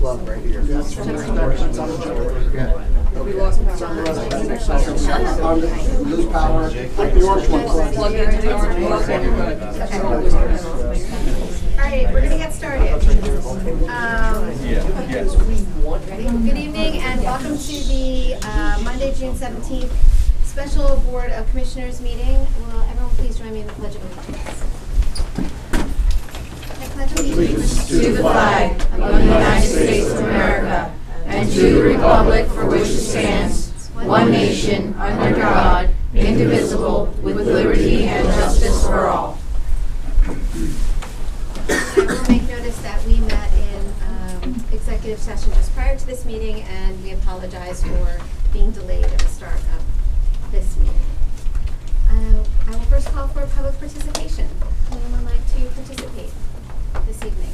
plug right here. We lost power. Lose power. The orange one. Plug into the orange one. All right, we're going to get started. Good evening and welcome to the Monday, June 17th Special Board of Commissioners meeting. Will everyone please join me in the Pledge of Allegiance? I pledge allegiance to the flag of the United States of America and to the republic for which it stands, one nation, under God, indivisible, with liberty and justice for all. I will make notice that we met in executive session just prior to this meeting, and we apologize for being delayed at the start of this meeting. I will first call for public participation. Would anyone like to participate this evening?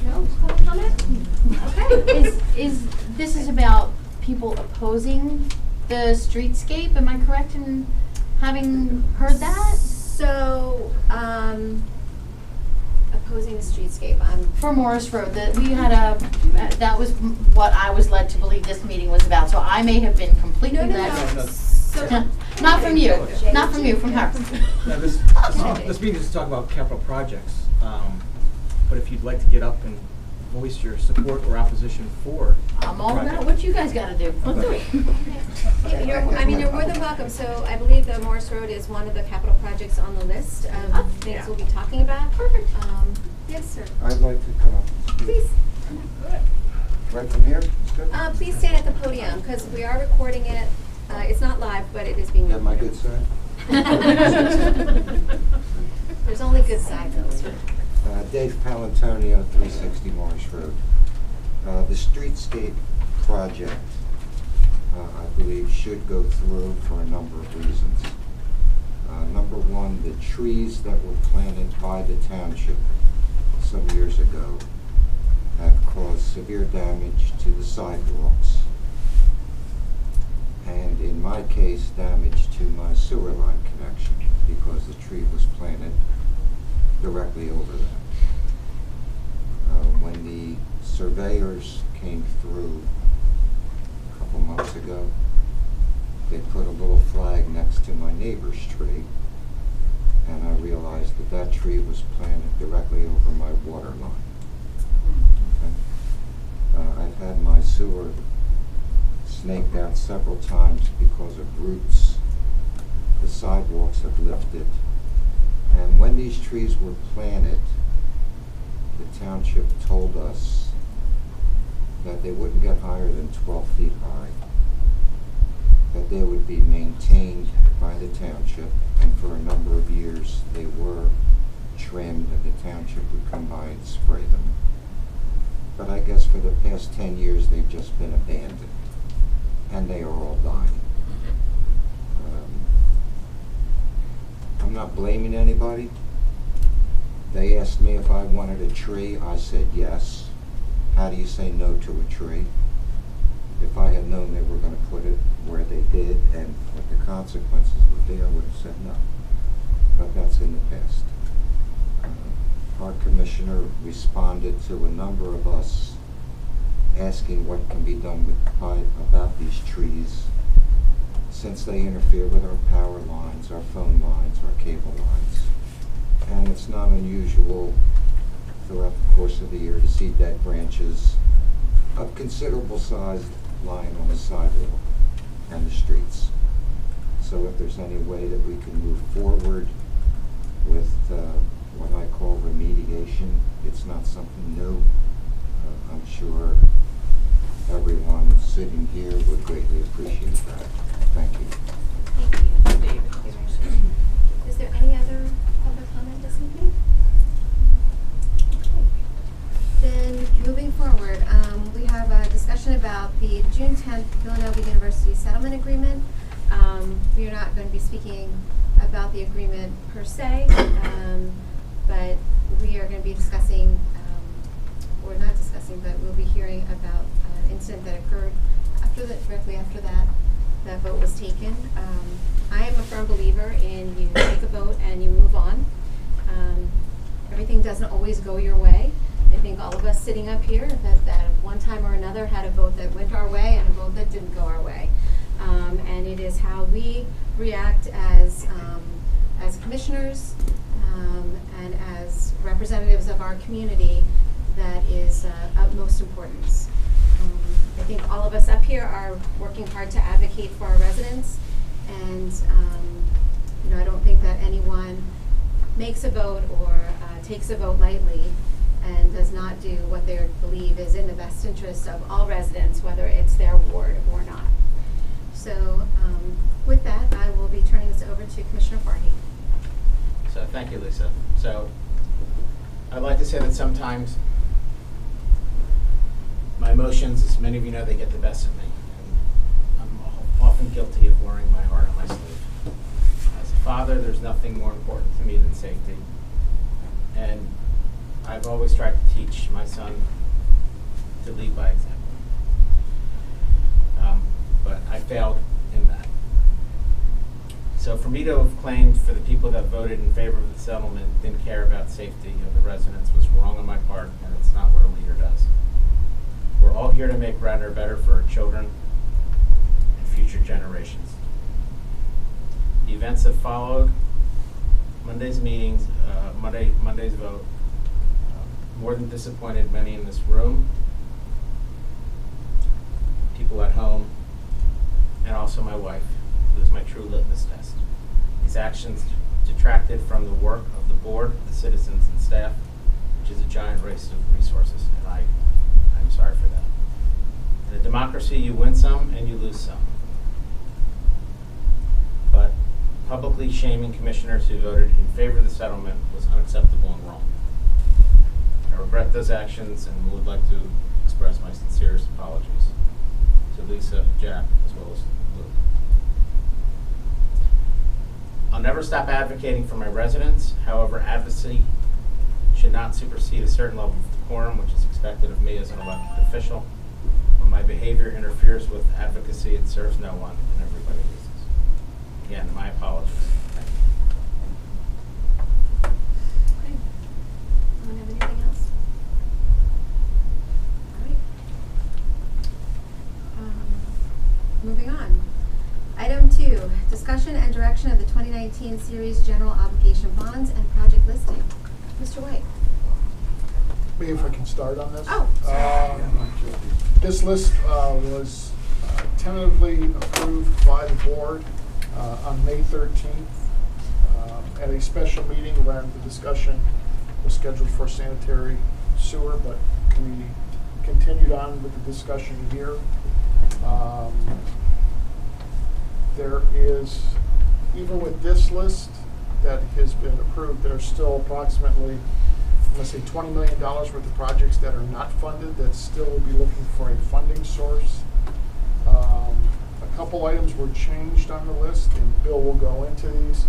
No public comment? Okay. This is about people opposing the streetscape? Am I correct in having heard that? So, opposing the streetscape. For Morris Road, that we had that was what I was led to believe this meeting was about. So I may have been completely led. So, not from you, from her. No, this meeting is to talk about capital projects, but if you'd like to get up and voice your support or opposition for I'm all about what you guys got to do. Let's do it. you're more than welcome. So I believe the Morris Road is one of the capital projects on the list of things we'll be talking about. Perfect. Yes, sir. I'd like to come up. Please. Right from here? It's good? Please stand at the podium because we are recording it. It's not live, but it is being You have my recorded. good side? There's only good side though. Dave Palantonio, 360 Marsh Road. The streetscape project, I believe, should go through for a number of reasons. Number one, the trees that were planted by the township some years ago have caused severe damage to the sidewalks, and in my case, damage to my sewer line connection because the tree was planted directly over that. When the surveyors came through a couple months ago, they put a little flag next to my neighbor's tree, and I realized that that tree was planted directly over my water line. Okay? I've had my sewer snaked out several times because of roots. The sidewalks have lifted. And when these trees were planted, the township told us that they wouldn't get higher than 12 feet high, that they would be maintained by the township, and for a number of years they were trimmed and the township would come by and spray them. But I guess for the past 10 years they've just been abandoned, and they are all dying. I'm not blaming anybody. They asked me if I wanted a tree. I said yes. How do you say no to a tree? If I had known they were going to put it where they did and what the consequences would be, I would have said no. But that's in the past. Our commissioner responded to a number of us asking what can be done about these trees, since they interfere with our power lines, our phone lines, our cable lines. And it's not unusual throughout the course of the year to see dead branches of considerable size lying on the sidewalk and the streets. So if there's any way that we can move forward with what I call remediation, it's not something new. I'm sure everyone sitting here would greatly appreciate that. Thank you. Thank you. Is there any other public comment this evening? Okay. Then moving forward, we have a discussion about the June 10th Villanova University settlement agreement. We are not going to be speaking about the agreement per se, but we are going to be discussing, or not discussing, but we'll be hearing about an incident that occurred directly after that vote was taken. I am a firm believer in you take a vote and you move on. Everything doesn't always go your way. I think think all of us sitting up here that at one time or another had a vote that went our way and a vote that didn't go our way. And it is how we react as commissioners and as representatives of our community that is of most importance. I think all of us up here are working hard to advocate for our residents, and I don't think that anyone makes a vote or takes a vote lightly and does not do what they believe is in the best interest of all residents, whether it's their ward or not. So with that, I will be turning this over to Commissioner Farhi. So thank you, Lisa. So I'd like to say that sometimes my emotions, as many of you know, they get the best of me. And I'm often guilty of wearing my heart on my sleeve. As a father, there's nothing more important to me than safety. And I've always tried to teach my son to lead by example. But I failed in that. So for me to have claimed for the people that voted in favor of the settlement didn't care about safety of the residents was wrong on my part, and it's not what a leader does. We're all here to make Radnor better for our children and future generations. The events that followed Monday's meetings, Monday's vote, more than disappointed many in this room, people at home, and also my wife, who is my true litmus test. These actions detracted from the work of the board, the citizens, and staff, which is a giant waste of resources, and I'm sorry for that. In a democracy, you win some and you lose some. But publicly shaming commissioners who voted in favor of the settlement was unacceptable and wrong. I regret those actions and would like to express my sincerest apologies to Lisa, Jack, as well as Luke. I'll never stop advocating for my residents. However, advocacy should not supersede a certain level of decorum, which is expected of me as an elected official. When my behavior interferes with advocacy, it serves no one, and everybody loses. Again, my apologies. Thank you. Okay. Anyone have anything else? All right. Moving on. Item 2, discussion and direction of the 2019 series general obligation bonds and project listing. Mr. White. Maybe if I can start on this. Oh. This list was tentatively approved by the board on May 13th at a special meeting when the discussion was scheduled for sanitary sewer, but we continued on with the discussion here. There is, even with this list that has been approved, there's still approximately, let's say, $20 million worth of projects that are not funded that still will be looking for a funding source. A couple items were changed on the list, and Bill will go into these,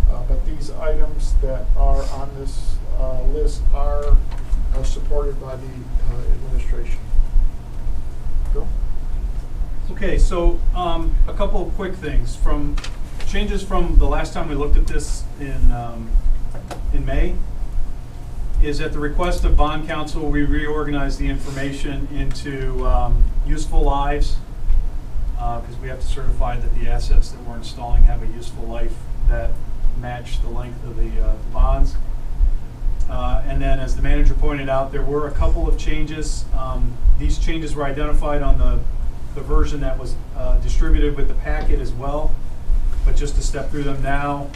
but these items that are on this list are supported by the administration. Bill? Okay, so a couple of quick things. Changes from the last time we looked at this in May is at the request of bond counsel, we reorganized the information into useful lives, because we have to certify that the assets that we're installing have a useful life that match the length of the bonds. And then, as the manager pointed out, there were a couple of changes. These changes were identified on the version that was distributed with the packet as well, but just to step through them now,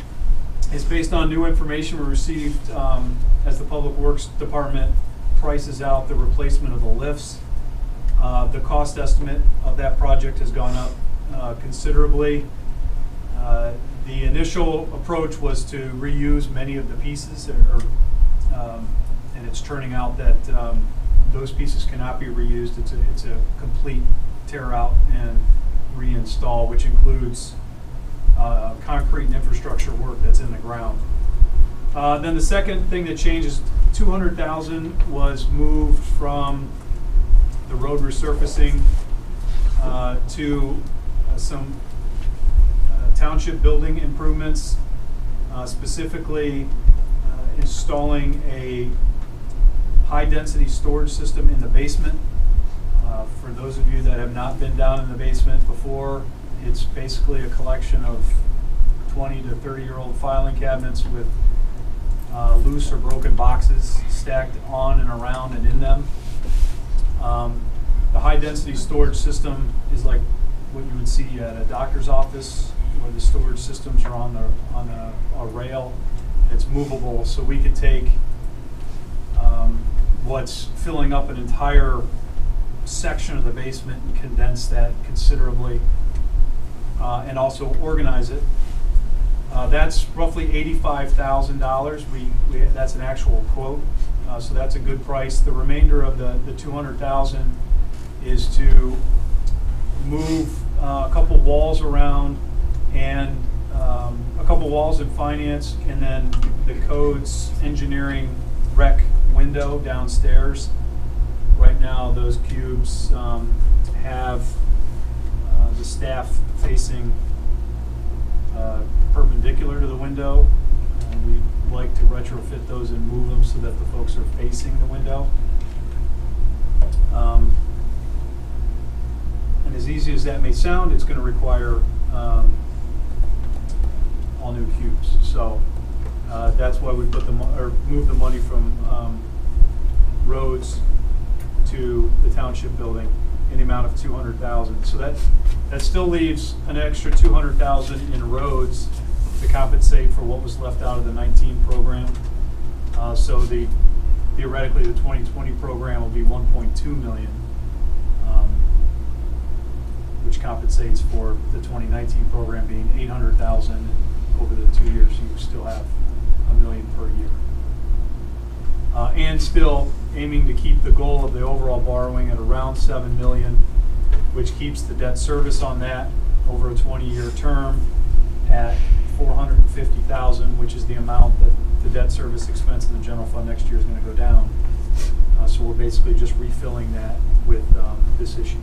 is based on new information we received as the Public Works Department prices out the replacement of the lifts. The cost estimate of that project has gone up considerably. The initial approach was to reuse many of the pieces, and it's turning out that those pieces cannot be reused. It's a complete tear out and reinstall, which includes concrete and infrastructure work that's in the ground. Then the second thing that changes, $200,000 was moved from the road resurfacing to some township building improvements, specifically installing a high-density storage system in the basement. For those of you that have not been down in the basement before, it's basically a collection of 20 to 30-year-old filing cabinets with loose or broken boxes stacked on and around and in them. The high-density storage system is like what you would see at a doctor's office, where the storage systems are on a rail. It's movable, so we could take what's filling up an entire section of the basement and condense that considerably, and also organize it. That's roughly $85,000. That's an actual quote, so that's a good price. The remainder of the $200,000 is to move a couple walls around, and a couple walls in finance, and then the codes engineering rec window downstairs. Right now, those cubes have the staff facing perpendicular to the window. We'd like to retrofit those and move them so that the folks are facing the window. And as easy as that may sound, it's going to require all new cubes. So that's why we put move the money from roads to the township building in the amount of $200,000. So that still leaves an extra $200,000 in roads to compensate for what was left out of the 19 program. So theoretically the 2020 program will be $1.2 million, which compensates for the 2019 program being $800,000. And over the 2 years, you still have $1 million per year. And still aiming to keep the goal of the overall borrowing at around $7 million, which keeps the debt service on that over a 20-year term at $450,000, which is the amount that the debt service expense in the general fund next year is going to go down. So we're basically just refilling that with this issue.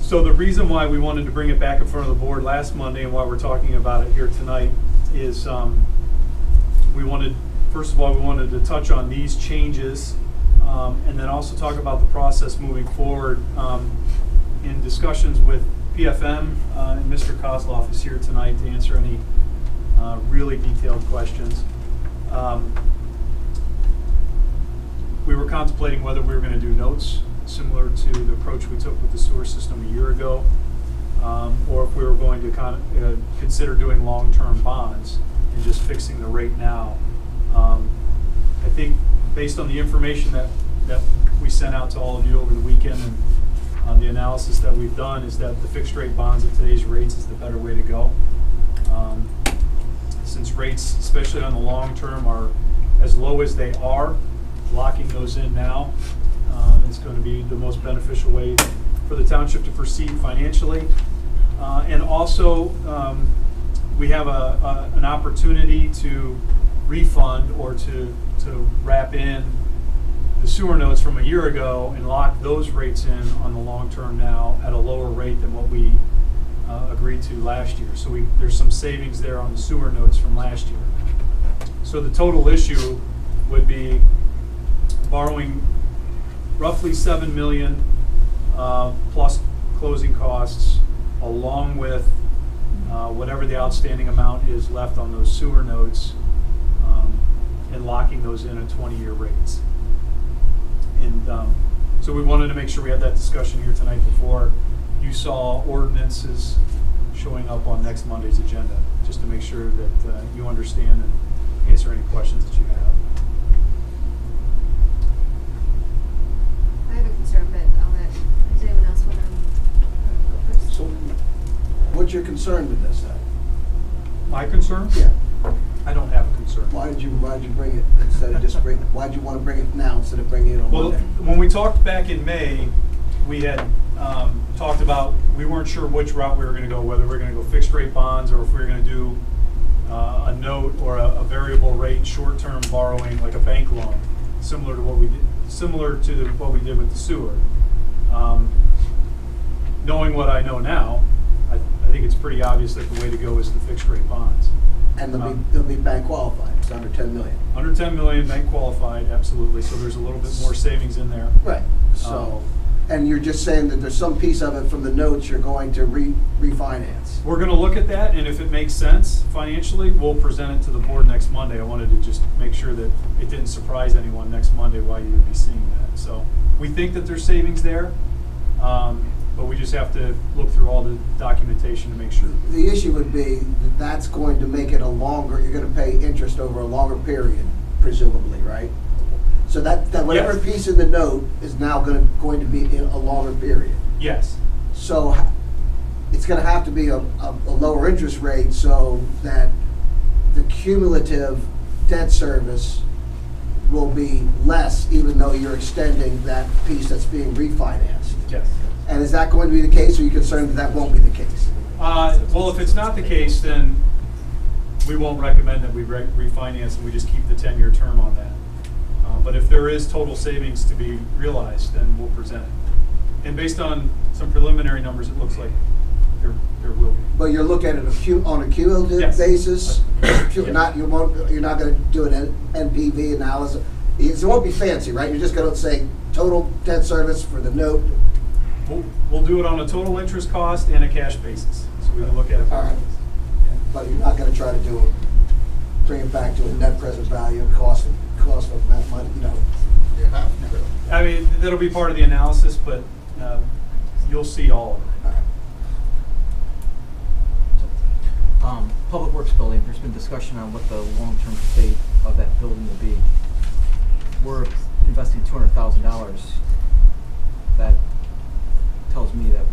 So the reason why we wanted to bring it back in front of the board last Monday and why we're talking about it here tonight is first of all, we wanted to touch on these changes, and then also talk about the process moving forward. In discussions with PFM, and Mr. Kozloff is here tonight to answer any really detailed questions. We were contemplating whether we were going to do notes similar to the approach we took with the sewer system a year ago, or if we were going to consider doing long-term bonds and just fixing the rate now. I think based on the information that we sent out to all of you over the weekend and the analysis that we've done, is that the fixed rate bonds at today's rates is the better way to go. Since rates, especially on the long term, are as low as they are, locking those in now is going to be the most beneficial way for the township to proceed financially. And also, we have an opportunity to refund or to wrap in the sewer notes from a year ago and lock those rates in on the long term now at a lower rate than what we agreed to last year. So there's some savings there on the sewer notes from last year. So the total issue would be borrowing roughly $7 million plus closing costs, along with whatever the outstanding amount is left on those sewer notes, and locking those in at 20-year rates. And so we wanted to make sure we had that discussion here tonight before you saw ordinances showing up on next Monday's agenda, just to make sure that you understand and answer any questions that you have. I have a concern, but I'll let, does anyone else want to go first? So, what's your concern with this then? My concern? Yeah. I don't have a concern. Why'd you bring it instead of just why'd you want to bring it now instead of bringing it on Well, Monday? when we talked back in May, we had talked about, we weren't sure which route we were going to go, whether we were going to go fixed rate bonds or if we were going to do a note or a variable rate short-term borrowing, like a bank loan, similar to what we did with the sewer. Knowing what I know now, I think it's pretty obvious that the way to go is the fixed rate bonds. And they'll be bank qualified, it's under 10 million. Under 10 million, bank qualified, absolutely, so there's a little bit more savings in there. Right, so, and you're just saying that there's some piece of it from the notes you're going to refinance. We're gonna look at that, and if it makes sense financially, we'll present it to the board next Monday. I wanted to just make sure that it didn't surprise anyone next Monday why you would be seeing that. So, we think that there's savings there, but we just have to look through all the documentation to make sure. The issue would be that that's going to make it a longer, you're gonna pay interest over a longer period, presumably, right? So that whatever Yes. piece in the note is now going to be in a longer period. Yes, So it's gonna have to be a lower interest rate so that the cumulative debt service will be less, even though you're extending that piece that's being refinanced. yes. And is that going to be the case, or are you concerned that that won't be the case? Well, if it's not the case, then we won't recommend that we refinance and we just keep the 10-year term on that. But if there is total savings to be realized, then we'll present it. And based on some preliminary numbers, it looks like there will be. But you're looking at it on a cumulative Yes. basis? Yes. You're not gonna do an NPV analysis? It won't be fancy, right? You're just gonna say total debt service for the note? We'll do it on a total interest cost and a cash basis, so we can look at it. All right. But you're not gonna try to bring it back to a net present value, cost of that money, you know? You have to. I mean, that'll be part of the analysis, but you'll see all of it. All right. Public Works building, there's been discussion on what the long-term fate of that building will be. We're investing $200,000. That tells me that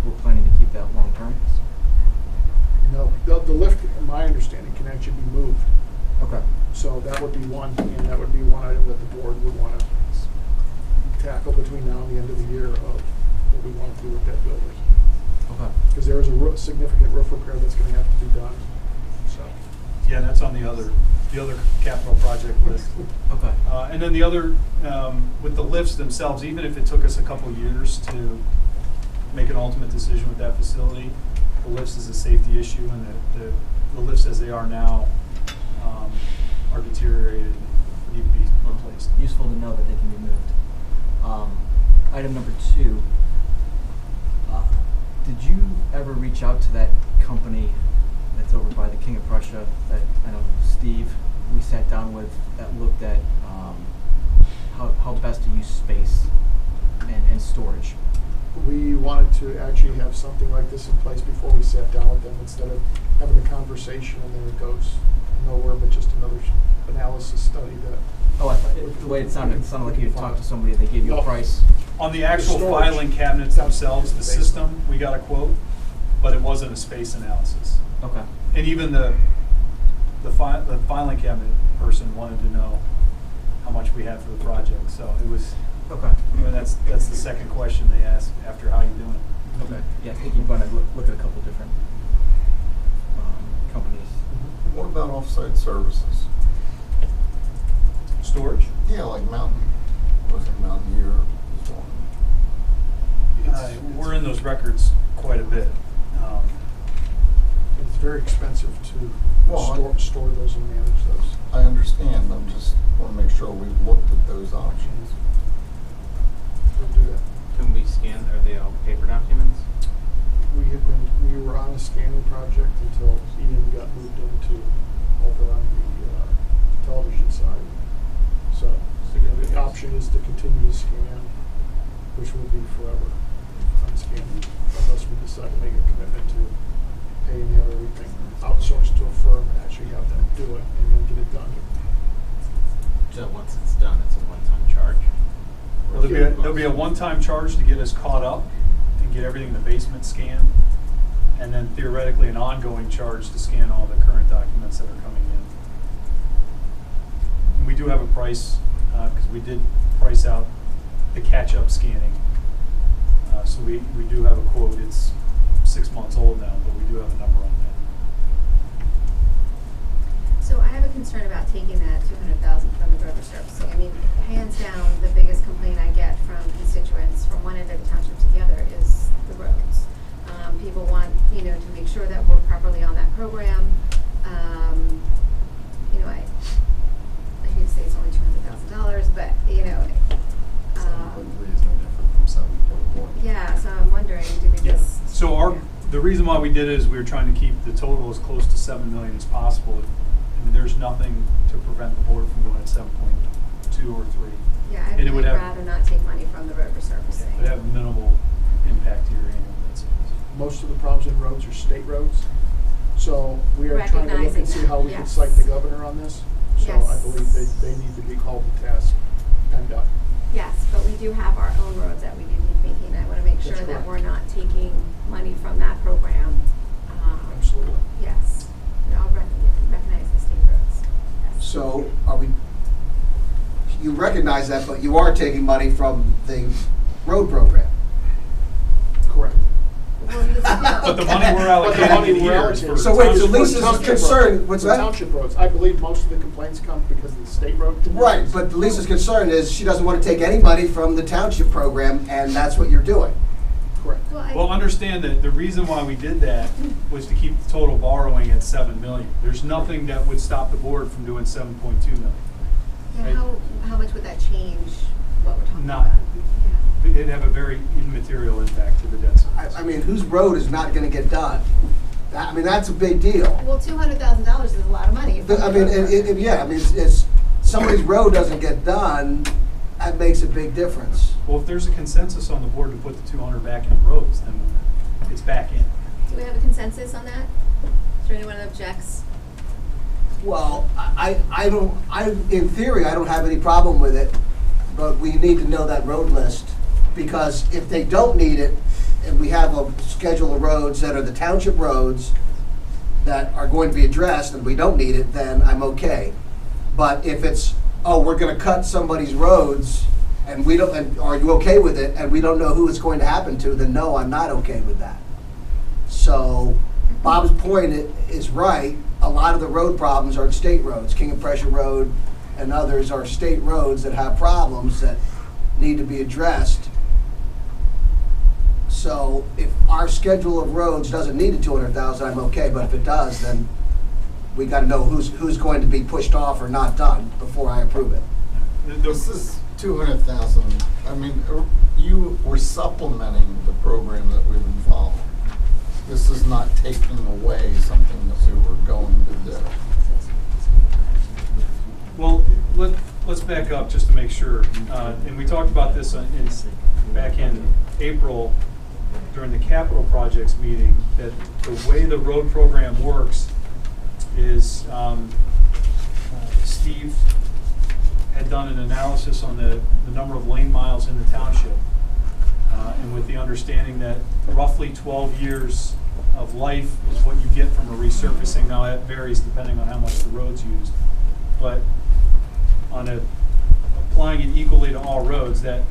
we're planning to keep that long-term. No, the lift, in my understanding, can actually be moved. Okay. So that would be one, and that would be one item that the board would want to tackle between now and the end of the year of what we want to do with that building. Okay. Because there is a significant roof repair that's going to have to be done, so. Yeah, that's on the other capital project list. Okay. And then the other, with the lifts themselves, even if it took us a couple years to make an ultimate decision with that facility, the lifts is a safety issue, and the lifts as they are now are deteriorated and need to be replaced. Useful to know that they can be moved. Item number 2, did you ever reach out to that company that's over by the King of Prussia that I know Steve we sat down with that looked at how best to use space and storage? We wanted to actually have something like this in place before we sat down with them, instead of having a conversation and then it goes nowhere but just another analysis study that. Oh, I thought the way it sounded like you had talked to somebody and they gave you a price. On the actual storage. filing cabinets themselves, the system, we got a quote, but it wasn't a space analysis. Okay. And even the filing cabinet person wanted to know how much we had for the project, so it was, Okay. you know, that's the second question they asked after how you doing it. Okay. Yeah, I think you're going to look at a couple different companies. What about off-site services? Storage? Yeah, like Mountaineer is one. We're in those records quite a bit. It's very expensive to Well, store those and manage those. I understand, I'm just want to make sure we've looked at those options. We'll do that. Can we scan, are they all paper documents? We were on a scanning project until Ian got moved into over on the television side. So the option is to continue to scan, which will be forever on scanning, unless we decide to make a commitment to pay and have everything outsourced to a firm and actually have them do it and then get it done. So once it's done, it's a one-time charge? Or There'll be a one-time charge to get us caught up and get everything in the basement scanned, and then theoretically an ongoing charge to scan all the current documents that are coming in. And we do have a price, because we did price out the catch-up scanning. So we do have a quote. It's 6 months old now, but we do have a number on that. So I have a concern about taking that 200,000 from the road resurfacing. I mean, hands down, the biggest complaint I get from constituents from one end of the township to the other is the roads. People want, to make sure that we're properly on that program. reason why we did it is we were trying to keep the total as close to 7 million as possible. I mean, there's nothing to prevent the board from going at 7.2 or 3. Yeah, And it I'd would have- rather not take money from the road resurfacing. It would have minimal impact to your annual debt service. Most of the problems in roads are state roads. So we are trying to look and see how we can Recognizing cite that, the governor on this. So I Yes. believe they need to be called to task and done. Yes, but we do have our own roads that we do need making. I want to make sure That's that correct. we're not taking money from that program. Absolutely. Yes, we all recognize the state roads. Yes. So are we, you recognize that, but you are taking money from the road program? Correct. Well, you But the still- money we're But the money allocating we're here is for allocating- So wait, so township Lisa's roads. Township concern, roads. what's For that? Township roads. I believe most of the complaints come because of the state road. Right, but Lisa's concern is she doesn't want to take any money from the township program, and that's what you're doing. Correct. Well, understand that the reason why we did that was to keep the total borrowing at 7 million. There's nothing that would stop the board from doing 7.2 million. Yeah, how much would that change what we're talking Not, about? Yeah. it'd have a very immaterial impact to the debt service. I mean, whose road is not going to get done? I mean, that's a big deal. Well, $200,000 is a lot of money. I mean, yeah, I mean, it's, somebody's road doesn't get done, that makes a big difference. Well, if there's a consensus on the board to put the 200 back in roads, then it's back in. Do we have a consensus on that? Is there anyone that objects? Well, in theory, I don't have any problem with it, but we need to know that road list, because if they don't need it, and we have a schedule of roads that are the township roads that are going to be addressed, and we don't need it, then I'm okay. But if it's, oh, we're gonna cut somebody's roads, and we don't, and are you okay with it, and we don't know who it's going to happen to, then no, I'm not okay with that. So, Bob's point is right, a lot of the road problems are state roads. King of Prussia Road and others are state roads that have problems that need to be addressed. So if our schedule of roads doesn't need the 200,000, I'm okay, but if it does, then we gotta know who's going to be pushed off or not done before I approve it. This is 200,000. I mean, you were supplementing the program that we've been following. This is not taking away something that we were going to do. Well, let's back up just to make sure. And we talked about this back in April during the capital projects meeting, that the way the road program works is Steve had done an analysis on the number of lane miles in the township. And with the understanding that roughly 12 years of life is what you get from a resurfacing. Now that varies depending on how much the road's used. But applying it equally to all roads, that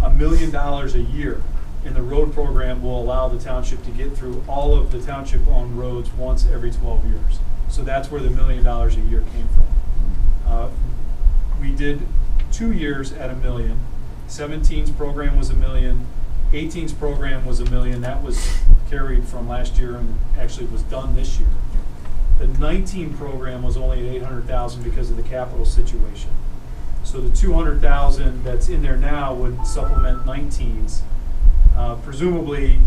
$1 million a year in the road program will allow the township to get through all of the township-owned roads once every 12 years. So that's where the $1 million a year came from. We did 2 years at $1 million. 17's program was $1 million. 18's program was $1 million. That was carried from last year and actually was done this year. The 19 program was only at $800,000 because of the capital situation. So the 200,000 that's in there now would supplement 19's. Presumably,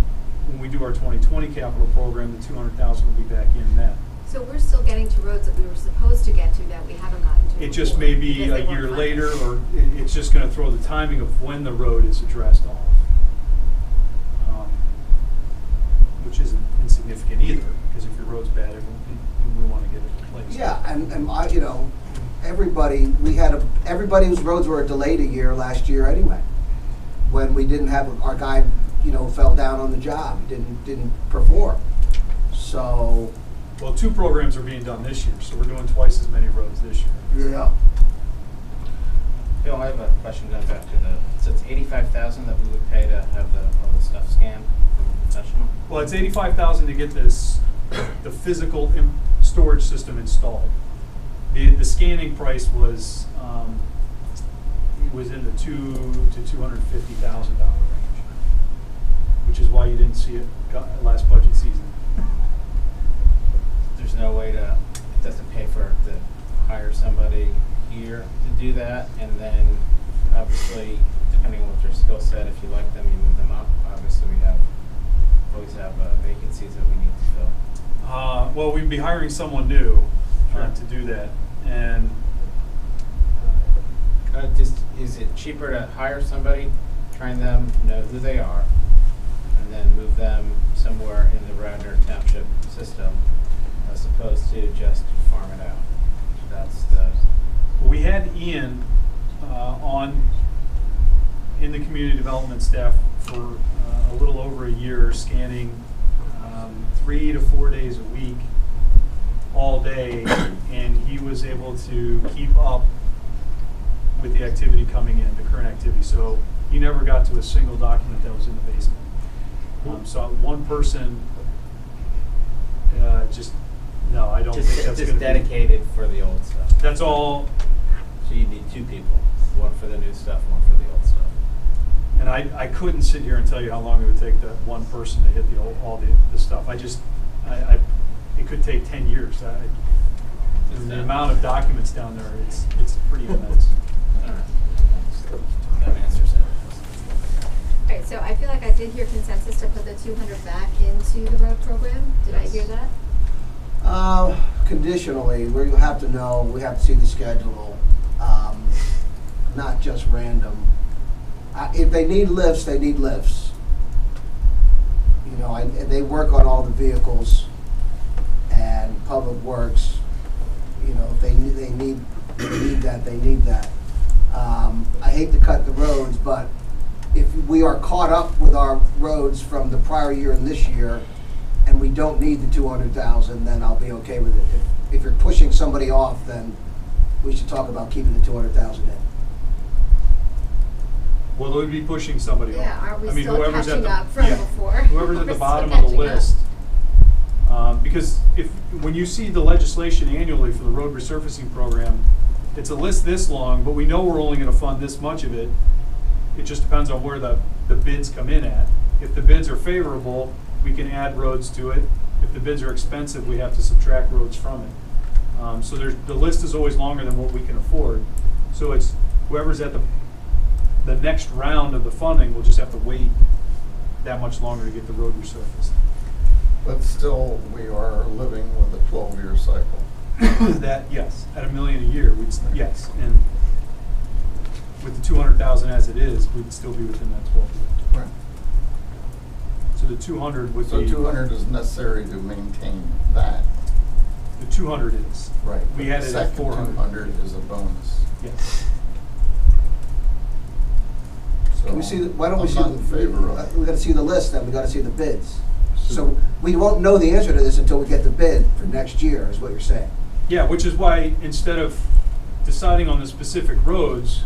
when we do our 2020 capital program, the 200,000 will be back in then. So we're still getting to roads that we were supposed to get to that we haven't gotten to. It just before, may be because a they weren't year funded. later, or it's just going to throw the timing of when the road is addressed off, which isn't insignificant either, because if your road's bad, we want to get it replaced. Yeah, and I, you know, everybody whose roads were delayed a year last year anyway. When we didn't have, our guy, you know, fell down on the job, didn't perform. So, Well, 2 programs are being done this year, so we're doing twice as many roads this year. yeah. Bill, I have a question going back to so it's $85,000 that we would pay to have all the stuff scanned from a professional? Well, it's $85,000 to get the physical storage system installed. The scanning price was in the $200,000 to $250,000 range, which is why you didn't see it last budget season. There's no way it doesn't pay to hire somebody here to do that, and then obviously, depending on what their skill set, if you like them, you move them up. Obviously, we have always have vacancies that we need to fill. Well, we'd be hiring someone new to do that, and Just, is it cheaper to hire somebody, train them, know who they are, and then move them somewhere in the Radnor Township system, as opposed to just farm it out? That's the. we had Ian in the community development staff for a little over a year, scanning 3 to 4 days a week, all day, and he was able to keep up with the activity coming in, the current activity. So he never got to a single document that was in the basement. So one person, no, I don't think that's going to Just dedicated for the old stuff. That's all. So you need two people, one for the new stuff, one for the old stuff. And I couldn't sit here and tell you how long it would take that one person to hit all the stuff. It could take 10 years. The amount of documents down there, it's pretty immense. All right. That answers it. All right, so I feel like I did hear consensus to put the 200 back into the road program. Did I hear that? Conditionally, where you have to know, we have to see the schedule, not just random. If they need lifts, they need lifts. You know, and they work on all the vehicles, and Public Works, you know, if they need that, they need that. I hate to cut the roads, but if we are caught up with our roads from the prior year and this year, and we don't need the 200,000, then I'll be okay with it. If you're pushing somebody off, then we should talk about keeping the 200,000 in. Well, we'd be pushing somebody off. Yeah, are we I mean, still whoever's catching at the, up from yeah, before? Whoever's at We're the still bottom of the catching up. list. Because when you see the legislation annually for the road resurfacing program, it's a list this long, but we know we're only going to fund this much of it. It just depends on where the bids come in at. If the bids are favorable, we can add roads to it. If the bids are expensive, we have to subtract roads from it. So the list is always longer than what we can afford. So it's whoever's at the next round of the funding will just have to wait that much longer to get the road resurfaced. But still, we are living with a 12-year cycle. That, yes, at $1 million a year, yes, and with the 200,000 as it is, we'd still be within that 12 years. Right. So the 200 would So be. 200 is necessary to maintain that. The 200 is. Right. We but had the it at second 400. 200 is a bonus. Yes. So Can we see, why don't we I'm see, not in favor of we gotta see the list, then we gotta see the bids. So we won't know the answer to this until we get the bid for next year, is what you're saying. Yeah, which is why instead of deciding on the specific roads,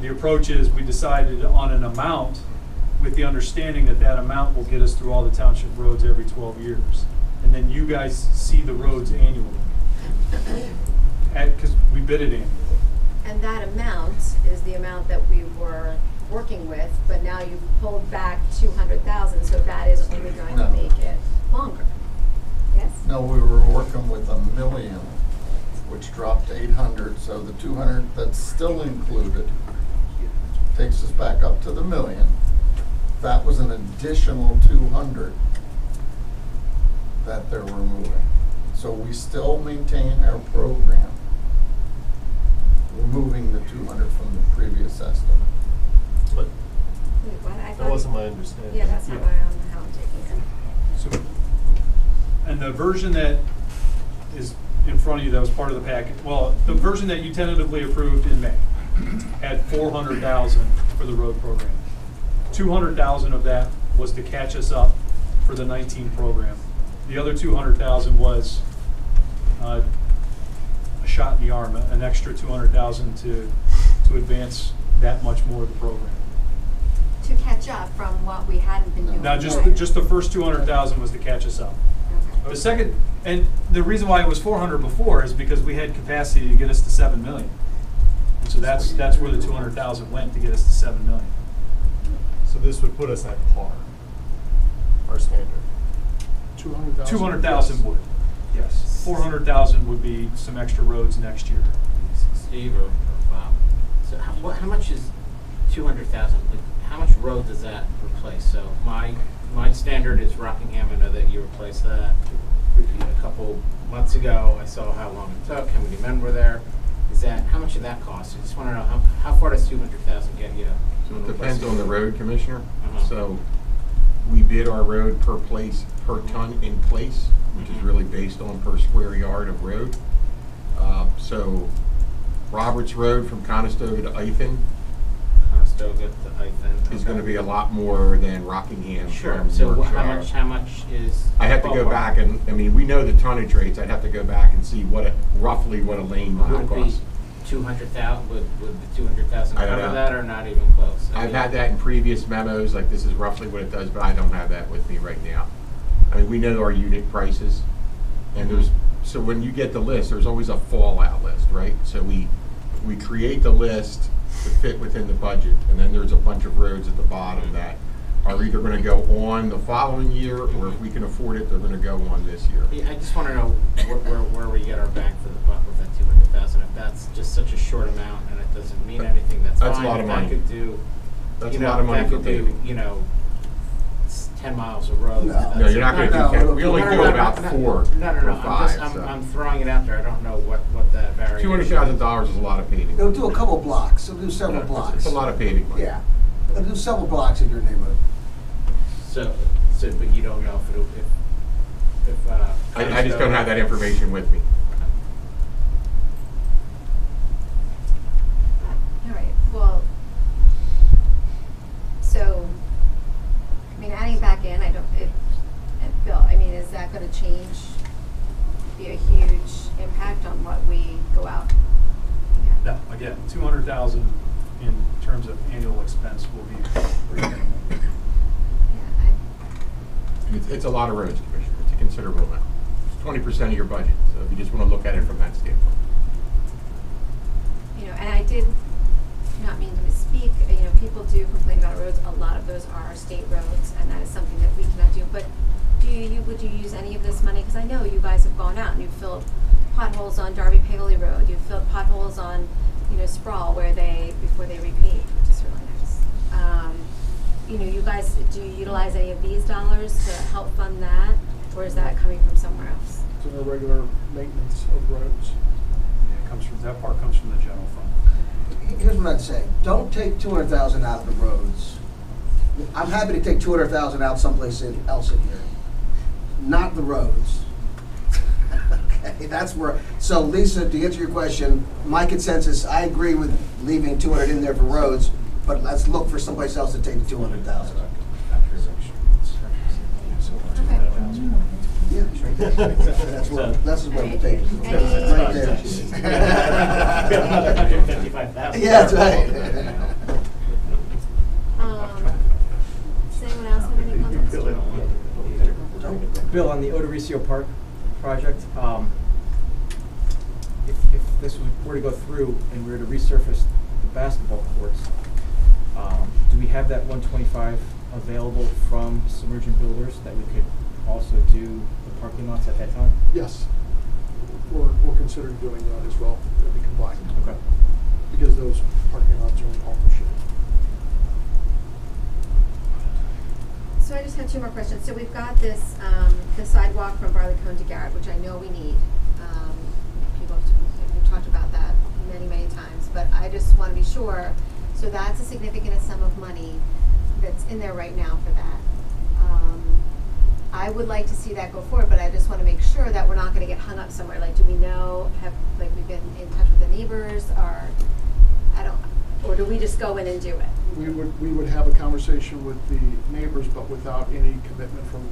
the approach is we decided on an amount with the understanding that that amount will get us through all the township roads every 12 years. And then you guys see the roads annually. Because we bid it annually. And that amount is the amount that we were working with, but now you've pulled back 200,000, so that is only going No. to make it longer. Yes? No, we were working with $1 million, which dropped to 800, so the 200 that's still included takes us back up to the $1 million. That was an additional 200 that they're removing. So we still maintain our program, removing the 200 from the previous estimate. But Wait, what? I that thought- wasn't my understanding. Yeah, that's not Yeah. what how I'm taking it. So, and the version that is in front of you that was part of the packet, well, the version that you tentatively approved in May had 400,000 for the road program. 200,000 of that was to catch us up for the 19 program. The other 200,000 was a shot in the arm, an extra 200,000 to advance that much more of the program. To catch up from what we hadn't been doing. Now, just prior. the first 200,000 was to catch us up. Okay. The second, and the reason why it was 400 before is because we had capacity to get us to 7 million. And so that's where the 200,000 went, to get us to 7 million. So this would put us at par, our standard. 200,000. 200,000 would, yes. 400,000 would be some extra roads next year. Steve or Bob, so how much is 200,000? Like, how much road does that replace? So my my standard is Rockingham. I know that you replaced that a couple months ago. I saw how long it took, how many men were there. How much did that cost? I just want to know how far does 200,000 get you? So it depends on the road, Commissioner. Uh-huh. So we bid our road per ton in place, which is really based on per square yard of road. So Roberts Road from Conestoga to Ithan Conestoga to Ithan. is going to be a lot more than Rockingham. Sure. from So Yorkshire. how much is? I have to go ballpark? back and, I mean, we know the tonnage rates. I'd have to go back and see roughly what a lane mile Would it be costs. 200,000? Would the 200,000 I don't cover know. that, or not even close? I I've mean, had that in previous memos, like this is roughly what it does, but I don't have that with me right now. I mean, we know our unit prices, and so when you get the list, there's always a fallout list, right? So we create the list to fit within the budget, and then there's a bunch of roads at the bottom that are either gonna go on the following year, or if we can afford it, they're gonna go on this year. Yeah, I just want to know where we get our bang for the buck with that 200,000. If that's just such a short amount and it doesn't mean anything, that's fine. That's a lot of If money. That could do, That's a lot of money that for could do, paving. 10 miles of road. No, you're not gonna No, do 10, we only No, do no, about no, 4 No, or I'm 5, just, so. I'm throwing it out there. I don't know what that variation. $200,000 is a lot of paving. They'll do a couple blocks, they'll do several Yeah, blocks. It's a lot of paving money. Yeah, they'll do several blocks in your neighborhood. So, but you don't know if it'll, if I just don't have that information with me. All right, well, so, I mean, adding back in, Bill, I mean, is that gonna change, be a huge impact on what we go out? No, again, 200,000 in terms of annual expense will be pretty minimal. It's a lot of roads, Commissioner. It's a considerable amount. It's 20% of your budget, so if you just want to look at it from that standpoint. You know, and I did not mean to misspeak, you know, people do complain about roads, a lot of those are state roads, and that is something that we cannot do, but would you use any of this money, because I know you guys have gone out and you've filled potholes on Darby Paley Road, you've filled potholes on, Sprawl, before they repaved, which is really nice. You guys, do you utilize any of these dollars to help fund that, or is that coming from somewhere else? It's in our regular maintenance of roads. That part comes from the general fund. Here's what I'd say, don't take 200,000 out of the roads. I'm happy to take 200,000 out someplace else in here. Not the roads. Okay, that's where, so Lisa, to answer your question, my consensus, I agree with leaving 200 in there for roads, but let's look for someplace else to take the 200,000. Yeah, that's where we'll take it. Right there. Another 155,000. Yeah, that's right. Does anyone else have any comments? Bill, on the Odorizio Park project, if this were to go through and we were to resurface the basketball courts, do we have that 125 available from Submergent Builders that we could also do the parking lots at that time? Yes, we're considering doing that as well, to be combined, Okay. because those parking lots are in partnership. So I just have two more questions. So we've got this, the sidewalk from Barleycone to Garrett, which I know we need. We've talked about that many, many times, but I just want to be sure. So that's a significant sum of money that's in there right now for that. I would like to see that go forward, but I just want to make sure that we're not going to get hung up somewhere. Like, do we know, we've been in touch with the neighbors, or do we just go in and do it? We would have a conversation with the neighbors, but without any commitment from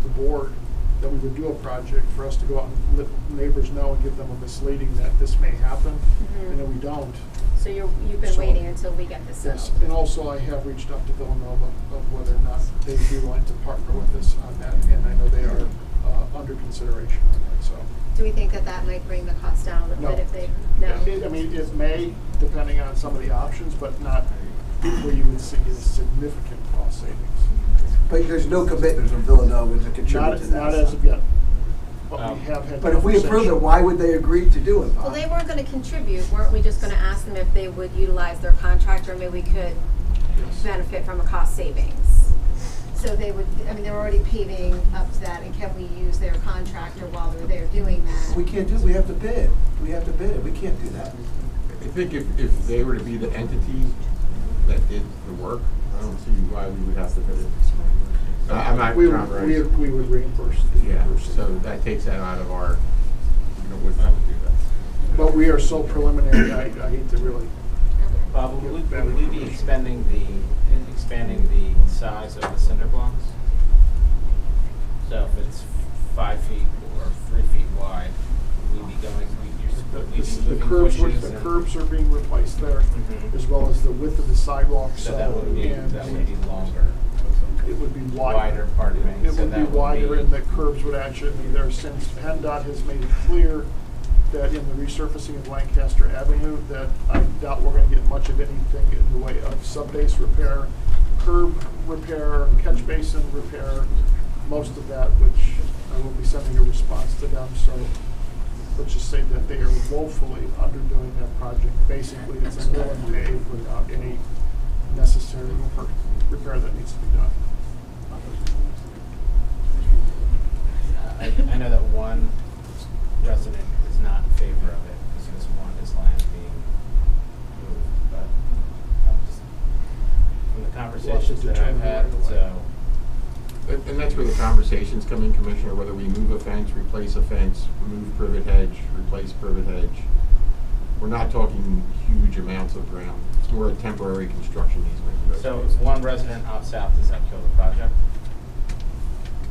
the board that we would do a project for us to go out and let neighbors know and give them a misleading that this may happen, and then we don't. So you've been So- waiting until we get this Yes, settled? and also I have reached out to Villanova of whether or not they'd be willing to partner with us on that, and I know they are under consideration on that, so. Do we think that might bring the cost down a little No. bit if they, I mean, it may, depending on some of the options, but not where you would see a significant cost savings. But there's no commitment from Villanova to contribute to that. Not as of yet, but we have had. But if we approve it, why would they agree to do it, Bob? Well, they weren't gonna contribute, weren't we just gonna ask them if they would utilize their contractor, maybe we could benefit from a cost savings? So they would, I mean, they're already paving up to that, and can we use their contractor while they're there doing that? We can't do, we have to bid. We have to bid it. We can't do that. I think if they were to be the entity that did the work, I don't see why we would have to bid it. I'm not We trying to. we would reimburse the Yeah, person. so that takes that out of our, wouldn't have to do that. But we are so preliminary, I hate to really. Bob, would we be expanding the size of the cinder blocks? So if it's 5 feet or 3 feet wide, would we be going, would we be The moving curbs, bushes the and- curbs are being replaced there, Mhm. as well as the width of the sidewalk. So that would be longer. It would be wider. Wider, pardon me. It So would be that would wider, be- and the curbs would actually be there, since PennDOT has made it clear that in the resurfacing of Lancaster Avenue, that I doubt we're gonna get much of anything in the way of sub-base repair, curb repair, catch basin repair, most of that, which I will be sending a response to them, so let's just say that they are woefully underdoing that project. Basically, it's a mill and pave without any necessary repair that needs to be done. I know that one resident is not in favor of it because he doesn't want his land being moved, but from the conversations that I've had, so. And that's where the conversations come in, Commissioner, whether we move a fence, replace a fence, move privet hedge, replace privet hedge. We're not talking huge amounts of ground. It's more a temporary construction easement. So if one resident opts out, does that kill the project?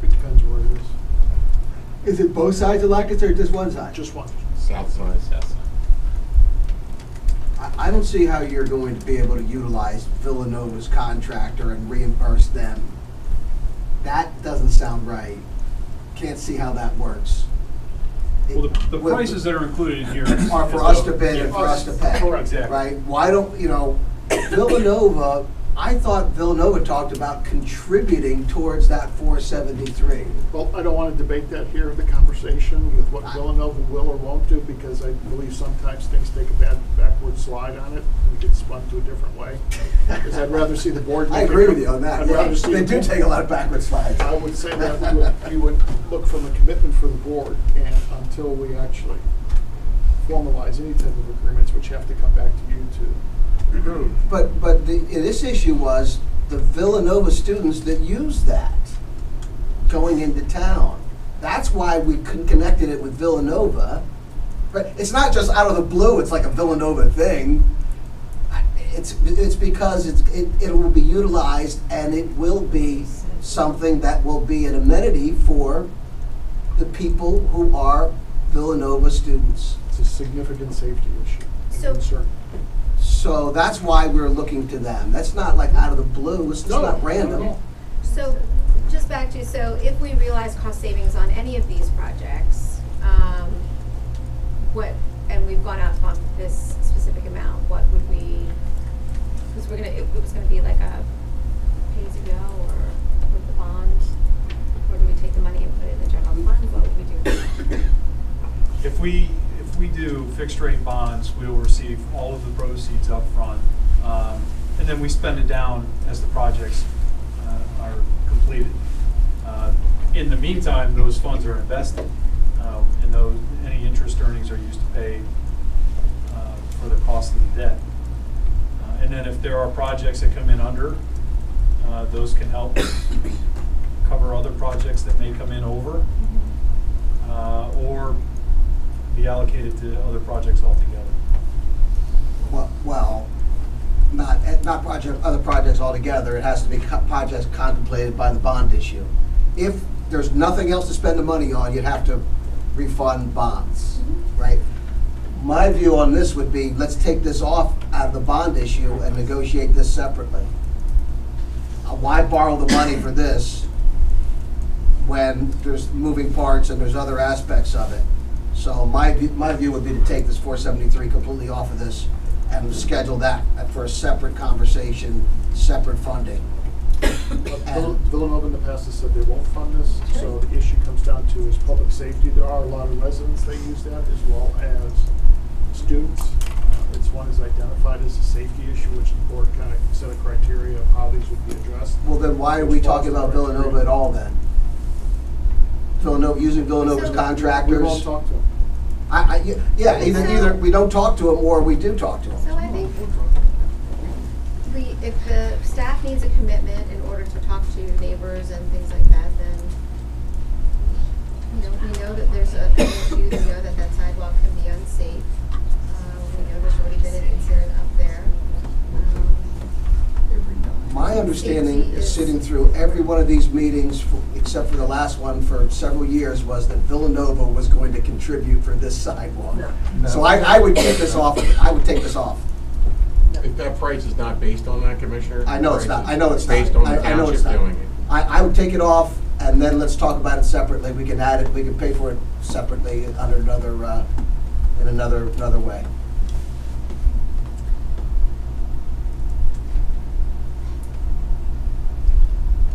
It depends where it is. Is it both sides of Lancaster or just one side? Just one. South side. South side. I don't see how you're going to be able to utilize Villanova's contractor and reimburse them. That doesn't sound right. Can't see how that works. Well, the With- prices that are included in here Are for us to bid and for us to pay. Correct. Exactly. Right? Why don't, Villanova, I thought Villanova talked about contributing towards that 473. Well, I don't want to debate that here, the conversation with what Villanova will or won't do, because I believe sometimes things take a backward slide on it and get spun to a different way. Because I'd rather see the board. I agree with you on that. I'd rather see They the do board- take a lot of backward slides. I would say that you would look from a commitment for the board, and until we actually formalize any type of agreements, which have to come back to you to approve. But this issue was the Villanova students that used that going into town. That's why we connected it with Villanova. But it's not just out of the blue, it's like a Villanova thing. It's because it will be utilized, and it will be something that will be an amenity for the people who are Villanova students. It's a significant safety issue and So- concern. So that's why we're looking to them. That's not like out of the blue, it's No, not not random. at all. So, just back to, so if we realize cost savings on any of these projects, and we've gone out to bond this specific amount, what would we, because it was gonna be like a pay-as-you-go, or with the bond, or do we take the money and put it in the general fund, what would we do? If we do fixed rate bonds, we will receive all of the proceeds up front, and then we spend it down as the projects are completed. In the meantime, those funds are invested, and any interest earnings are used to pay for the cost of the debt. And then if there are projects that come in under, those can help cover other projects that may come in over, or be allocated to other projects altogether. Well, not other projects altogether. It has to be projects contemplated by the bond issue. If there's nothing else to spend the money on, you'd have to refund bonds, right? My view on this would be, let's take this off out of the bond issue and negotiate this separately. Why borrow the money for this when there's moving parts and there's other aspects of it? So my view would be to take this 473 completely off of this and schedule that for a separate conversation, separate funding. Villanova in the past has said they won't fund this, so the issue comes down to is public safety. There are a lot of residents that use that, as well as students. It's one is identified as a safety issue, which the board kind of set a criteria of how these would be addressed. Well, then why are we talking about Villanova at all then? Villanova, using Villanova's So- contractors? We won't talk to them. Yeah, either we don't talk to them or we do talk to them. So I think if the staff needs a commitment in order to talk to neighbors and things like that, then, we know that there's an issue, we know that that sidewalk can be unsafe. We know there's already been an incident up there. My understanding Safety is is- sitting through every one of these meetings, except for the last one for several years, was that Villanova was going to contribute for this sidewalk. No. So I would take this off, I would take this off. If that price is not based on that, Commissioner? I know it's not, I know it's not. Based on the I know it's township not. doing it. I would take it off, and then let's talk about it separately. We can add it, we can pay for it separately under another, in another way.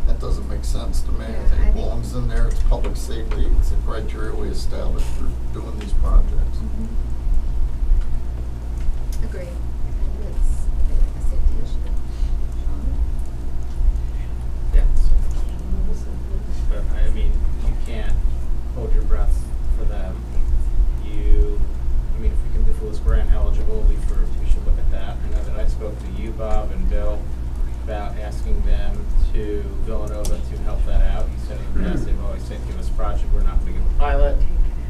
That doesn't make sense to me. Yeah, I think I it think- belongs in there, it's public safety, it's a criteria we established for doing these projects. Agreed. It's a safety issue. Yes. But I mean, you can't hold your breath for them. If it was grant eligible, we should look at that. I know that I spoke to you, Bob, and Bill about asking them to Villanova to help that out. You said in the past, they've always said, give us a project, we're not gonna give a pilot,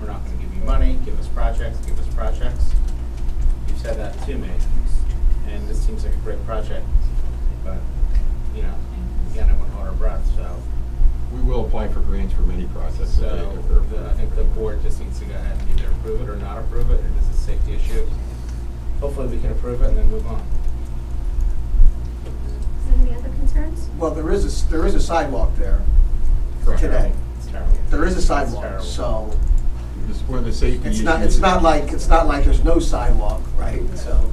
we're not gonna give you money, give us projects, give us projects. You've said that to me, and this seems like a great project, but, again, I wouldn't hold our breath, so. We will apply for grants for many processes. I think the board just needs to go ahead and either approve it or not approve it. It is a safety issue. Hopefully we can approve it and then move on. Any other concerns? Well, there is a sidewalk there Correct. today. It's terrible. There is a It's sidewalk, terrible. so This is one of the safety issues. it's not like there's no sidewalk, right? So,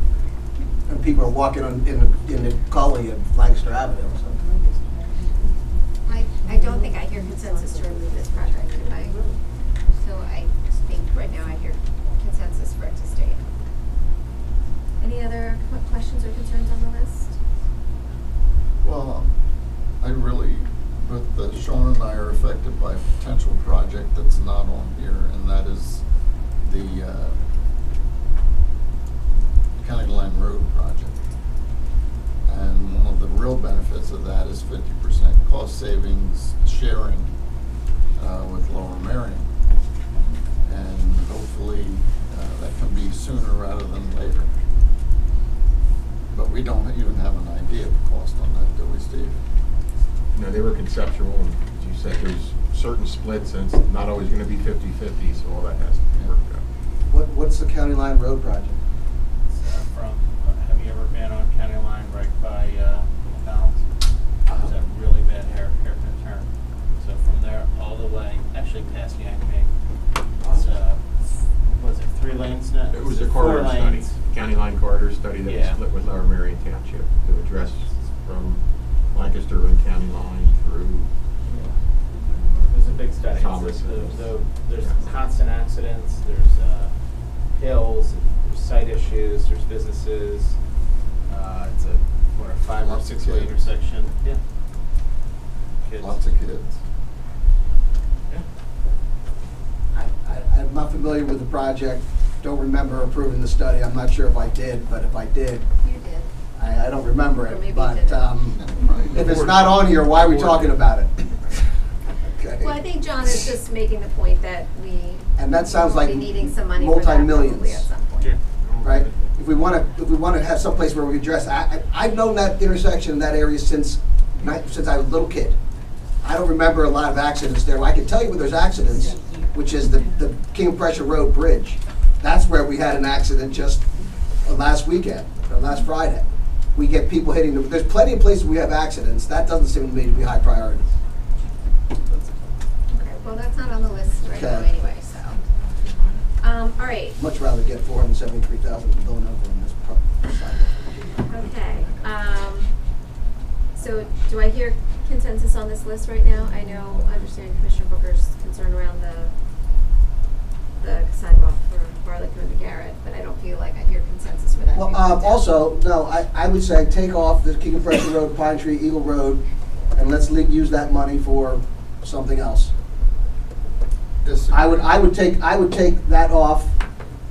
and people are walking in the gully of Lancaster Avenue, so. I don't think I hear consensus to remove this project, so I think right now I hear consensus for it to stay. Any other questions or concerns on the list? Well, Sean and I are affected by a potential project that's not on here, and that is the County Line Road project. And one of the real benefits of that is 50% cost savings sharing with Lower Merion. And hopefully that can be sooner rather than later. But we don't even have an idea of the cost on that, do we, Steve? They were conceptual, and as you said, there's certain splits, and it's not always gonna be 50-50, so all that has to be worked out. What's the County Line Road project? Have you ever been on County Line right by McDonald's? There's a really bad hairpin turn. So from there all the way, actually past Yankee, it's was it 3 lanes now? It was a 4 corridor study, lanes. county line corridor study that was Yeah. split with Lower Merion Township to address from Lancaster and County Line through. It was a big study. Thomas. There's constant accidents, there's hills, there's site issues, there's businesses. It's a 5 or Lots of 6 way kids. intersection. Yeah. Kids. Lots of kids. Yeah. I'm not familiar with the project, don't remember approving the study. I'm not sure if I did, but if I did, You did. I don't remember Or maybe it. you But didn't. if it's not on here, why are we talking about it? Okay. Well, I think John is just making the point that we And that sounds will like be needing some money for that probably multi-millions. at some point. Yeah. Right? If we want to have some place where we address, I've known that intersection in that area since I was a little kid. I don't remember a lot of accidents there. I can tell you where there's accidents, which is the King of Prussia Road Bridge. That's where we had an accident just last weekend, or last Friday. We get people hitting there's plenty of places we have accidents. That doesn't seem to me to be high priority. Okay, well, that's not on the list right now Okay. anyway, so. All right, Much rather get 473,000 in Villanova than this sidewalk. okay. So do I hear consensus on this list right now? I understand Commissioner Booker's concern around the sidewalk for Barleycorn to Garrett, but I don't feel like I hear consensus for that. Well, Also, no, I would say take off the King of Prussia Road, Pine Tree, Eagle Road, and let's use that money for something else. I would take that off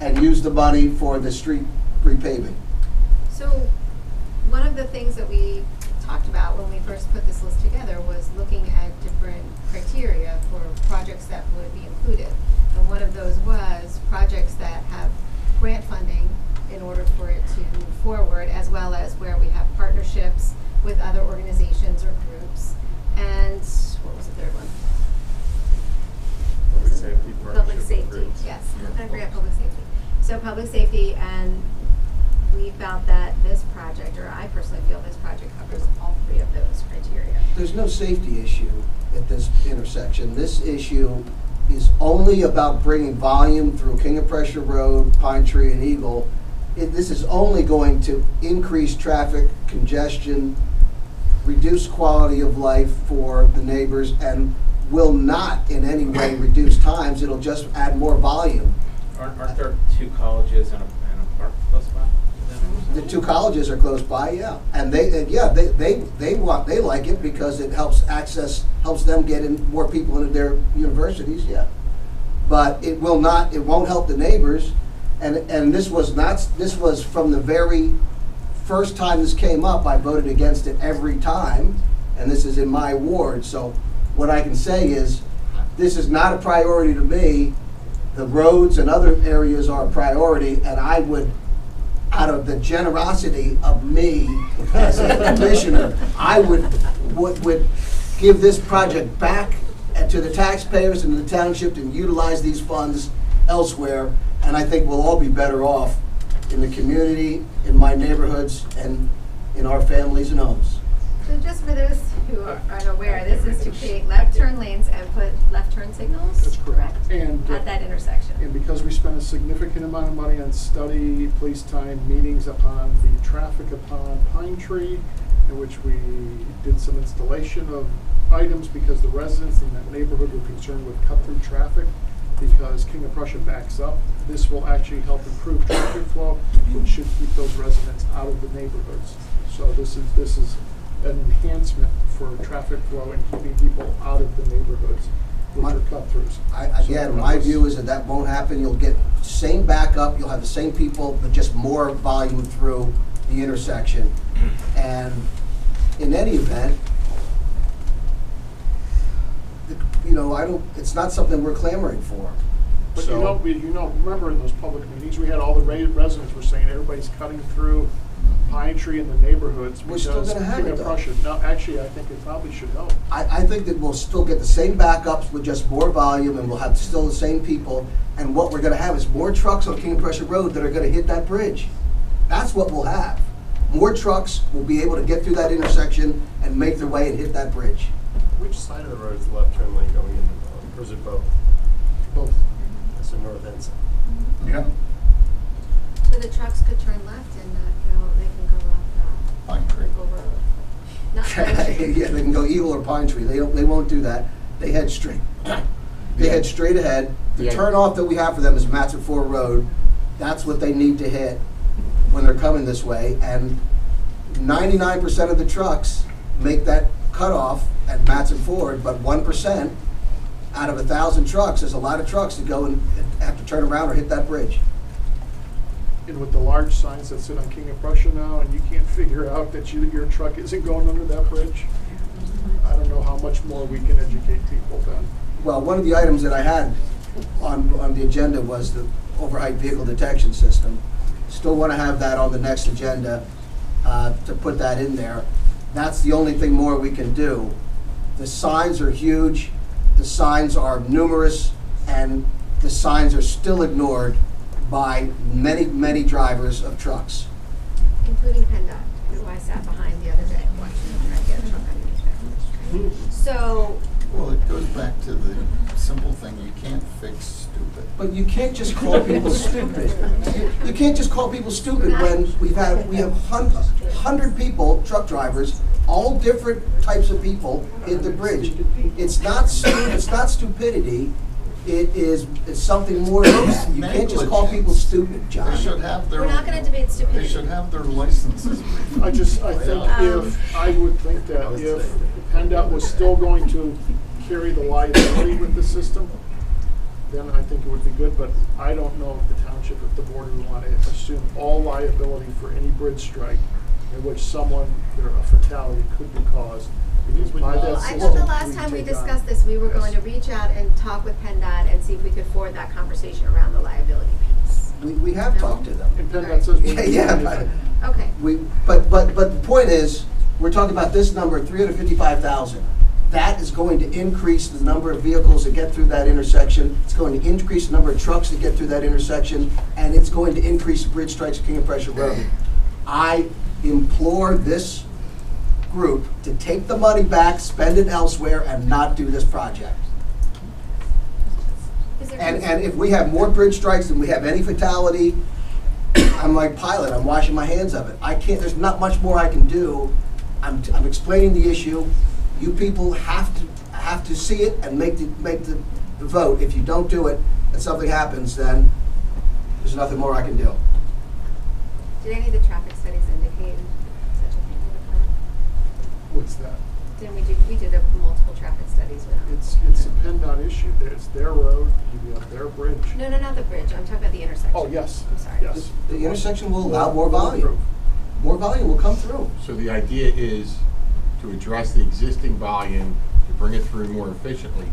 and use the money for the street repaving. So, one of the things that we talked about when we first put this list together was looking at different criteria for projects that would be included. And one of those was projects that have grant funding in order for it to move forward, as well as where we have partnerships with other organizations or groups. And what was the third one? Public safety, Public partnership with safety, groups. yes, I agree on public safety. So public safety, and we felt that this project, or I personally feel this project covers all three of those criteria. There's no safety issue at this intersection. This issue is only about bringing volume through King of Prussia Road, Pine Tree, and Eagle. This is only going to increase traffic congestion, reduce quality of life for the neighbors, and will not in any way reduce times. It'll just add more volume. Aren't there 2 colleges and a park close by? The 2 colleges are close by, yeah, and they like it because it helps them get in more people into their universities, yeah. But it won't help the neighbors, and this was from the very first time this came up. I voted against it every time, and this is in my ward. So what I can say is, this is not a priority to me. The roads and other areas are a priority, and I would, out of the generosity of me as a commissioner, I would give this project back to the taxpayers and the township and utilize these funds elsewhere, and I think we'll all be better off in the community, in my neighborhoods, and in our families and homes. So just for those who are unaware, this is to create left turn lanes and put left turn signals, That's correct. And, at that intersection. And because we spent a significant amount of money on study, police time, meetings upon the traffic upon Pine Tree, in which we did some installation of items because the residents in that neighborhood were concerned with cut-through traffic because King of Prussia backs up. This will actually help improve traffic flow, which should keep those residents out of the neighborhoods. So this is an enhancement for traffic flow and keeping people out of the neighborhoods, which are cut-throughs. Again, my view is that won't happen. You'll get same backup, you'll have the same people, but just more volume through the intersection. And in any event, it's not something we're clamoring for. But remember in those public meetings, we had all the residents were saying everybody's cutting through Pine Tree in the neighborhoods We're still because gonna have King it, of though. Prussia. No, actually, I think it probably should help. I think that we'll still get the same backups with just more volume, and we'll have still the same people. And what we're gonna have is more trucks on King of Prussia Road that are gonna hit that bridge. That's what we'll have. More trucks will be able to get through that intersection and make their way and hit that bridge. Which side of the road is the left turn lane going into, or is it both? Both. It's the north and south. Yeah. So the trucks could turn left and they can go up Pine Tree. Eagle Road. Not Pine Tree. Yeah, they can go Eagle or Pine Tree. They won't do that. They head straight. They head straight ahead. The Yeah. turnoff that we have for them is Matson Ford Road. That's what they need to hit when they're coming this way. And 99% of the trucks make that cutoff at Matson Ford, but 1% out of 1,000 trucks, there's a lot of trucks that go and have to turn around or hit that bridge. And with the large signs that sit on King of Prussia now, and you can't figure out that your truck isn't going under that bridge, I don't know how much more we can educate people then. Well, one of the items that I had on the agenda was the overnight vehicle detection system. Still want to have that on the next agenda to put that in there. That's the only thing more we can do. The signs are huge, the signs are numerous, and the signs are still ignored by many, many drivers of trucks. Including PennDOT, who I sat behind the other day watching them try to get a truck underneath there. So, Well, it goes back to the simple thing, you can't fix stupid. But you can't just call people stupid. You can't just call people stupid when we have 100 people, truck drivers, all different types of people hit the bridge. It's not stupidity. it's something more, you can't just call people stupid, John. They should have their. We're not gonna debate stupidity. They should have their licenses. I would think that if PennDOT was still going to carry the liability with the system, then I think it would be good, but I don't know if the township, if the board would want to assume all liability for any bridge strike in which a fatality could be caused. Because by that Well, I system, thought the last time we take on- discussed this, we were going to Yes. reach out and talk with PennDOT and see if we could forward that conversation around the liability piece. We have talked to them. And PennDOT says. we can do Yeah, anything. Okay. But the point is, we're talking about this number, 355,000. That is going to increase the number of vehicles that get through that intersection. It's going to increase the number of trucks that get through that intersection, and it's going to increase the bridge strikes at King of Prussia Road. I implore this group to take the money back, spend it elsewhere, and not do this project. Is there And if we have more bridge strikes than we have any fatality, I'm like Pilot, I'm washing my hands of it. I can't, there's not much more I can do. I'm explaining the issue. You people have to see it and make the vote. If you don't do it and something happens, then there's nothing more I can do. Did any of the traffic studies indicate such a thing would occur? What's that? Didn't we did multiple traffic studies with them. It's a PennDOT issue. It's their road, you have their bridge. No, not the bridge. I'm talking about the intersection. Oh, yes. I'm sorry. Yes. The intersection will allow more volume. More volume will come through. So the idea is to address the existing volume, to bring it through more efficiently.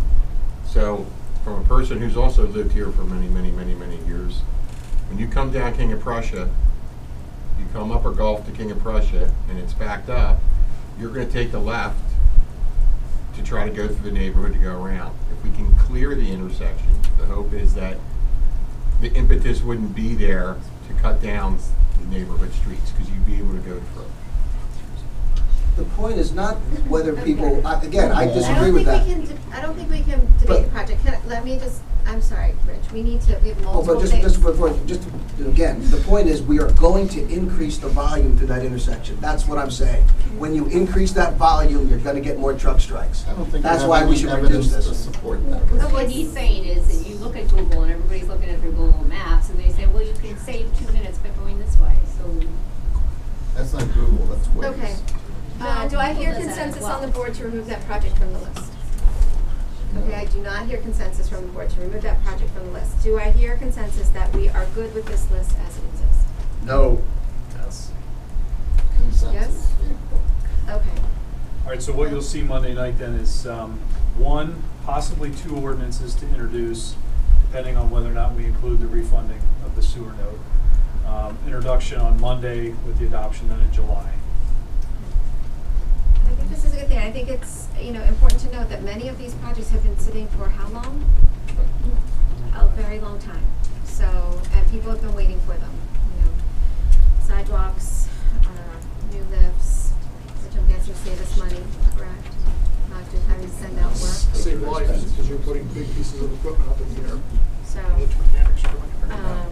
So from a person who's also lived here for many, many, many, many years, when you come down King of Prussia, you come Upper Gulf to King of Prussia, and it's backed up, you're going to take the left to try to go through the neighborhood to go around. If we can clear the intersection, the hope is that the impetus wouldn't be there to cut down the neighborhood streets, because you'd be able to go through. The point is not whether people, again, I I disagree don't with that. think we can debate But- the project. I'm sorry, Rich, we have Oh, multiple but things. just again, the point is, we are going to increase the volume through that intersection. That's what I'm saying. When you increase that volume, you're gonna get more truck strikes. I don't think That's we why have we any should evidence reduce to this. support that. Oh, What he's saying is that you look at Google and everybody's looking at their Google Maps and they say, well, you can save 2 minutes by going this way, so. That's not Google, that's Waze. Okay. No, Do I hear Google does that as consensus well. on the board to remove that project from the list? Okay, I do not hear consensus from the board to remove that project from the list. Do I hear consensus that we are good with this list as it exists? No. Yes. Consensus. Yes? Okay. All right, so what you'll see Monday night then is one, possibly 2 ordinances to introduce, depending on whether or not we include the refunding of the sewer note. Introduction on Monday with the adoption then in July. I think this is a good thing. I think it's, important to note that many of these projects have been sitting for how long? A very long time. So, and people have been waiting for them, Sidewalks, new lifts, which I'm guessing save us money, correct? Not just having to send out work. Save lives, because you're putting big pieces of equipment up in the air, So, which mechanics are doing. all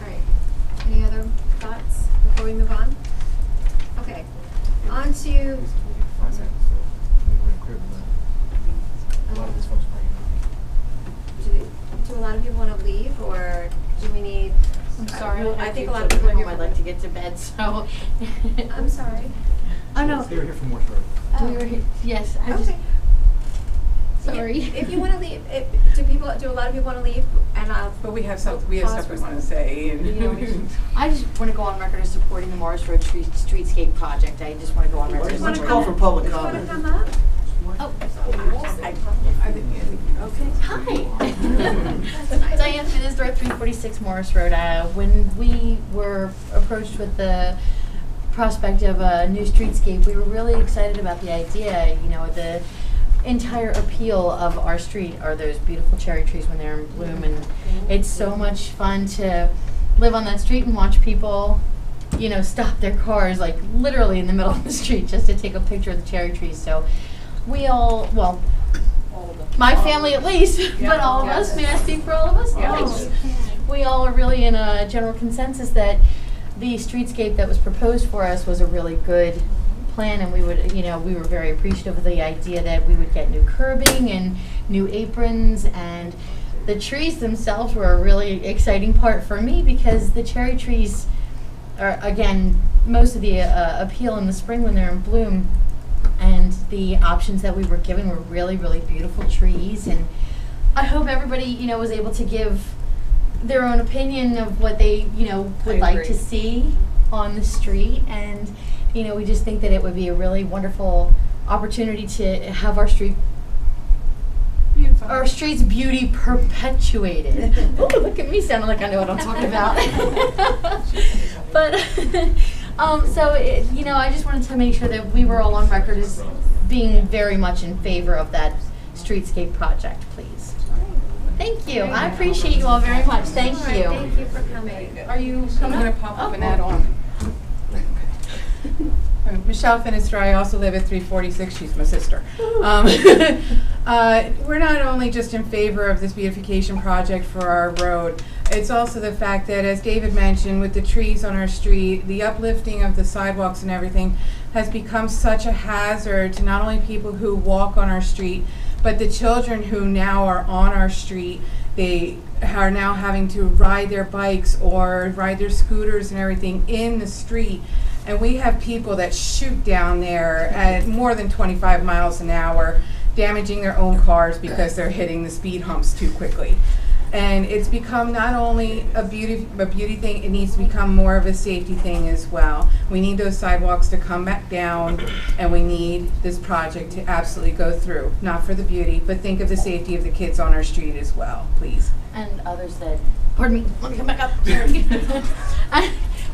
right. Any other thoughts before we move on? Okay. On to, I'm sorry. Do a lot of people want to leave, or do we need? I'm sorry. I think a lot of people are here. I'd like to get to bed, so. I'm sorry. Oh, no. They were here from Morse Road. We were here, yes, I just, Okay. sorry. If you want to leave, do a lot of people want to leave? And But we have pause stuff we for want to say, and I just want to go on record as supporting the Morris Road streetscape project. I just want to go on record. Why don't you call for public Do you want comment? to come up? Oh, Okay. hi. Diane Finisdorf, 346 Morris Road. When we were approached with the prospect of a new streetscape, we were really excited about the idea. The entire appeal of our street are those beautiful cherry trees when they're in bloom, and it's so much fun to live on that street and watch people, stop their cars like literally in the middle of the street just to take a picture of the cherry trees. So we all, well, my family at least, but all of us, may I speak for all of us? Yes. We all are really in a general consensus that the streetscape that was proposed for us was a really good plan, and we were very appreciative of the idea that we would get new curbing and new aprons, and the trees themselves were a really exciting part for me because the cherry trees are, again, most of the appeal in the spring when they're in bloom, and the options that we were given were really, really beautiful trees. And I hope everybody, you know, was able to give their own opinion of what they, you know, would like to see on the street. And, you know, we just think that it would be a really wonderful opportunity to have our streets beauty perpetuated. Oh, look at me sounding like I know what I'm talking about. But so you know, I just wanted to make sure that we were all on record as being very much in favor of that streetscape project, please. Thank you. I appreciate you all very much. Thank you. Thank you for coming. Are you I'm coming? gonna pop up and add on. Michelle Finestra, I also live at 346, she's my sister. We're not only just in favor of this beautification project for our road, it's also the fact that, as David mentioned, with the trees on our street, the uplifting of the sidewalks and everything has become such a hazard to not only people who walk on our street, but the children who now are on our street. They are now having to ride their bikes or ride their scooters and everything in the street. And we have people that shoot down there at more than 25 miles an hour, damaging their own cars because they're hitting the speed humps too quickly. And it's become not only a beauty thing, it needs to become more of a safety thing as well. We need those sidewalks to come back down, and we need this project to absolutely go through. Not for the beauty, but think of the safety of the kids on our street as well, please. And others that, pardon me, let me come back up. Sorry.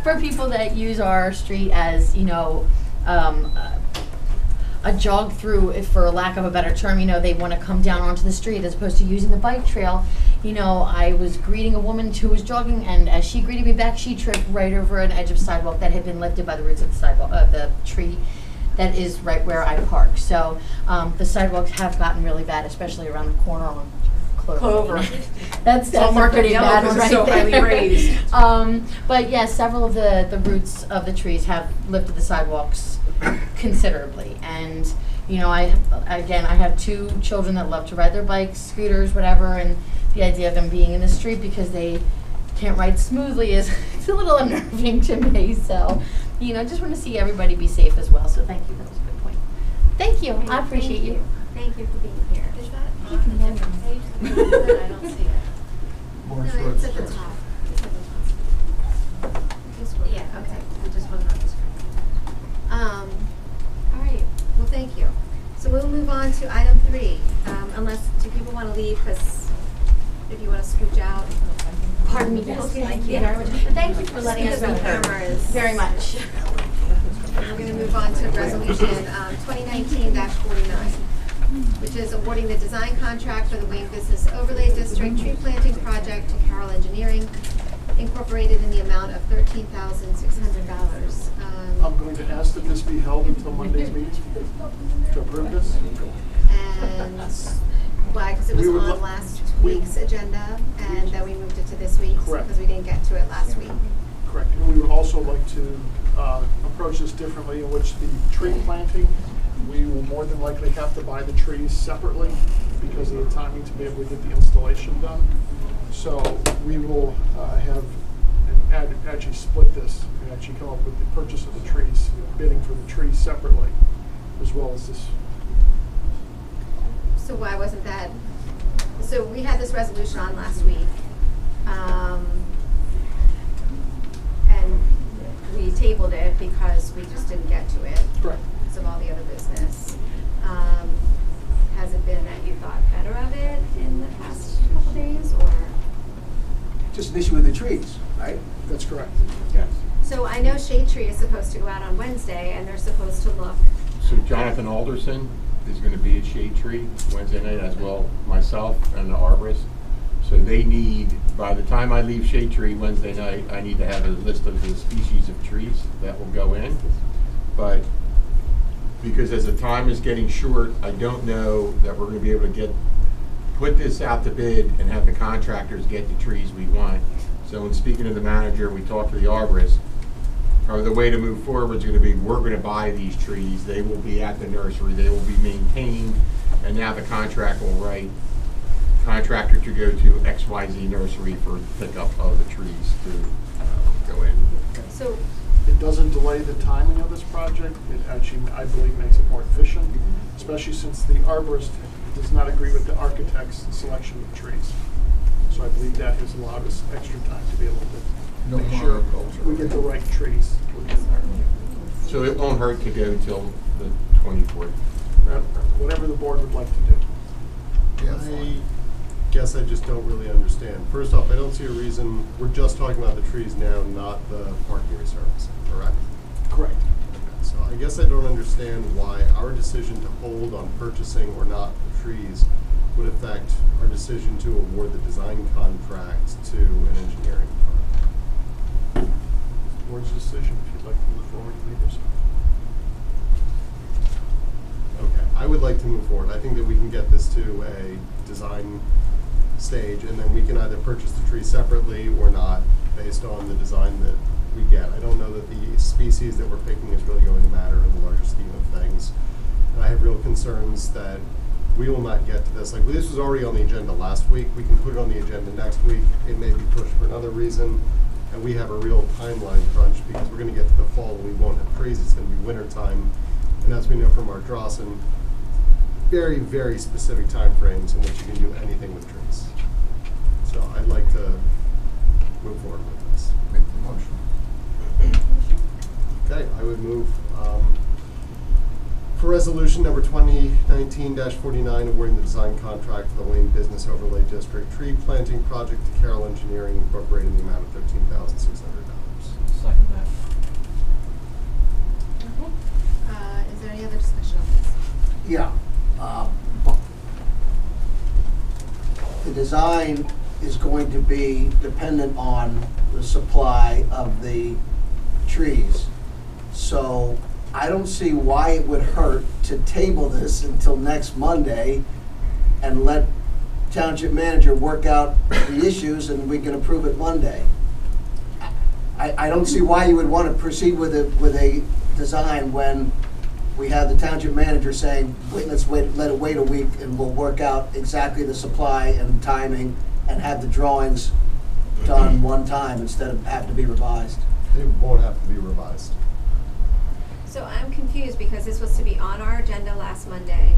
For people that use our street as, you know, a jog through, if for lack of a better term, you know, they want to come down onto the street as opposed to using the bike trail. You know, I was greeting a woman who was jogging, and as she greeted me back, she tripped right over an edge of sidewalk that had been lifted by the roots of the sidewalk, the tree that is right where I park. So the sidewalks have gotten really bad, especially around the corner on Clover. That's all a marked pretty yellow bad 'cause one it's right so there. highly raised. But yeah, several of the roots of the trees have lifted the sidewalks considerably. And you know, I have 2 children that love to ride their bikes, scooters, whatever, and the idea of them being in the street because they can't ride smoothly is it's a little unnerving to me. So, you know, just want to see everybody be safe as well. So thank you. That was a good point. Thank you. I appreciate you. Thank you for being here. Is that You can on a different page? I don't see it. No, Morris it's Road at the Street. top. It's at the top. Yeah, okay. It just wasn't on the screen. All right. Well, thank you. So we'll move on to item 3. Unless, do people want to leave? Because if you want to scooch out. Pardon me. Yes, thank you very much. Thank you for letting us be here. Very much. We're going to move on to resolution 2019-49, which is awarding the design contract for the Wayne Business Overlay District tree planting project to Carroll Engineering, Incorporated, in the amount of $13,600. I'm going to ask that this be held until Monday's meeting to approve this. And why? Because it was We would on lo- last week's agenda, and then we moved it to this week's Correct. because we didn't get to it last week. Correct. And we would also like to approach this differently, in which the tree planting, we will more than likely have to buy the trees separately because of the timing to be able to get the installation done. So we will have actually split this and actually come up with the purchase of the trees, bidding for the trees separately, as well as this. So why wasn't that? So we had this resolution on last week, and we tabled it because we just didn't get to it. Correct. Because of all the other business. Has it been that you thought better of it in the past couple days, or? Just an issue with the trees, right? That's correct. Yes. So I know Shade Tree is supposed to go out on Wednesday, and they're supposed to look. So Jonathan Alderson is going to be at Shade Tree Wednesday night, as well myself and the arborist. So they need, by the time I leave Shade Tree Wednesday night, I need to have a list of the species of trees that will go in. But because as the time is getting short, I don't know that we're going to be able to put this out to bid and have the contractors get the trees we want. So in speaking to the manager, we talked to the arborist, or the way to move forward is going to be, we're going to buy these trees. They will be at the nursery. They will be maintained. And now the contract will write, contractor to go to XYZ nursery for pickup of the trees to go in. So, It doesn't delay the timing of this project. It actually, I believe, makes it more efficient, especially since the arborist does not agree with the architect's selection of trees. So I believe that has allowed us extra time to be able No to make sure monoculture. we get the right trees within there. So it won't hurt to go till the 24th. Whatever the board would like to do. Yeah, I guess I just don't really understand. First off, I don't see a reason, we're just talking about the trees now, not the parking resurfacing, correct? Correct. So I guess I don't understand why our decision to hold on purchasing or not the trees would affect our decision to award the design contract to an engineering firm. Board's decision if you'd like to move forward with either side. Okay, I would like to move forward. I think that we can get this to a design stage, and then we can either purchase the tree separately or not, based on the design that we get. I don't know that the species that we're picking is really going to matter in the larger scheme of things. And I have real concerns that we will not get to this. Like, this was already on the agenda last week. We can put it on the agenda next week. It may be pushed for another reason. And we have a real timeline crunch because we're going to get to the fall and we won't have trees. It's going to be winter time. And as we know from our Drawson, very, very specific time frames in which you can do anything with trees. So I'd like to move forward with this. Make the motion. Okay, I would move for resolution number 2019-49, awarding the design contract for the Wayne Business Overlay District tree planting project to Carroll Engineering Incorporated in the amount of $13,600. Second that. Okay. Is there any other discussion on this? Yeah. The design is going to be dependent on the supply of the trees. So I don't see why it would hurt to table this until next Monday and let township manager work out the issues and we can approve it Monday. I don't see why you would want to proceed with a design when we have the township manager saying, wait, let it wait a week and we'll work out exactly the supply and timing and have the drawings done one time instead of have to be revised. It won't have to be revised. So I'm confused because this was to be on our agenda last Monday.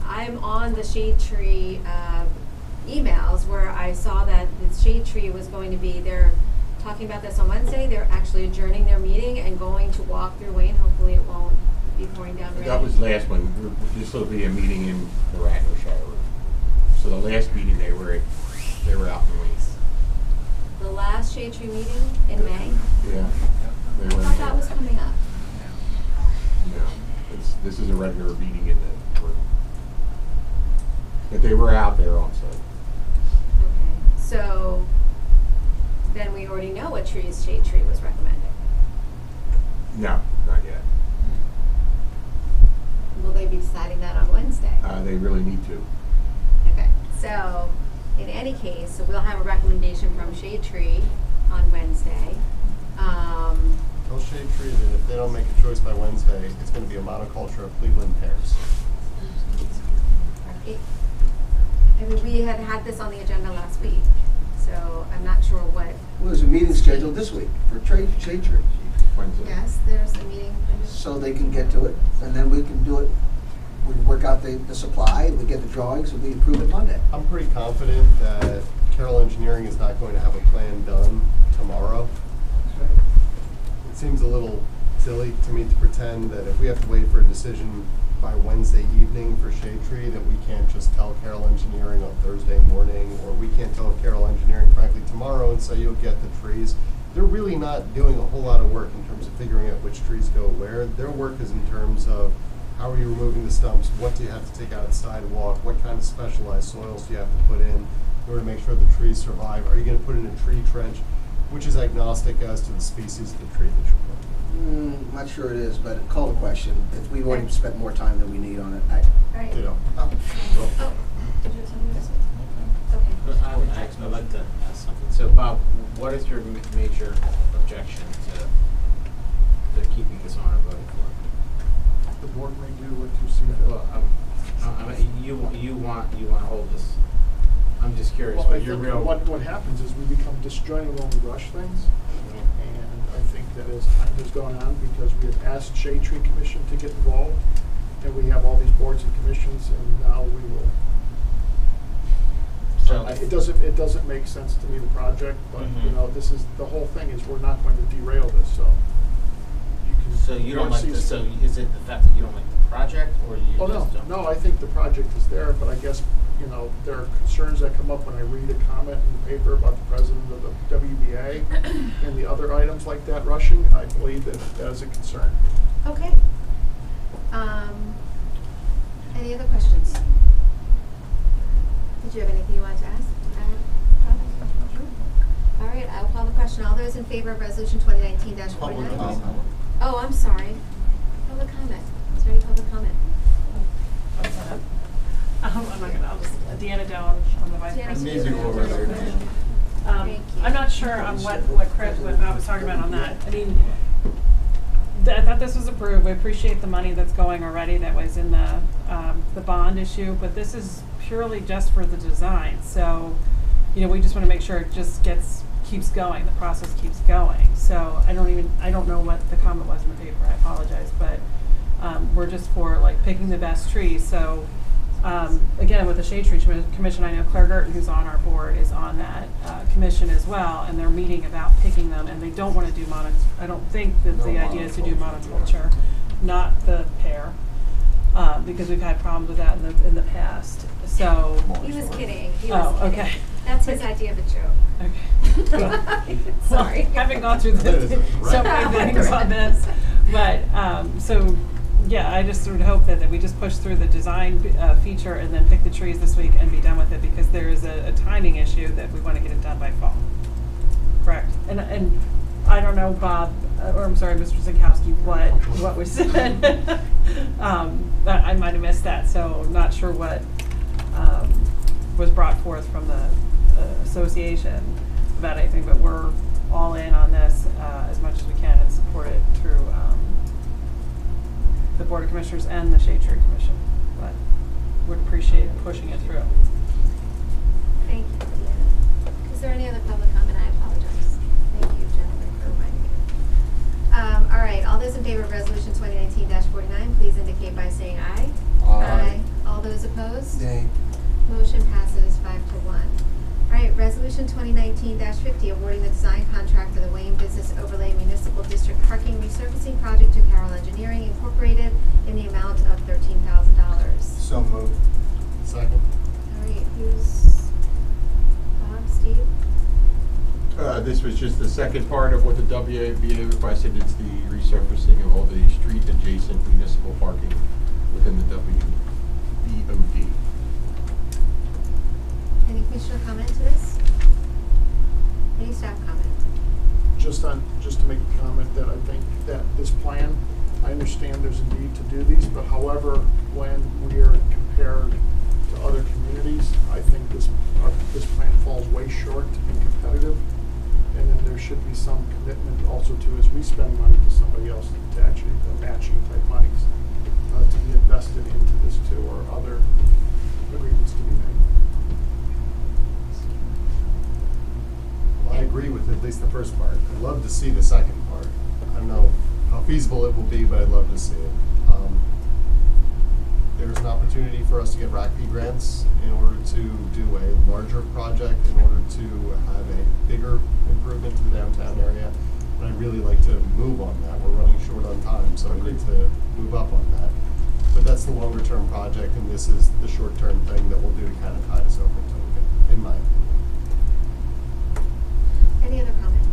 I'm on the shade tree emails where I saw that the shade tree was going to be, they're talking about this on Wednesday. They're actually adjourning their meeting and going to walk through Wayne. Hopefully it won't be pouring down rain. That was last one. This will be a meeting in the Radnor shower. So the last meeting they were out in Wayne. The last shade tree meeting in May? Yeah. I thought that was coming up. No, this is a regular meeting in the room. But they were out there on site. Okay, so then we already know what trees shade tree was recommending. No, not yet. Will they be deciding that on Wednesday? They really need to. Okay, so in any case, so we'll have a recommendation from shade tree on Wednesday. Tell shade tree that if they don't make a choice by Wednesday, it's going to be a monoculture of Cleveland pears. I mean, we had this on the agenda last week, so I'm not sure what. Well, there's a meeting scheduled this week for shade tree. Wednesday. Yes, there's a meeting. So they can get to it, and then we can do it. We work out the supply, we get the drawings, and we approve it Monday. I'm pretty confident that Carroll Engineering is not going to have a plan done tomorrow. It seems a little silly to me to pretend that if we have to wait for a decision by Wednesday evening for shade tree, that we can't just tell Carroll Engineering on Thursday morning, or we can't tell Carroll Engineering frankly tomorrow and say you'll get the trees. They're really not doing a whole lot of work in terms of figuring out which trees go where. Their work is in terms of how are you removing the stumps, what do you have to take out of the sidewalk, what kind of specialized soils do you have to put in order to make sure the trees survive. Are you going to put in a tree trench, which is agnostic as to the species of the tree that you're putting in? I'm not sure it is, but call the question. If we've already spent more time than we need on it. Right. You know. Oh, did you have something to say? Okay. I'd like to ask something. So Bob, what is your major objection to keeping this on our voting floor? The board may do what you see fit. Well, You want to hold this, I'm just curious, Well, I what your think real. what happens is we become disjointed when we rush things. And I think that as time has gone on, because we have asked Shade Tree Commission to get involved, and we have all these boards and commissions, and now we will. So- It doesn't make sense to me, the project, but, you Mhm. know, this is, the whole thing is, we're not going to derail this, so. So you don't like this, so is it the fact that you don't like the project, or you Oh, just no, don't? no, I think the project is there, but I guess, you know, there are concerns that come up when I read a comment in the paper about the president of the WBA and the other items like that rushing. I believe that that is a concern. Okay. Any other questions? Did you have anything you wanted to ask? All right, I will call the question. All those in favor of resolution 2019-49? Public comment. Oh, I'm sorry. Public comment. Is there any public comment? I'm not gonna, I'll just, Deanna Down, I'm the vice Deanna, president. Need to go over there. Thank you. I'm not sure on what Chris, what Bob was talking about on that. I mean, I thought this was approved. We appreciate the money that's going already that was in the bond issue, but this is purely just for the design. So, you know, we just wanna make sure it just keeps going, the process keeps going. So I don't know what the comment was in the paper, I apologize, but we're just for like picking the best trees. So again, with the Shade Tree Commission, I know Claire Gerton, who's on our board, is on that commission as well, and they're meeting about picking them, and they don't want to do I don't think that the idea is to do monoculture, not the pear, because we've had problems with that in the past. So He was kidding. He was oh, kidding. okay. That's his idea of a joke. Okay. Sorry. Well, having gone through so many things on this, but so yeah, I just sort of hope that we just push through the design feature and then pick the trees this week and be done with it, because there is a timing issue that we want to get it done by fall. Correct. And I don't know, Bob, or I'm sorry, Mr. Zinkowski, what was said. I might have missed that, so not sure what was brought forth from the association about anything, but we're all in on this as much as we can and support it through the Board of Commissioners and the Shade Tree Commission, but would appreciate pushing it through. Thank you, Deanna. Is there any other public comment? I apologize. Thank you, gentlemen, for reminding me. All right, all those in favor of resolution 2019-49, please indicate by saying aye. Aye. All those opposed? Nay. Motion passes 5-1. All right, resolution 2019-50, awarding the design contract for the Wayne Business Overlay Municipal District Parking Resurfacing Project to Carroll Engineering Incorporated in the amount of $13,000. So moved. Second. All right, who's, Bob, Steve? This was just the second part of what the WABA requested. It's the resurfacing of all the street adjacent municipal parking within the WBOD. Any commissioner comment to this? Any staff comment? Just to make a comment that I think that this plan, I understand there's a need to do these, but however, when we are compared to other communities, I think this plan falls way short to be competitive. And then there should be some commitment also to, as we spend money, to somebody else to actually, the matching type monies, to be invested into this too, or other agreements to be made. Well, I agree with at least the first part. I'd love to see the second part. I don't know how feasible it will be, but I'd love to see it. There's an opportunity for us to get RACP grants in order to do a larger project, in order to have a bigger improvement to the downtown area. And I'd really like to move on that. We're running short on time, so we need to move up on that. But that's the longer term project, and this is the short term thing that we'll do to kind of tide us over until we get, in my opinion. Any other comment?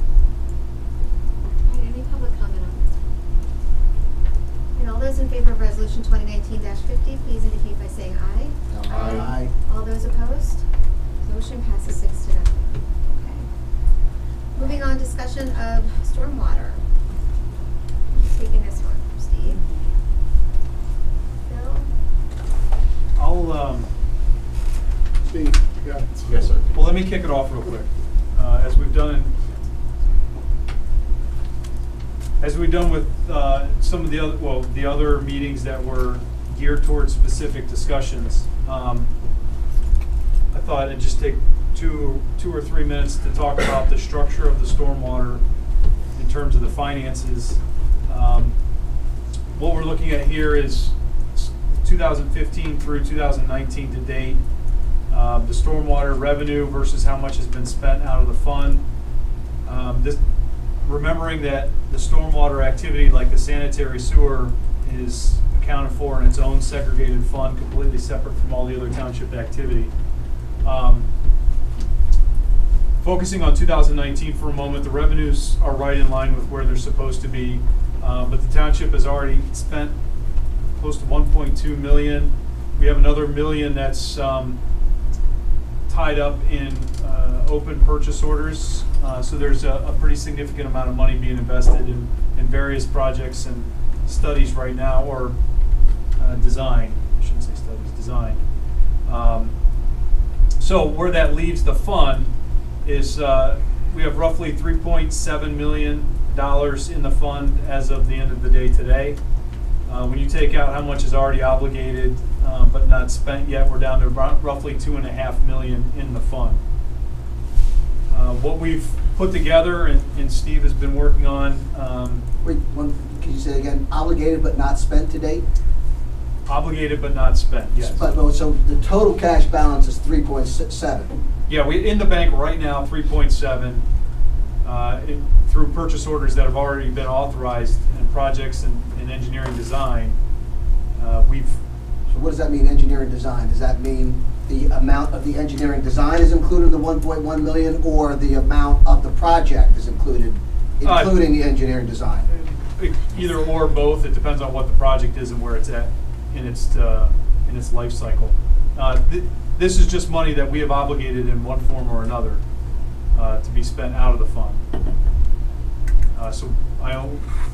All right, any public comment on this? And all those in favor of resolution 2019-50, please indicate by saying aye. Aye. All those opposed? Motion passes 6-0. Okay. Moving on, discussion of stormwater. Who's taking this one? Steve? Bill? I'll, Steve, you got it. Yes, sir. well, let me kick it off real quick. As we've done with some of the other, the other meetings that were geared towards specific discussions. I thought I'd just take two or 3 minutes to talk about the structure of the stormwater in terms of the finances. What we're looking at here is 2015 through 2019 to date, the stormwater revenue versus how much has been spent out of the fund. Remembering that the stormwater activity, like the sanitary sewer, is accounted for in its own segregated fund, completely separate from all the other township activity. Focusing on 2019 for a moment, the revenues are right in line with where they're supposed to be, but the township has already spent close to 1.2 million. We have another $1 million that's tied up in open purchase orders. So there's a pretty significant amount of money being invested in various projects and studies right now, or design. I shouldn't say studies, design. So where that leaves the fund is we have roughly $3.7 million in the fund as of the end of the day today. When you take out how much is already obligated but not spent yet, we're down to roughly $2.5 million in the fund. What we've put together and Steve has been working on. Wait, can you say it again? Obligated but not spent to date? Obligated but not spent, yes. So the total cash balance is 3.7. Yeah, we in the bank right now 3.7 through purchase orders that have already been authorized and projects and engineering design. So what does that mean, engineering design? Does that mean the amount of the engineering design is included in the 1.1 million, or the amount of the project is included, including the engineering design? Either or, both. It depends on what the project is and where it's at in its life cycle. This is just money that we have obligated in one form or another to be spent out of the fund. So I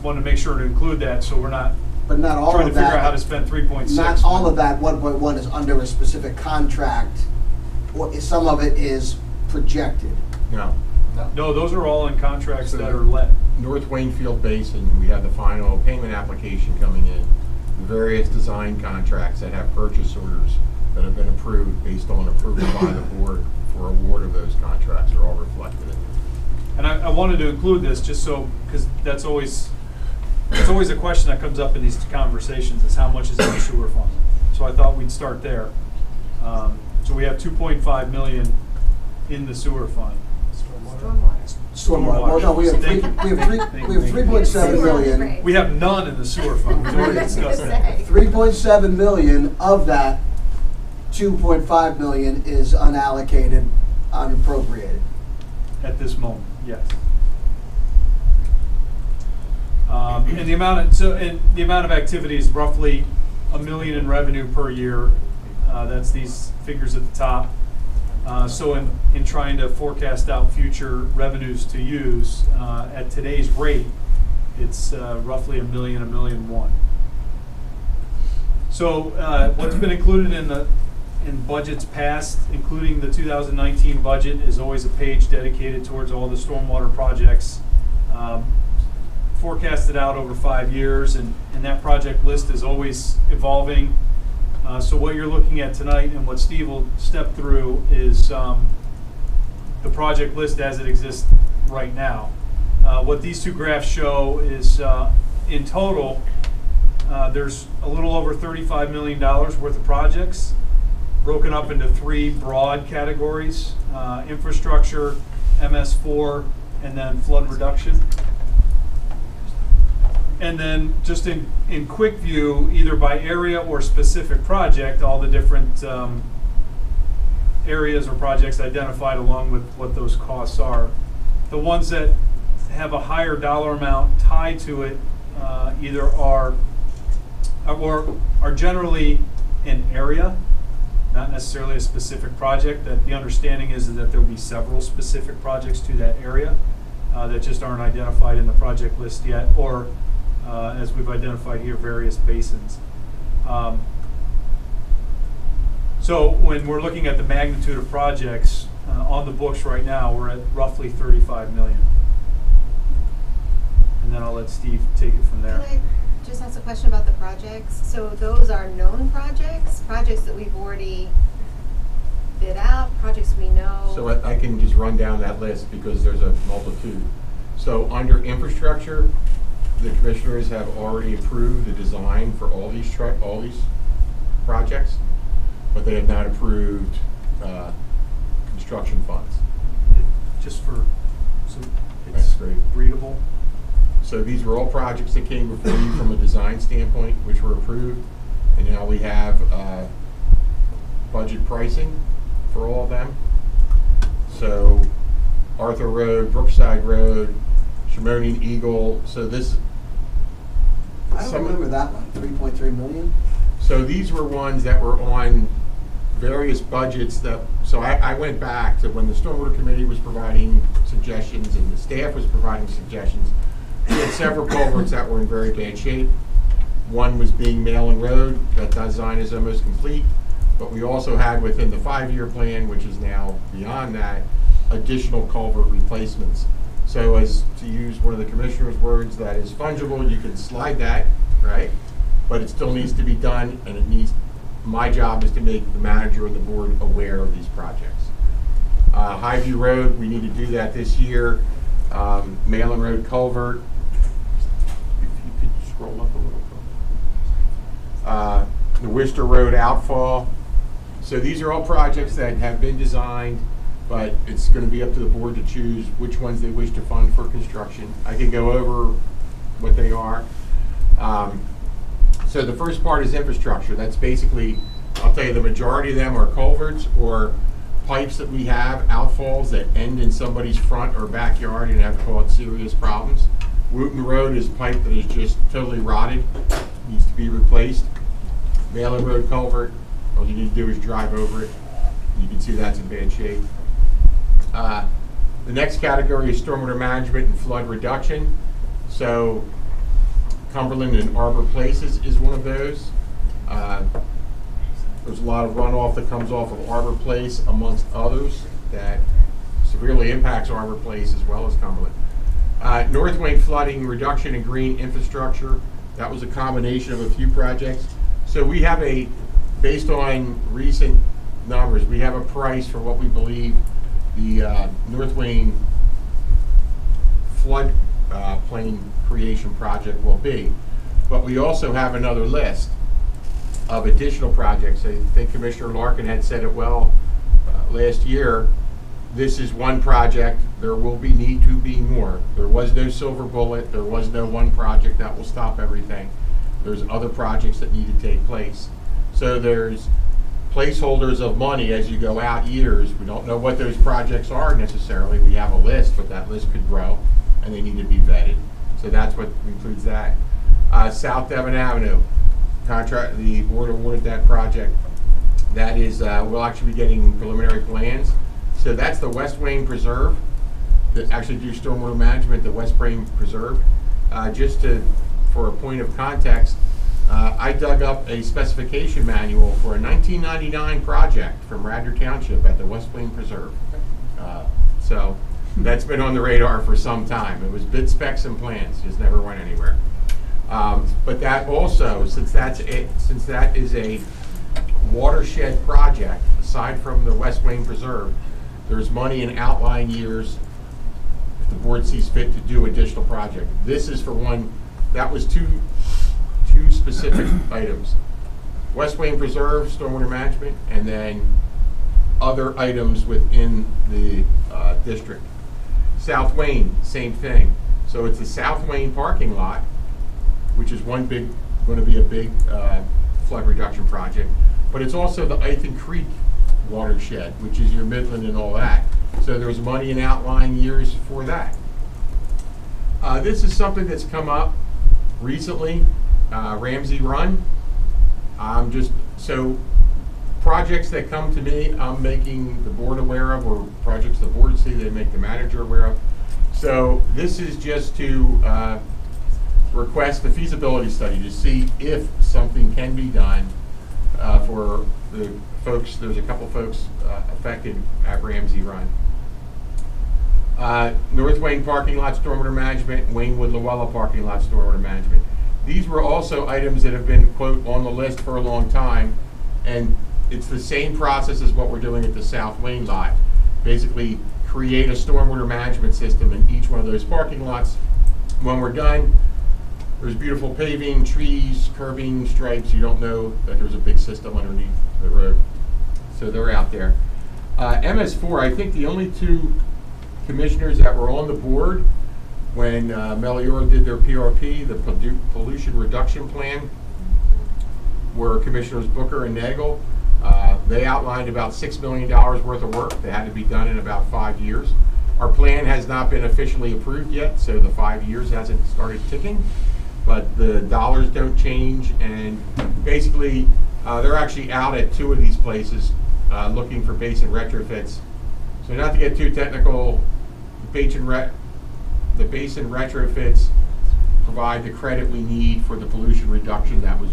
want to make sure to include that, so we're not. But not all trying of to figure that, out how to spend 3.6. Not all of that 1.1 is under a specific contract, or some of it is projected. No. No, those are all in contracts that are let. North Waynfield Basin, we have the final payment application coming in. The various design contracts that have purchase orders that have been approved based on approval by the board for award of those contracts are all reflected in there. And I wanted to include this just so, because it's always a question that comes up in these conversations, is how much is in the sewer fund. So I thought we'd start there. So we have 2.5 million in the sewer fund. Stormwater. Well, no, we have 3.7 million. We have none in the sewer fund. We've already discussed that. 3.7 million of that 2.5 million is unallocated, unappropriated. At this moment, yes. And the amount of activity is roughly $1 million in revenue per year. That's these figures at the top. So in trying to forecast out future revenues to use, at today's rate, it's roughly $1 million, $1.1 million. So what's been included in budgets past, including the 2019 budget, is always a page dedicated towards all the stormwater projects. Forecasted out over 5 years, and that project list is always evolving. So what you're looking at tonight and what Steve will step through is the project list as it exists right now. What these two graphs show is in total there's a little over $35 million worth of projects broken up into 3 broad categories: infrastructure, MS4, and then flood reduction. And then just in quick view, either by area or specific project, all the different areas or projects identified along with what those costs are. The ones that have a higher dollar amount tied to it either are generally an area, not necessarily a specific project. That the understanding is that there will be several specific projects to that area that just aren't identified in the project list yet, or as we've identified here, various basins. So when we're looking at the magnitude of projects on the books right now, we're at roughly 35 million. And then I'll let Steve take it from there. just ask a question about the projects? So those are known projects, projects that we've already bid out, projects we know? So I can just run down that list because there's a multitude. So under infrastructure, the commissioners have already approved the design for all these projects, but they have not approved construction funds. Just for, so That's it's great. readable? So these were all projects that came before you from a design standpoint, which were approved, and now we have budget pricing for all of them. So Arthur Road, Brookside Road, Shimonian Eagle, so this. I don't remember that one, 3.3 million? So these were ones that were on various budgets that, so I went back to when the Stormwater Committee was providing suggestions and the staff was providing suggestions. We had several culverts that were in very bad shape. One was being Malin Road, that design is almost complete, but we also had within the 5-year plan, which is now beyond that, additional culvert replacements. So as to use one of the commissioner's words, that is fungible, you can slide that, right? But it still needs to be done, and it needs, my job is to make the manager and the board aware of these projects. Highview Road, we need to do that this year. Malin Road culvert, if you could scroll up a little. The Worcester Road outfall. So these are all projects that have been designed, but it's going to be up to the board to choose which ones they wish to fund for construction. I can go over what they are. So the first part is infrastructure. That's basically, I'll tell you, the majority of them are culverts or pipes that we have, outfalls that end in somebody's front or backyard and have caused serious problems. Wooten Road is pipe that is just totally rotted, needs to be replaced. Malin Road culvert, all you need to do is drive over it. You can see that's in bad shape. The next category is stormwater management and flood reduction. So Cumberland and Arbor Places is one of those. There's a lot of runoff that comes off of Arbor Place, amongst others, that severely impacts Arbor Place as well as Cumberland. North Wayne flooding, reduction in green infrastructure. That was a combination of a few projects. So we have a, based on recent numbers, we have a price for what we believe the North Wayne flood plain creation project will be. But we also have another list of additional projects. I think Commissioner Larkin had said it well last year. This is one project. There will be need to be more. There was no silver bullet. There was no one project that will stop everything. There's other projects that need to take place. So there's placeholders of money as you go out years. We don't know what those projects are necessarily. We have a list, but that list could grow and they need to be vetted. So that's what includes that. South Devon Avenue, contract, the board awarded that project. That is, we'll actually be getting preliminary plans. So that's the West Wayne Preserve that actually do stormwater management, the West Wayne Preserve. Just to, for a point of context, I dug up a specification manual for a 1999 project from Radnor Township at the West Wayne Preserve. So that's been on the radar for some time. It was bid specs and plans, just never went anywhere. But that also, since that is a watershed project, aside from the West Wayne Preserve, there's money in outlying years if the board sees fit to do additional project. This is for one, that was two specific items. West Wayne Preserve, stormwater management, and then other items within the district. South Wayne, same thing. So it's the South Wayne parking lot, which is going to be a big flood reduction project. But it's also the Ithan Creek watershed, which is your Midland and all that. So there's money in outlying years for that. This is something that's come up recently, Ramsey Run. So projects that come to me, I'm making the board aware of, or projects the board see, they make the manager aware of. So this is just to request a feasibility study to see if something can be done for the folks. There's a couple folks affected at Ramsey Run. North Wayne parking lot stormwater management, Waynewood Luella parking lot stormwater management. these were also items that have been, quote, on the list for a long time. And it's the same process as what we're doing at the South Wayne lot. Basically, create a stormwater management system in each one of those parking lots. When we're done, there's beautiful paving, trees, curbing, stripes. You don't know that there's a big system underneath the road. So they're out there. MS4, I think the only two commissioners that were on the board when Meliora did their PRP, the pollution reduction plan, were Commissioners Booker and Nagel. They outlined about $6 million worth of work that had to be done in about 5 years. Our plan has not been officially approved yet, so the 5 years hasn't started ticking, but the dollars don't change, and basically they're actually out at 2 of these places looking for basin retrofits. So not to get too technical, the basin retrofits provide the credit we need for the pollution reduction that we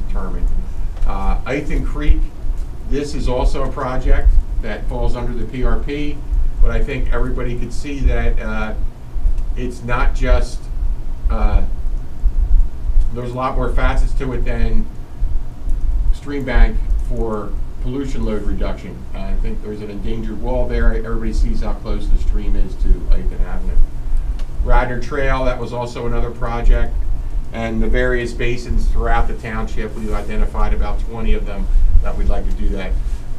determined. Ithan Creek, this is also a project that falls under the PRP, but I think everybody could see that it's not just, there's a lot more facets to it than stream bank for pollution load reduction. I think there's an endangered wall there. Everybody sees how close the stream is to Ithan Avenue. Radnor Trail, that was also another project. And the various basins throughout the township, we've identified about 20 of them that we'd like to do that.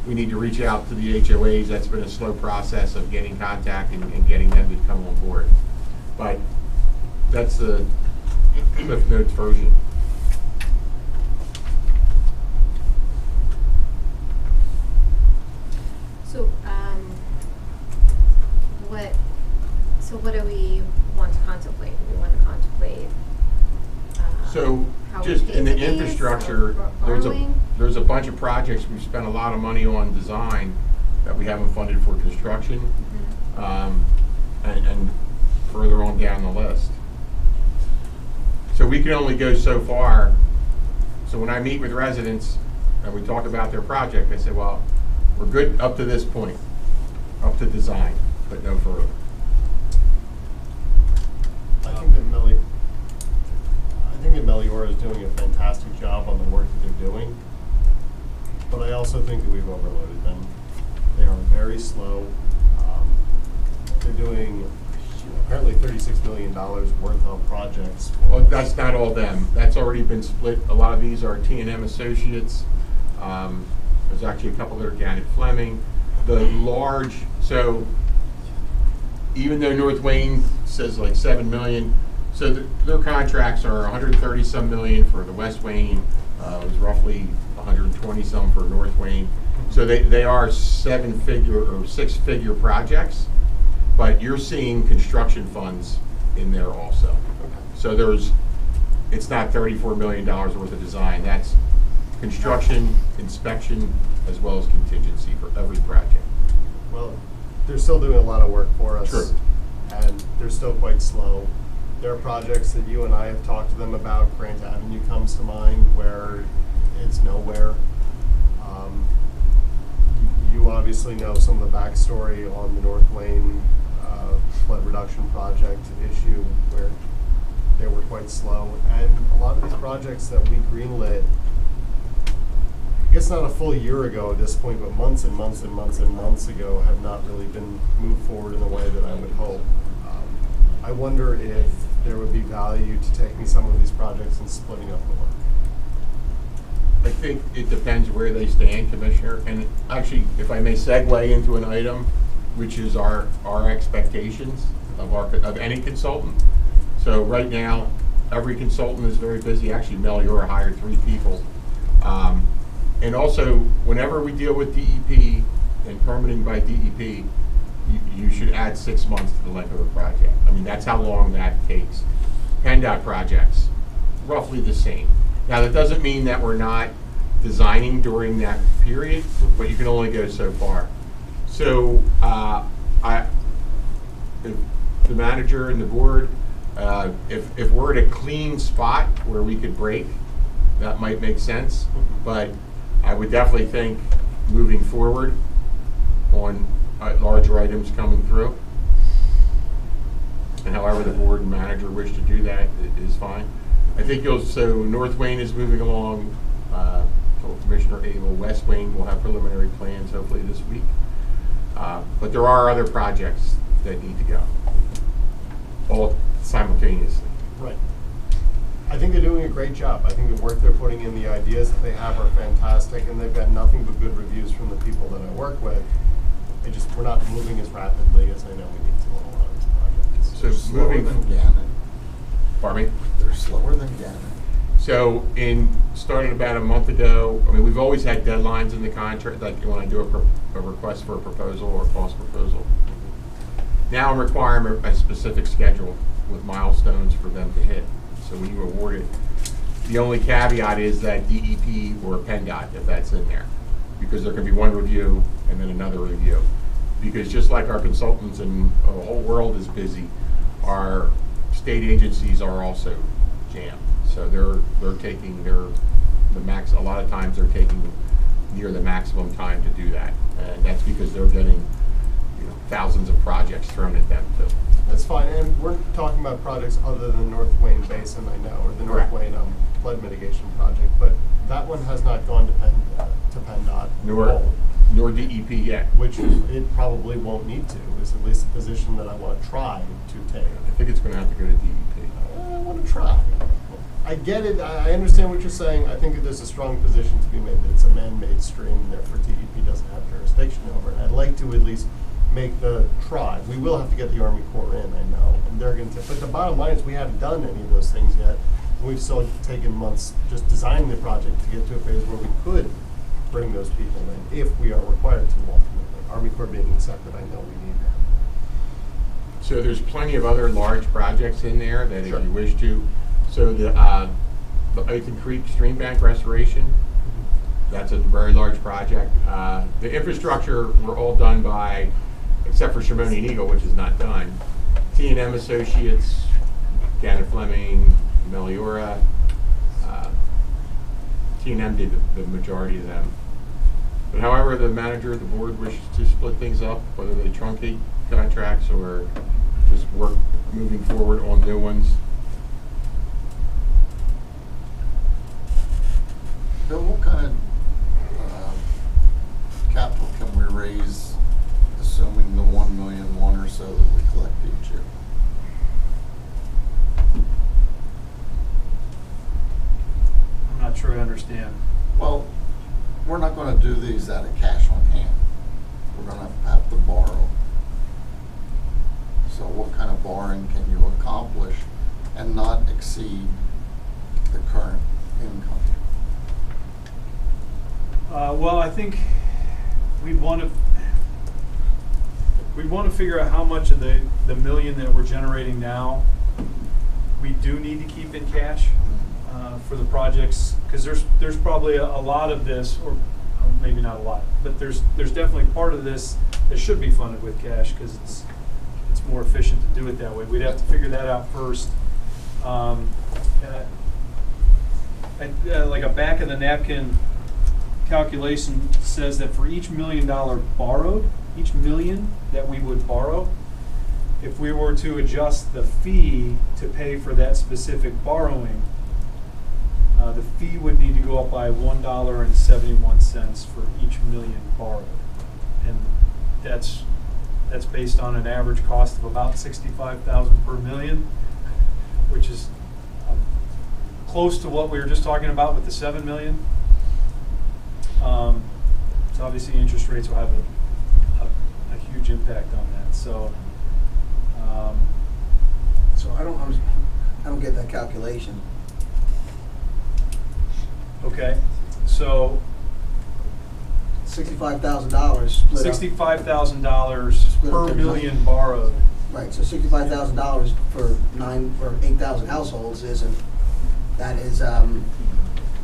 We need to reach out to the HOAs. That's been a slow process of getting contact and getting them to come on board. But that's the Cliff Notes version. So what do we want to contemplate? Do we want to contemplate so how just we pay in the for these, infrastructure, or there's borrowing? a bunch of projects we've spent a lot of money on design that we haven't funded for construction, and further on down the list. So we can only go so far. So when I meet with residents and we talk about their project, I say, well, we're good up to this point, up to design, but no further. I think that Meliora is doing a fantastic job on the work that they're doing, but I also think that we've overloaded them. They are very slow. They're doing apparently $36 million worth of projects. Well, that's not all them. That's already been split. A lot of these are T&M Associates. There's actually a couple that are Gannett Fleming. The large, so even though North Wayne says like 7 million, so their contracts are 130 some million for the West Wayne. It was roughly 120 some for North Wayne. So they are 7-figure or 6-figure projects, but you're seeing construction funds in there also. So it's not $34 million worth of design. That's construction, inspection, as well as contingency for every project. Well, they're still doing a lot of work for us. True. And they're still quite slow. There are projects that you and I have talked to them about. Grant Avenue comes to mind, where it's nowhere. You obviously know some of the backstory on the North Wayne flood reduction project issue, where they were quite slow. And a lot of these projects that we greenlit, I guess not a full year ago at this point, but months and months and months and months ago, have not really been moved forward in the way that I would hope. I wonder if there would be value to taking some of these projects and splitting up the work. I think it depends where they stand, Commissioner. And actually, if I may segue into an item, which is our expectations of any consultant. So right now, every consultant is very busy. Actually, Meliora hired 3 people. And also, whenever we deal with DEP and permitting by DEP, you should add 6 months to the length of a project. I mean, that's how long that takes. PennDOT projects, roughly the same. Now, that doesn't mean that we're not designing during that period, but you can only go so far. So, if the manager and the board, if we're at a clean spot where we could break, that might make sense. But I would definitely think moving forward on larger items coming through. And how however the board and manager wish to do that is fine. I think so North Wayne is moving along, told Commissioner Abel. West Wayne will have preliminary plans hopefully this week. But there are other projects that need to go, all simultaneously. Right. I think they're doing a great job. I think the work they're putting in, the ideas that they have are fantastic, and they've got nothing but good reviews from the people that I work with. We're not moving as rapidly as I know we need to on a lot of these projects. So Slower moving, than Gannon. pardon me? They're slower than Gannon. So starting about a month ago, I mean, we've always had deadlines in the contract, like when I do a request for a proposal or a cost proposal. Now I'm requiring a specific schedule with milestones for them to hit. So when you award it, the only caveat is that DEP or PennDOT, if that's in there, because there can be one review and then another review. Because just like our consultants and the whole world is busy, our state agencies are also jammed. So they're taking the max. A lot of times they're taking near the maximum time to do that, and that's because they're getting thousands of projects thrown at them too. That's fine, and we're talking about projects other than the North Wayne Basin, I know, or the North Correct. Wayne flood mitigation project, but that one has not gone to PennDOT. Nor DEP yet. Which it probably won't need to, is at least a position that I want to try to take. I think it's going to have to go to DEP. I want to try. I get it, I understand what you're saying. I think that there's a strong position to be made that it's a man-made stream, and therefore DEP doesn't have jurisdiction over it. I'd like to at least make the try. We will have to get the Army Corps in, I know, and they're going to. But the bottom line is we haven't done any of those things yet. We've still taken months just designing the project to get to a phase where we could bring those people in if we are required to ultimately. Army Corps being accepted, I know we need that. So there's plenty of other large projects in there that Sure. if you wish to. So the Oaken Creek Stream Bank restoration, that's a very large project. The infrastructure were all done by, except for Shimoni and Eagle, which is not done. T&M Associates, Janet Fleming, Meliora. T&M did the majority of them. But however the manager of the board wishes to split things up, whether they truncate contracts or just work moving forward on new ones. Bill, what kind of capital can we raise, assuming the 1 million or so that we collect each year? I'm not sure I understand. Well, we're not going to do these out of cash on hand. We're going to have to borrow. So what kind of borrowing can you accomplish and not exceed the current income? Well, I think we'd want to figure out how much of the million that we're generating now we do need to keep in cash for the projects, because there's probably a lot of this, or maybe not a lot, but there's definitely part of this that should be funded with cash because it's more efficient to do it that way. We'd have to figure that out first. Like a back of the napkin calculation says that for each $1 million borrowed, each million that we would borrow, if we were to adjust the fee to pay for that specific borrowing, the fee would need to go up by $1.71 for each million borrowed. And that's based on an average cost of about $65,000 per million, which is close to what we were just talking about with the $7 million. So obviously interest rates will have a huge impact on that. So I don't get that calculation. okay, so $65,000 split up. $65,000 per million borrowed. Right, so $65,000 for 8,000 households isn't, that is,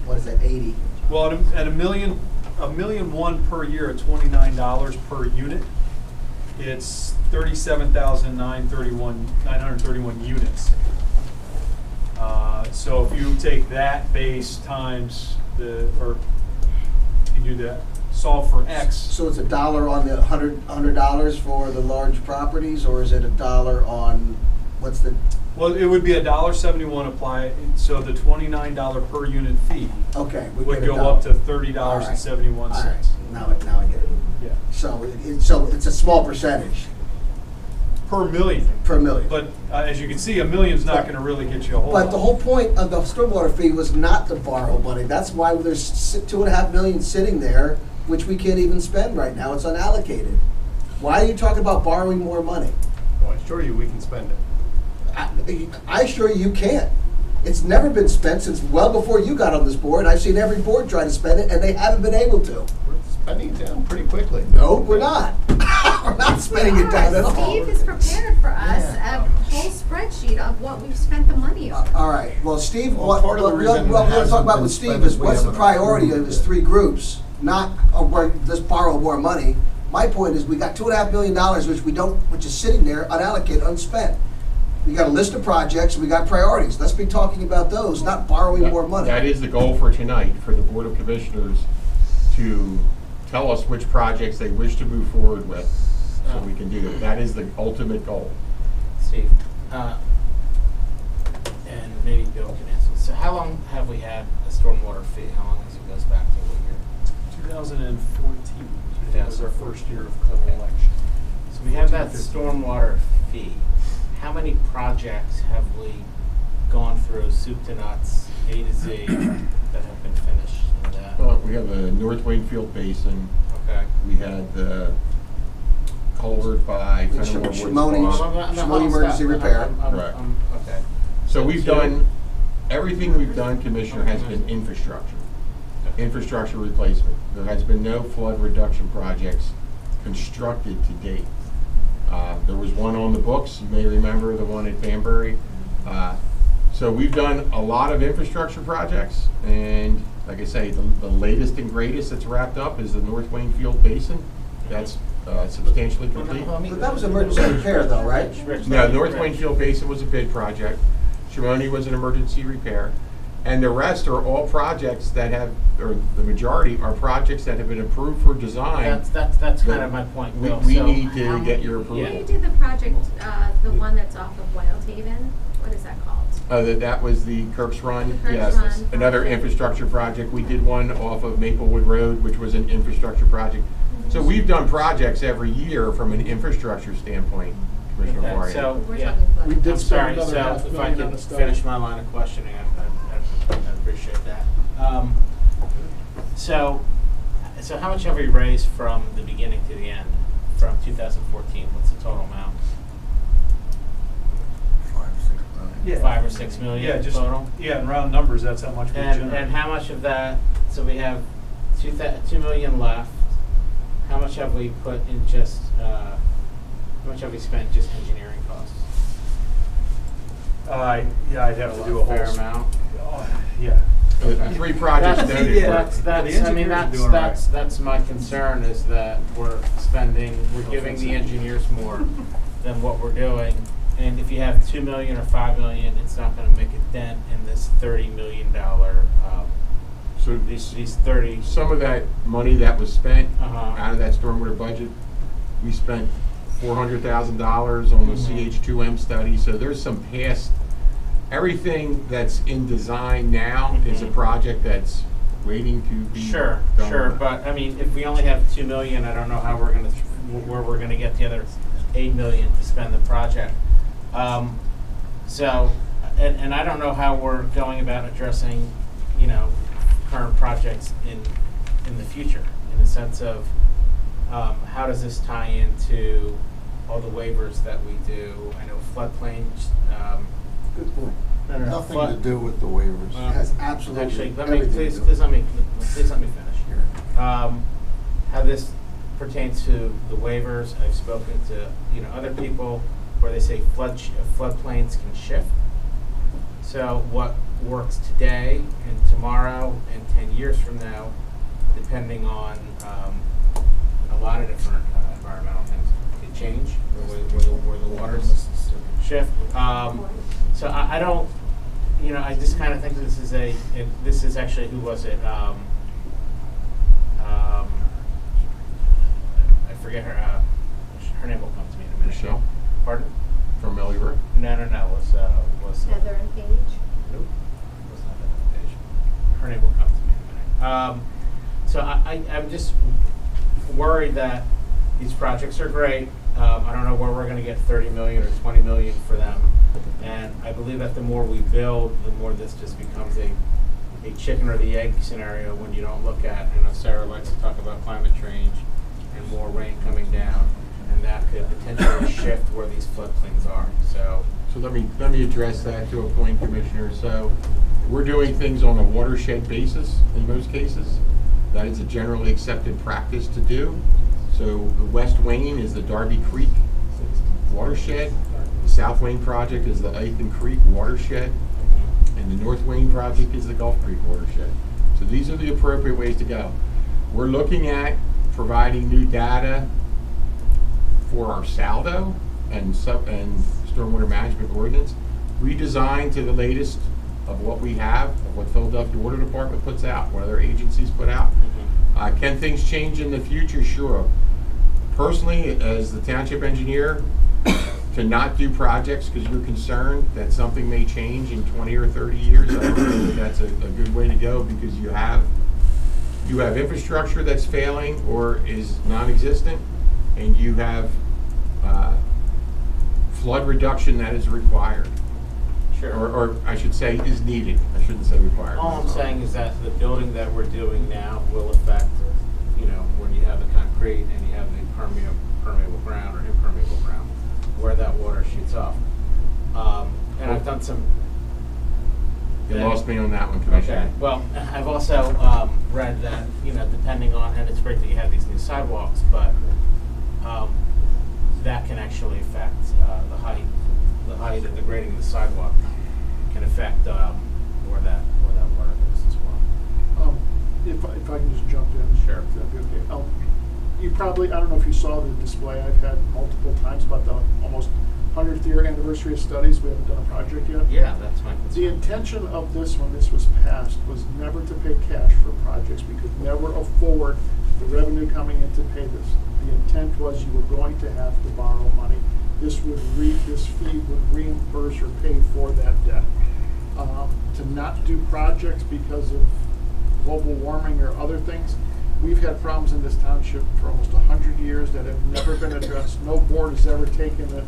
what is that, 80? Well, at $1.1 million per year at $29 per unit, it's 37,931 units. So if you take that base times or you do that, solve for X. So it's $1 on the $100 for the large properties, or is it $1 on what What's the, Well, it would be $1.71 apply, so the $29 per unit fee okay. we would get go $1. up to $30.71. All right, now I get it. Yeah, So it's a small percentage per million. per million. But as you can see, $1 million's not gonna really get you a whole lot. But the whole point of the stormwater fee was not to borrow money. That's why there's $2.5 million sitting there, which we can't even spend right now. It's unallocated. Why are you talking about borrowing more money? Well, I assure you, we can spend it. I assure you can't. It's never been spent since well before you got on this board. I've seen every board try to spend it, and they haven't been able to. We're spending it down pretty quickly. No, we're not. We're not spending it down at all. Steve has prepared for us a whole spreadsheet of what we've spent the money on. All right, well, Steve, Well, what part of the we're reason it gonna hasn't talk about been with Steve spent is is we what's the haven't priority of approved his it. 3 groups, not just borrow more money. My point is, we got $2.5 million, which is sitting there unallocated, unspent. We got a list of projects, we got priorities. Let's be talking about those, not borrowing more money. That is the goal for tonight, for the Board of Commissioners to tell us which projects they wish to move forward with, so we can do it. That is the ultimate goal. Steve, and maybe Bill can answer. So how long have we had a stormwater fee? How long has it goes back to what year? 2014, I think was our first year of Okay. election. So we have that 14, 15. stormwater fee. How many projects have we gone through, soup to nuts, A to Z, that have been finished? And, Well, we have a North Wakefield Basin. okay. We had the culvert by Fenimore Woods Shimoni's. Farm. Shimoni emergency repair. Right. Okay. So we've done, everything we've done, Commissioner, has been infrastructure. Infrastructure replacement. There has been no flood reduction projects constructed to date. There was one on the books, you may remember, the one at Banbury. So we've done a lot of infrastructure projects, and like I say, the latest and greatest that's wrapped up is the North Wakefield Basin. That's substantially complete. But that was emergency repair though, right? No, North Wakefield Basin was a bid project. Shimoni was an emergency repair. And the rest are all projects that have, or the majority are projects that have been approved for design. That's kind of my point, Bill. We So need to how- get your approval. When you did the project, the one that's off of Wild Haven, what is that called? That was the Kirk's Run, The Kirk's yes, Run another project. infrastructure project. We did one off of Maplewood Road, which was an infrastructure project. So we've done projects every year from an infrastructure standpoint, Commissioner Okay, Moran. so, We're yeah. talking flood. We did I'm spend sorry, another so $500,000 if I on can the study. finish my line of questioning, I appreciate that. So how much have we raised from the beginning to the end, from 2014? What's the total amount? Yeah. 5 or 6 million Yeah, just, total? yeah, in round numbers, that's how much we generate. And how much of that, so we have 2 million left. How much have we put in just, how much have we spent just engineering costs? Yeah, I'd have to do a whole. Fair amount. Oh, yeah. The 3 projects That's, noted. yeah. were- that's, The I mean, engineers are doing that's my concern, is that we're giving the engineers more than what we're doing. And if you have 2 million or 5 million, it's not gonna make a dent in this $30 million, So these 30. some of that money that was spent Uh-huh. out of that stormwater budget, we spent $400,000 on the CH2M study, so there's some past, everything that's in design now is a project that's waiting to be Sure, done. sure, but I mean, if we only have 2 million, I don't know how where we're gonna get the other 8 million to spend the project. So, and I don't know how we're going about addressing, current projects in the future, in the sense of, how does this tie into all the waivers that we do? I know floodplain, Good point. Nothing to do with the waivers. It has absolutely Actually, everything to please do with it. let me finish. How this pertains to the waivers, I've spoken to, other people where they say floodplains can shift. So what works today and tomorrow and 10 years from now, depending on a lot of different environmental things, can change where the waters shift. So I don't, I just kind of think this is actually, who was it? I forget her name will come to me in a minute. Michelle Pardon? from Melly River. No, was. Heather and Paige? Nope, was not that page. Her name will come to me in a minute. So I'm just worried that these projects are great. I don't know where we're gonna get 30 million or 20 million for them. And I believe that the more we build, the more this just becomes a chicken or the egg scenario when you don't look at, I know Sarah likes to talk about climate change and more rain coming down, and that could potentially shift where these floodplains are, so. So let me address that to a point, Commissioner. So we're doing things on a watershed basis in most cases. That is a generally accepted practice to do. So the West Wayne is the Darby Creek watershed. The South Wayne project is the Ethan Creek watershed. And the North Wayne project is the Gulf Creek watershed. So these are the appropriate ways to go. We're looking at providing new data for our saldo and stormwater management ordinance, redesigned to the latest of what we have, of what Philadelphia Water Department puts out, what other agencies put out. Can things change in the future? Sure. Personally, as the township engineer, to not do projects because you're concerned that something may change in 20 or 30 years, I don't think that's a good way to go, because you have infrastructure that's failing or is non-existent, and you have flood reduction that is required. Sure. Or I should say is needed. I shouldn't say required. All I'm saying is that the building that we're doing now will affect, when you have the concrete and you have the permeable ground or impermeable ground, where that water shoots off. And I've done some. You lost me on that one, Commissioner. Okay. Well, I've also read that, depending on, and it's great that you have these new sidewalks, but that can actually affect the height and the grading of the sidewalk can affect where that water goes as well. If I can just jump in. Sure. That'd be okay. You probably, I don't know if you saw the display I've had multiple times about the almost 100th year anniversary of studies. We haven't done a project yet. Yeah, that's my concern. The intention of this, when this was passed, was never to pay cash for projects. We could never afford the revenue coming in to pay this. The intent was you were going to have to borrow money. This fee would reimburse or pay for that debt. To not do projects because of global warming or other things, we've had problems in this township for almost 100 years that have never been addressed. No board has ever taken the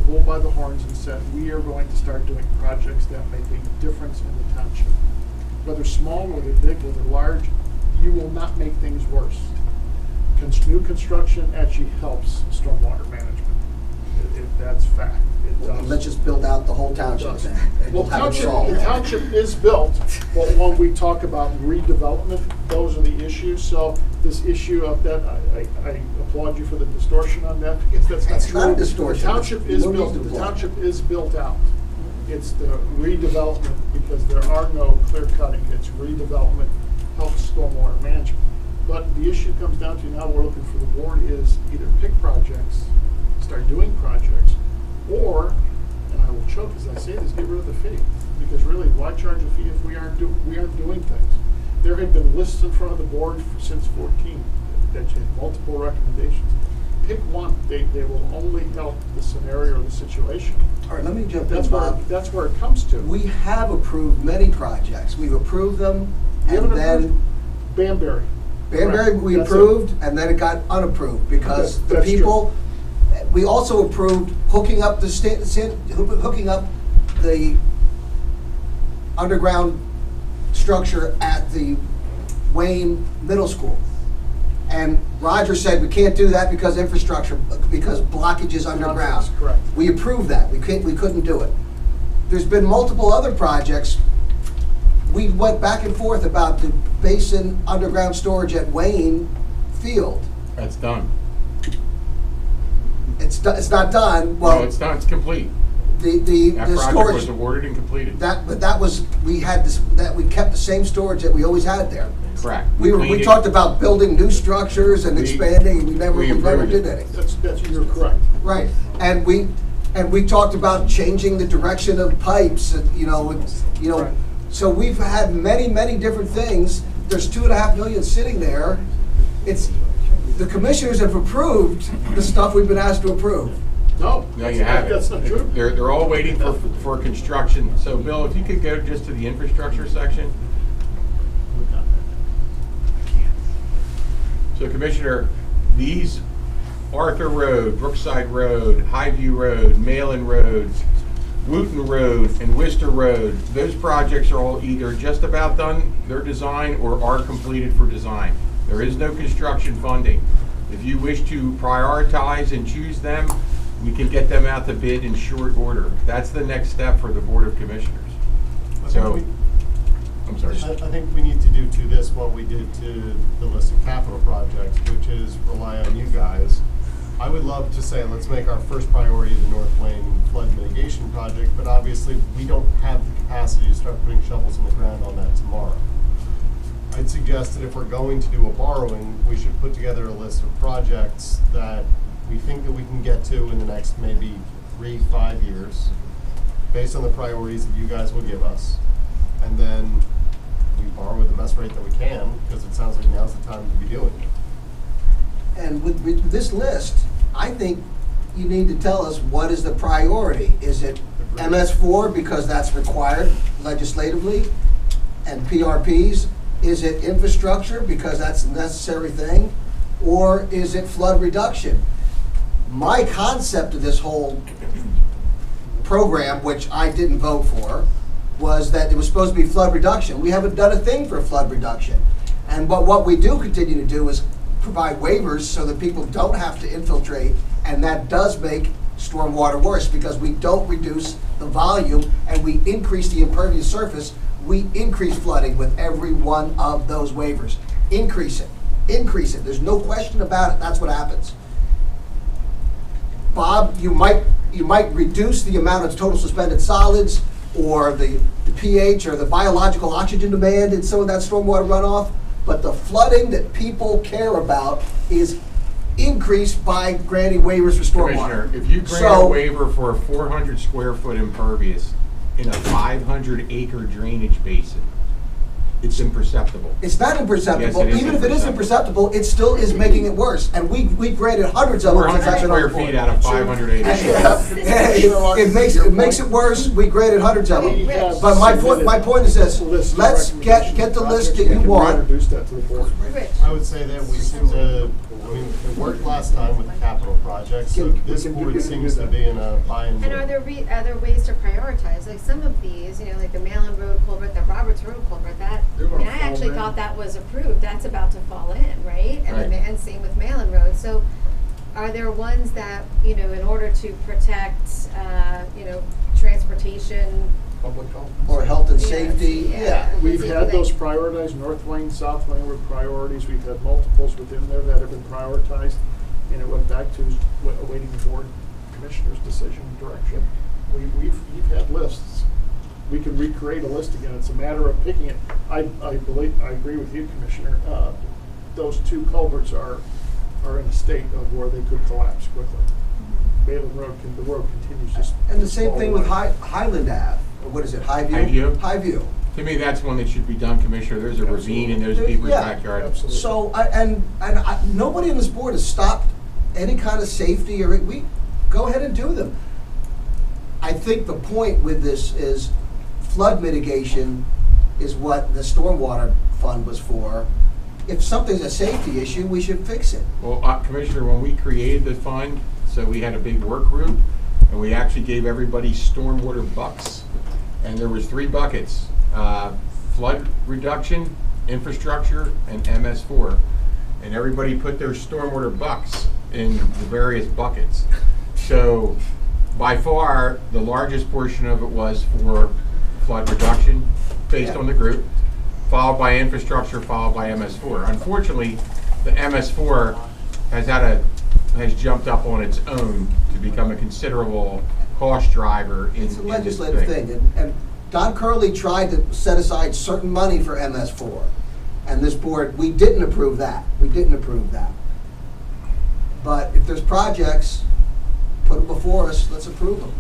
bull by the horns and said, we are going to start doing projects that make a difference in the township. Whether small, whether big, whether large, you will not make things worse. New construction actually helps stormwater management. That's fact. It does. Let's just build out the whole township then. and Well, we'll have it the solved. township is built, but when we talk about redevelopment, those are the issues. So this issue of that, I applaud you for the distortion on that, because that's not It's true. not a distortion. The township is No need built, to the applaud. township is built out. It's the redevelopment, because there are no clear cutting. It's redevelopment, helps stormwater management. But the issue comes down to now, we're looking for the board is either pick projects, start doing projects, or, and I will choke as I say this, get rid of the fee. Because really, why charge a fee if we aren't doing things? There have been lists in front of the board since 14 that had multiple recommendations. Pick one. They will only help the scenario or the situation. All right, let me jump in, That's Bob. that's where it comes to. We have approved many projects. We've approved them, You and haven't then approved Banbury. Banbury Correct. we That's approved, and then it got unapproved because the That's true. people. We also approved hooking up the underground structure at the Wayne Middle School. And Roger said we can't do that because infrastructure, because blockage is underground. That's correct. We approved that. We couldn't do it. There's been multiple other projects. We went back and forth about the basin underground storage at Wayne Field. That's done. It's not done. Well, No, it's done, it's complete. The That project storage. was awarded and completed. But that was, we kept the same storage that we always had there. Correct. We cleaned it. talked about building new structures and expanding, and we never improved did it. any. That's you're correct. Right, and we talked about changing the direction of pipes, and Right. so we've had many different things. There's $2.5 million sitting there. The commissioners have approved the stuff we've been asked to approve. No. No, you haven't. That's not true. They're all waiting for construction. So Bill, if you could go just to the infrastructure section. So Commissioner, these Arthur Road, Brookside Road, Highview Road, Malin Road, Wooten Road, and Worcester Road, those projects are all either just about done, their design, or are completed for design. There is no construction funding. If you wish to prioritize and choose them, we can get them out to bid in short order. That's the next step for the Board of Commissioners. So, I'm sorry. I think we need to do to this what we did to the list of capital projects, which is rely on you guys. I would love to say, let's make our first priority the North Wayne flood mitigation project, but obviously we don't have the capacity to start putting shovels in the ground on that tomorrow. I'd suggest that if we're going to do a borrowing, we should put together a list of projects that we think that we can get to in the next maybe 3-5 years, based on the priorities that you guys will give us. And then we borrow at the best rate that we can, because it sounds like now's the time to be doing it. And with this list, I think you need to tell us what is the priority. Is it MS4 because that's required legislatively and PRPs? Is it infrastructure because that's a necessary thing? Or is it flood reduction? My concept of this whole program, which I didn't vote for, was that it was supposed to be flood reduction. We haven't done a thing for flood reduction. And what we do continue to do is provide waivers so that people don't have to infiltrate, and that does make stormwater worse because we don't reduce the volume and we increase the impervious surface. We increase flooding with every one of those waivers. Increase it. Increase it. There's no question about it. That's what happens. Bob, you might reduce the amount of total suspended solids or the pH or the biological oxygen demand in some of that stormwater runoff, but the flooding that people care about is increased by granting waivers for stormwater. Commissioner, if you grant a waiver for a 400 square foot impervious in a 500 acre drainage basin, it's imperceptible. It's not imperceptible. Yes, Even if it is imperceptible, it still is making it worse. And we granted hundreds of them. 400 square feet out of 500 acres. It makes it worse. We granted hundreds of them. But my point is this: let's get the list that you want. Introduce that to the board. I would say that we seem to, I mean, it worked last time with the capital projects, so this board seems to be in a buy and. And are there ways to prioritize? Like some of these, like the Malin Road culvert, the Roberts Road culvert, I actually thought that was approved. That's about to fall in, right? And same with Malin Road. So are there ones that, in order to protect, transportation, Public health. Or health and safety, yeah. We've had those prioritized, North Wayne, South Wayne were priorities. We've had multiples within there that have been prioritized, and it went back to awaiting the board commissioner's decision and direction. We've had lists. We can recreate a list again. It's a matter of picking it. I agree with you, Commissioner. Those two culverts are in a state of where they could collapse quickly. Balin Road the road continues just. And the same thing with Highland Ave. What is it, Highview? Highview. To me, that's one that should be done, Commissioner. There's a ravine in those people's backyard. Absolutely. So, nobody on this board has stopped any kind of safety, or we go ahead and do them. I think the point with this is flood mitigation is what the stormwater fund was for. If something's a safety issue, we should fix it. Well, Commissioner, when we created the fund, so we had a big work group, and we actually gave everybody stormwater bucks. And there was 3 buckets, flood reduction, infrastructure, and MS4. And everybody put their stormwater bucks in the various buckets. So by far, the largest portion of it was for flood reduction, based on the group, followed by infrastructure, followed by MS4. Unfortunately, the MS4 has jumped up on its own to become a considerable cost driver in It's a legislative thing. And Don Curley tried to set aside certain money for MS4. And this board, we didn't approve that. But if there's projects, put them before us, let's approve them.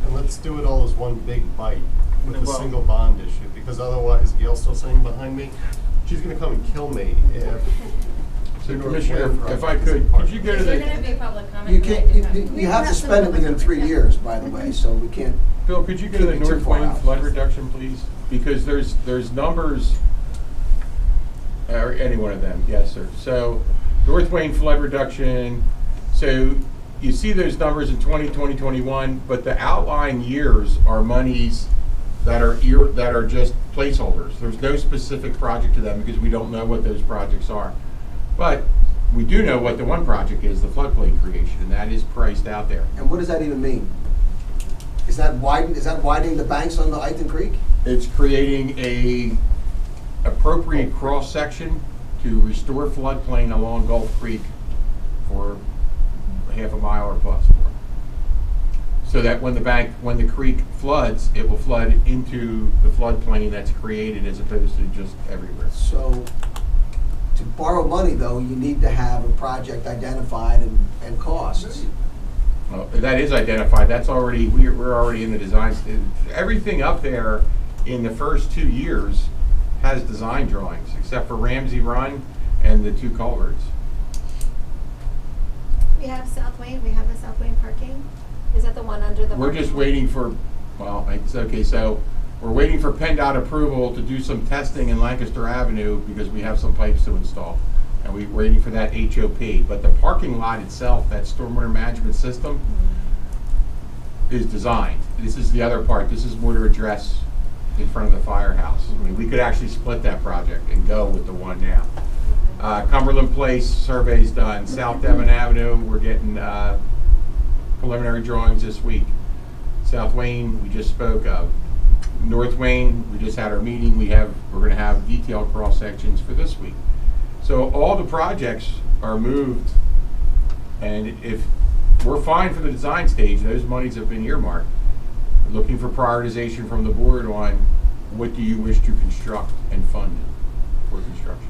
And let's do it all as one big bite with a single bond issue, because otherwise, Gail's still sitting behind me, she's gonna come and kill me if So North Commissioner, Wayne if I project could is you go to Is there the, gonna be public comment? You Or can't, they do you have to spend it within 3 years, by the way, so we can't. Bill, could you go to Keep the it too North far Wayne out. flood reduction, please? Because there's numbers, or any one of them, yes, sir. So, North Wayne flood reduction, so you see those numbers in 2021, but the outlying years are monies that are just placeholders. There's no specific project to them because we don't know what those projects are. But we do know what the one project is, the floodplain creation, and that is priced out there. And what does that even mean? Is that widening the banks on the Iton Creek? It's creating a appropriate cross-section to restore floodplain along Gulf Creek for half a mile or plus. So that when the creek floods, it will flood into the floodplain that's created as opposed to just everywhere. So, to borrow money though, you need to have a project identified and costs. Well, that is identified, that's already, we're already in the design. Everything up there in the first 2 years has design drawings, except for Ramsey Run and the 2 culverts. We have South Wayne, we have the South Wayne parking. Is that the one under the? We're just waiting for, well, it's okay, so we're waiting for PennDOT approval to do some testing in Lancaster Avenue because we have some pipes to install. And we're waiting for that HOP. But the parking lot itself, that stormwater management system, is designed. This is the other part. This is more to address in front of the firehouse. I mean, we could actually split that project and go with the one now. Cumberland Place, survey's done. South Devon Avenue, we're getting preliminary drawings this week. South Wayne, we just spoke of. North Wayne, we just had our meeting. We're going to have detailed cross sections for this week. So all the projects are moved, and if we're fine for the design stage, those monies have been earmarked. We're looking for prioritization from the board on what do you wish to construct and fund for construction.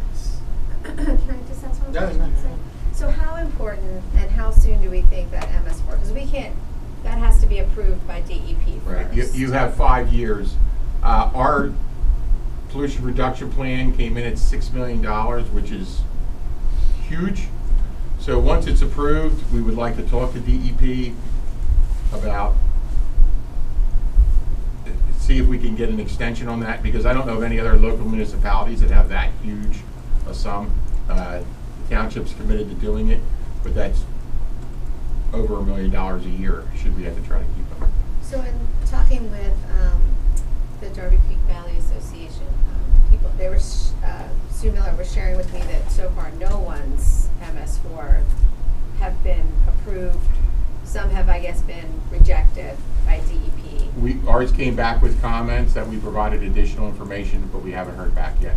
Can I just ask one Yeah, question? yeah. So how important and how soon do we think that MS4, because we can't, that has to be approved by DEP Right. first. You have 5 years. Our pollution reduction plan came in at $6 million, which is huge. So once it's approved, we would like to talk to DEP about, see if we can get an extension on that, because I don't know of any other local municipalities that have that huge a sum. The Township's committed to doing it, but that's over $1 million a year, should we have to try to keep them. So in talking with the Darby Creek Valley Association, people, they were, Sue Miller was sharing with me that so far no one's MS4 have been approved. Some have, I guess, been rejected by DEP. Ours came back with comments that we provided additional information, but we haven't heard back yet.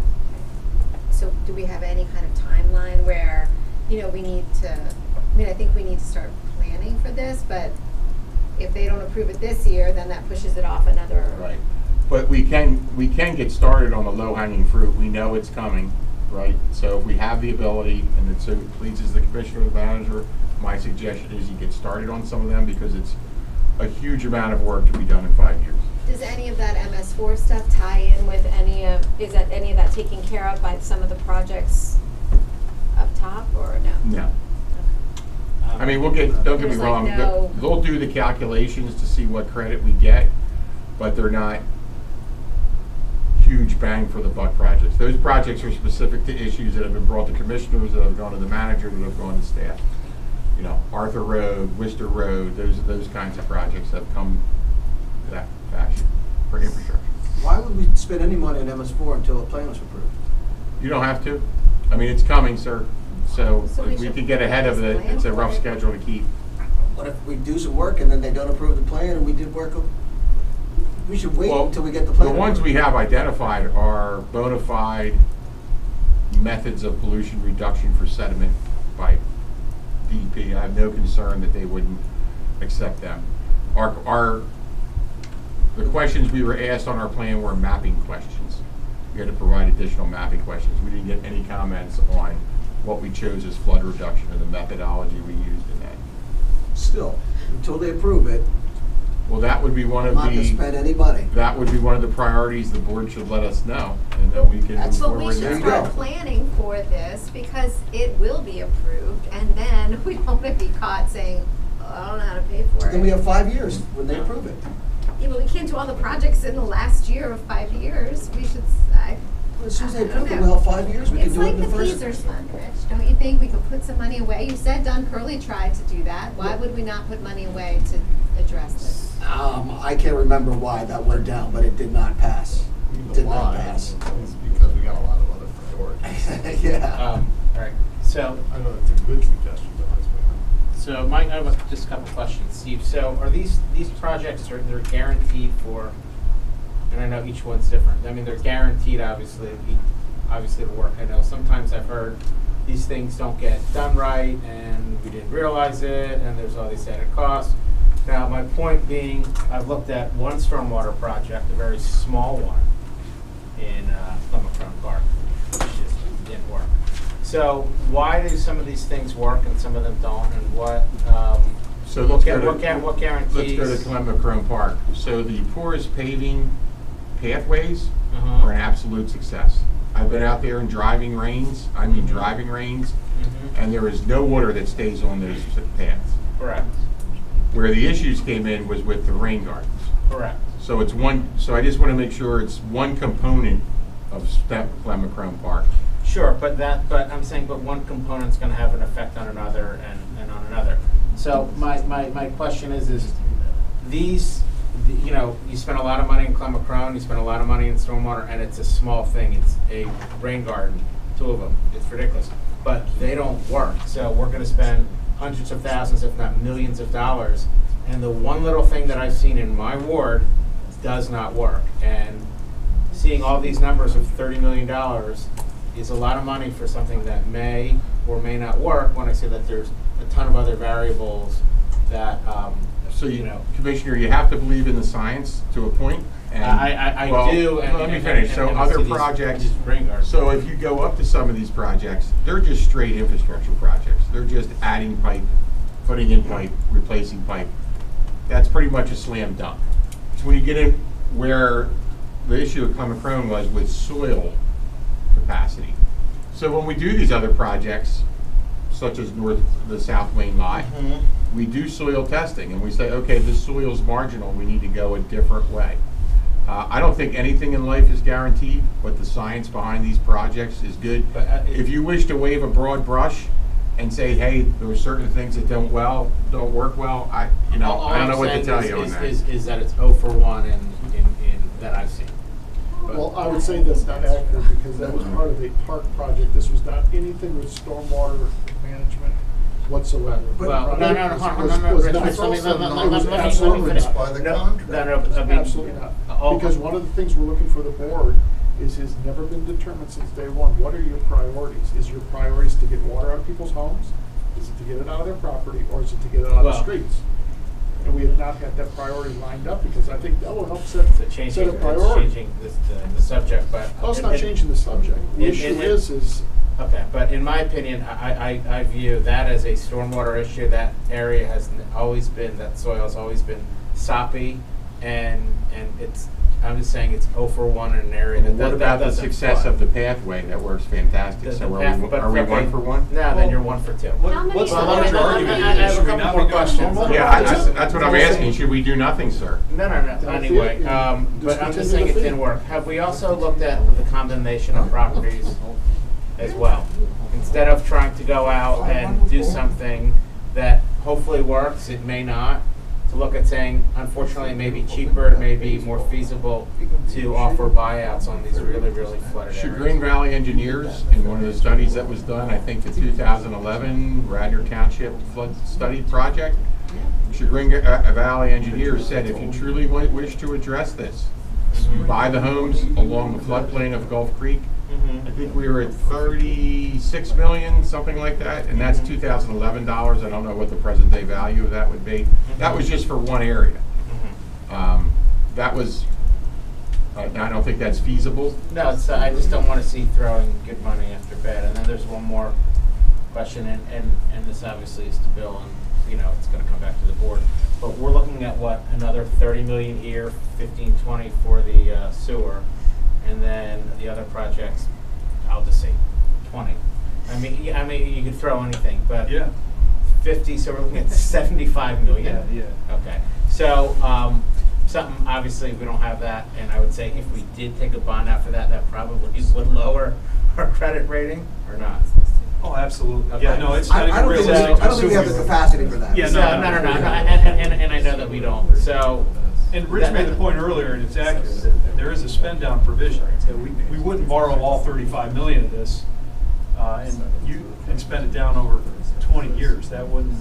So do we have any kind of timeline where, you know, we need to, I mean, I think we need to start planning for this, but if they don't approve it this year, then that pushes it off another. Right. But we can get started on the low-hanging fruit. We know it's coming, right? So if we have the ability, and it so pleases the commissioner or the manager, my suggestion is you get started on some of them because it's a huge amount of work to be done in 5 years. Does any of that MS4 stuff tie in with any of, is that any of that taken care of by some of the projects up top, or no? No. I mean, we'll get, don't get me There's like wrong, no- they'll do the calculations to see what credit we get, but they're not huge bang for the buck projects. Those projects are specific to issues that have been brought to commissioners, that have gone to the manager, that have gone to staff. You know, Arthur Road, Worcester Road, those kinds of projects have come to that fashion for infrastructure. Why would we spend any money on MS4 until a plan was approved? You don't have to. I mean, it's coming, sir. So So we if we should can get ahead of it, plan it's a for rough it. schedule to keep. What if we do some work and then they don't approve the plan and we did work? We should wait Well, until we get the plan. The ones we approved. have identified are bona fide methods of pollution reduction for sediment by DEP. I have no concern that they wouldn't accept them. The questions we were asked on our plan were mapping questions. We had to provide additional mapping questions. We didn't get any comments on what we chose as flood reduction or the methodology we used in that. Still, until they approve it. Well, Well, that would be one of Not to spend any money. that would be one of the priorities the board should let us know, and then we can move That's- But forward. we should There you start go. planning for this because it will be approved and then we don't want to be caught saying, oh, I don't know how to pay for it. Then we have 5 years when they approve it. Yeah, but we can't do all the projects in the last year of 5 years. We should, As soon as they I don't approve it, know. we'll have 5 years. We can It's do it like in the the first. Peasers Fund, Rich. Don't you think we could put some money away? You said Don Curley tried to do that. Why would we not put money away to address this? I can't remember why that went down, but it did not pass. It did not pass. It's because we got a lot of other priorities. Yeah. All right, so, I know that's a good suggestion, but I suppose. so Mike, I have just a couple questions. Steve, so are these projects, they're guaranteed for, and I know each one's different. I mean, they're guaranteed, obviously to work. I know sometimes I've heard these things don't get done right and we didn't realize it and there's all these added costs. Now, my point being, I've looked at one stormwater project, a very small one in Clemacrone Park, which just didn't work. So why do some of these things work and some of them don't, and what, So let's go to, what guarantees? let's go to Clemacrone Park. So the porous paving pathways Uh-huh. are an absolute success. I've been out there in driving rains, driving rains, Mhm. and there is no water that stays on those paths. Correct, Where the issues came in was with the rain gardens. correct. So it's one, so I just want to make sure it's one component of Clemacrone Park. Sure, but I'm saying, but one component's gonna have an effect on another and on another. So my question is these, you know, you spend a lot of money in Clemacrone, you spend a lot of money in stormwater, and it's a small thing, it's a rain garden, 2 of them, it's ridiculous. But they don't work, so we're gonna spend hundreds of thousands, if not millions of dollars, and the one little thing that I've seen in my ward does not work. And seeing all these numbers of $30 million is a lot of money for something that may or may not work, when I say that there's a ton of other variables that, So you know. Commissioner, you have to believe in the science to a point. And I well, do. And, let me finish. So other these projects. rain gardens. So if you go up to some of these projects, they're just straight infrastructure projects. They're just adding pipe, putting in pipe, replacing pipe. That's pretty much a slam dunk. So when you get in where the issue of Clemacrone was with soil capacity. So when we do these other projects, such as the South Wayne lot, we do soil testing and we say, okay, this soil's marginal, we need to go a different way. I don't think anything in life is guaranteed, but the science behind these projects is good. But, If you wish to wave a broad brush and say, hey, there are certain things that don't work well, I don't know what to tell you on that. Is that it's 0 for 1 in that I've seen. But- Well, I would say that's not accurate because that was part of a park project. This was not anything with stormwater management whatsoever. Well, no, Was Rich, not- Rich, let me it was let me absolutely finish. not. By the No, contract. I mean, Absolutely not. all- Because one of the things we're looking for the board is has never been determined since day one. What are your priorities? Is your priorities to get water out of people's homes? Is it to get it out of their property, or is it to get it out of the Well- streets? And we have not had that priority lined up because I think that will help set It's a changing priority. the subject, but. Oh, it's not changing the subject. The it- issue it- is Okay, but in my opinion, I view that as a stormwater issue. That area has always been, that soil has always been soppy, and it's, I'm just saying it's 0 for 1 in an area that What about the doesn't success fly. of the pathway? That works fantastic. So are we 1 for 1? No, then you're 1 for 2. How many? what's the how larger many- argument? I have Should a we couple not more be doing questions. stormwater? Yeah, that's what I'm asking. Should we do nothing, sir? No. Anyway, but I'm just saying it didn't work. Have we also looked at the condemnation of properties as well? Instead of trying to go out and do something that hopefully works, it may not, to look at saying, unfortunately, it may be cheaper, it may be more feasible to offer buyouts on these really, really flooded areas. Chagrin Valley Engineers, in one of the studies that was done, I think the 2011 Radnor Township flood study project, Chagrin Valley Engineers said if you truly wish to address this, you buy the homes along the floodplain of Gulf Creek. I think we were at 36 million, something like that, and that's 2011 dollars. I don't know what the present day value of that would be. That was just for one area. That was, I don't think that's feasible. No, it's, I just don't want to see throwing good money after bad. And then there's one more question, and this obviously is to Bill, and it's going to come back to the board. but we're looking at what, another 30 million here, 15, 20 for the sewer, and then the other projects, I'll just say 20. I mean, you could throw anything, but Yeah. 50, so we're looking at 75 million. Yeah. Okay, so, something, obviously, we don't have that, and I would say if we did take a bond out for that, that probably would lower our credit rating, or not? Oh, absolutely. Okay. Yeah, no, it's I not even don't think realistic. I don't think we have the capacity for that. Yeah, So, no, and I know that we don't, so. And Rich made the point earlier, and it's accurate, there is a spend down provision. So we wouldn't borrow all 35 million of this, and spend it down over 20 years. That wouldn't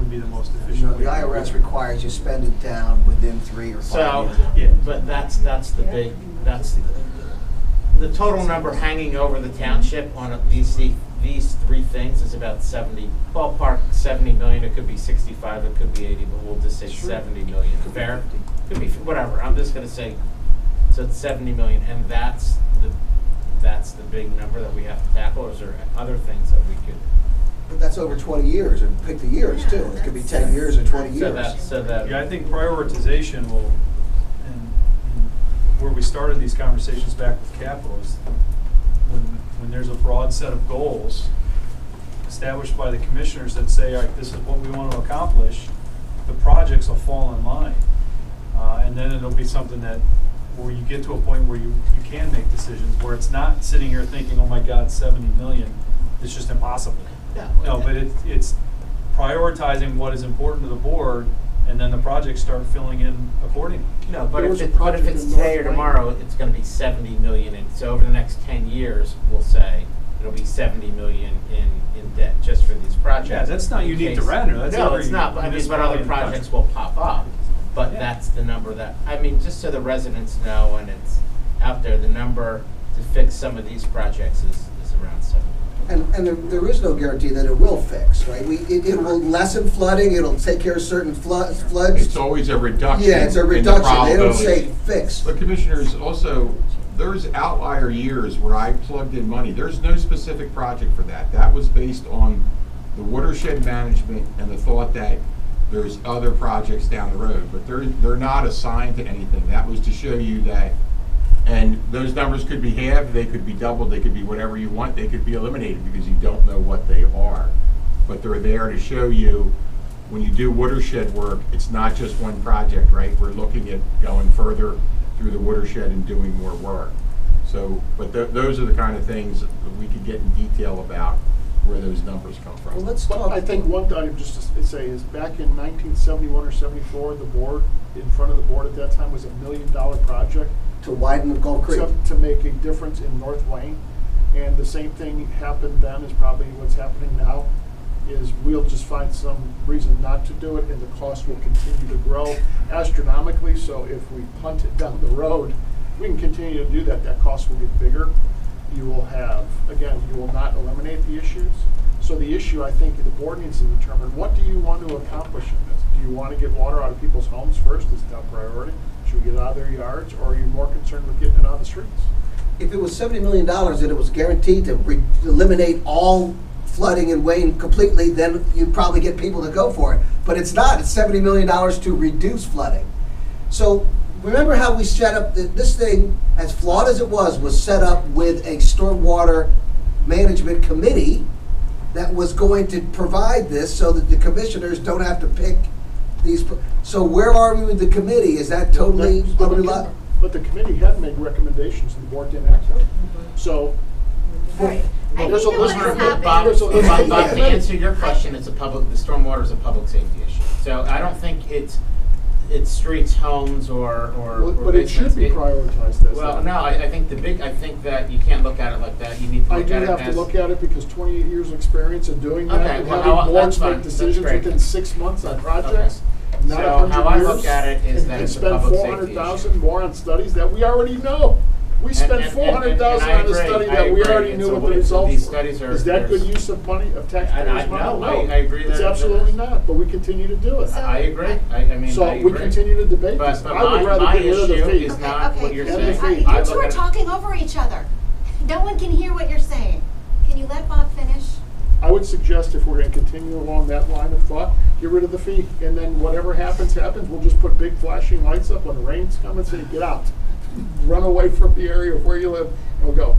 be the most efficient No, way. the to do IRS it. requires you spend it down within 3 or 5 So, years. Yeah. but that's the big, the total number hanging over the township on these three things is about 70, ballpark 70 million, it could be 65, it could be 80, but we'll just say 70 million, fair? Could be, whatever, I'm just gonna say, so it's 70 million, and that's the big number that we have to tackle, or is there other things that we could? But that's over 20 years, and pick the years too. It could be 10 years or 20 years. So that. Yeah, I think prioritization will, and where we started these conversations back with capital is when there's a broad set of goals established by the commissioners that say, all right, this is what we want to accomplish, the projects will fall in line. And then it'll be something that, where you get to a point where you can make decisions, where it's not sitting here thinking, oh my God, 70 million, it's just impossible. No, but it's prioritizing what is important to the board, and then the projects start filling in accordingly. No, but There if was a it's project today or in North tomorrow, it's gonna be 70 million, and so over the next 10 years, we'll say, it'll be 70 million in debt just for these projects. Yeah, that's not in unique to case- Radnor, that's No, every it's not, but I mean, but other municipality in the country. projects will pop up, but Yeah. that's the number that, I mean, just so the residents know, and it's out there, the number to fix some of these projects is around 70. And there is no guarantee that it will fix, right? It will lessen flooding, it'll take care of certain floods. It's always a reduction. Yeah, it's a in the reduction. They don't probability. say fix. But commissioners, also, there's outlier years where I plugged in money. There's no specific project for that. That was based on the watershed management and the thought that there's other projects down the road. But they're not assigned to anything. That was to show you that, and those numbers could be halved, they could be doubled, they could be whatever you want, they could be eliminated because you don't know what they are. But they're there to show you, when you do watershed work, it's not just one project, right? We're looking at going further through the watershed and doing more work. So, but those are the kind of things that we could get in detail about where those numbers come from. Well, let's But talk. I think one thing, just to say, is back in 1971 or 74, the board, in front of the board at that time, was $1 million project To widen the Gulf Creek. to make a difference in North Wayne. And the same thing happened then is probably what's happening now, is we'll just find some reason not to do it, and the cost will continue to grow astronomically. So if we punt it down the road, we can continue to do that. That cost will get bigger. You will have, again, you will not eliminate the issues. So the issue, I think, the board needs to determine, what do you want to accomplish in this? Do you want to get water out of people's homes first? Is that priority? Should we get it out of their yards, or are you more concerned with getting it out of the streets? If it was $70 million and it was guaranteed to eliminate all flooding in Wayne completely, then you'd probably get people to go for it. But it's not. It's $70 million to reduce flooding. So remember how we set up this thing, as flawed as it was set up with a stormwater management committee that was going to provide this so that the commissioners don't have to pick these. So where are we with the committee? Is that totally unreliable? But the committee had made recommendations, and the board didn't act on it. So, Right. I there's think a that list what of- has Bob, happened. Bob, to answer your question, it's the stormwater is a public safety issue. So I don't think it's streets, homes, or but it should be prioritized as Well, that. no, I think I think that you can't look at it like that. You need to I look do at it have as. to look at it because 28 years of experience in doing that, Okay, and well, having that's boards fine. make That's decisions great. within 6 months on projects, not So 100 how I years, look at it is that and it's a spend public safety 400,000 issue. more on studies that we already know. We spent And 400,000 I on a agree, study I that we agree. already And knew so what the so results these were. studies are- Is that good there's- use of money, of taxpayers' money? No, I agree It's that- absolutely not, but we continue to do it. I agree. I mean, So I we agree. continue to debate this. But I would rather my get rid of the issue fee. is not what you're And saying. the fee. You I two look are at it- talking over each other. No one can hear what you're saying. Can you let Bob finish? I would suggest if we're gonna continue along that line of thought, get rid of the fee, and then whatever happens, happens. We'll just put big flashing lights up when the rain's coming, say, get out. Run away from the area of where you live, and we'll go.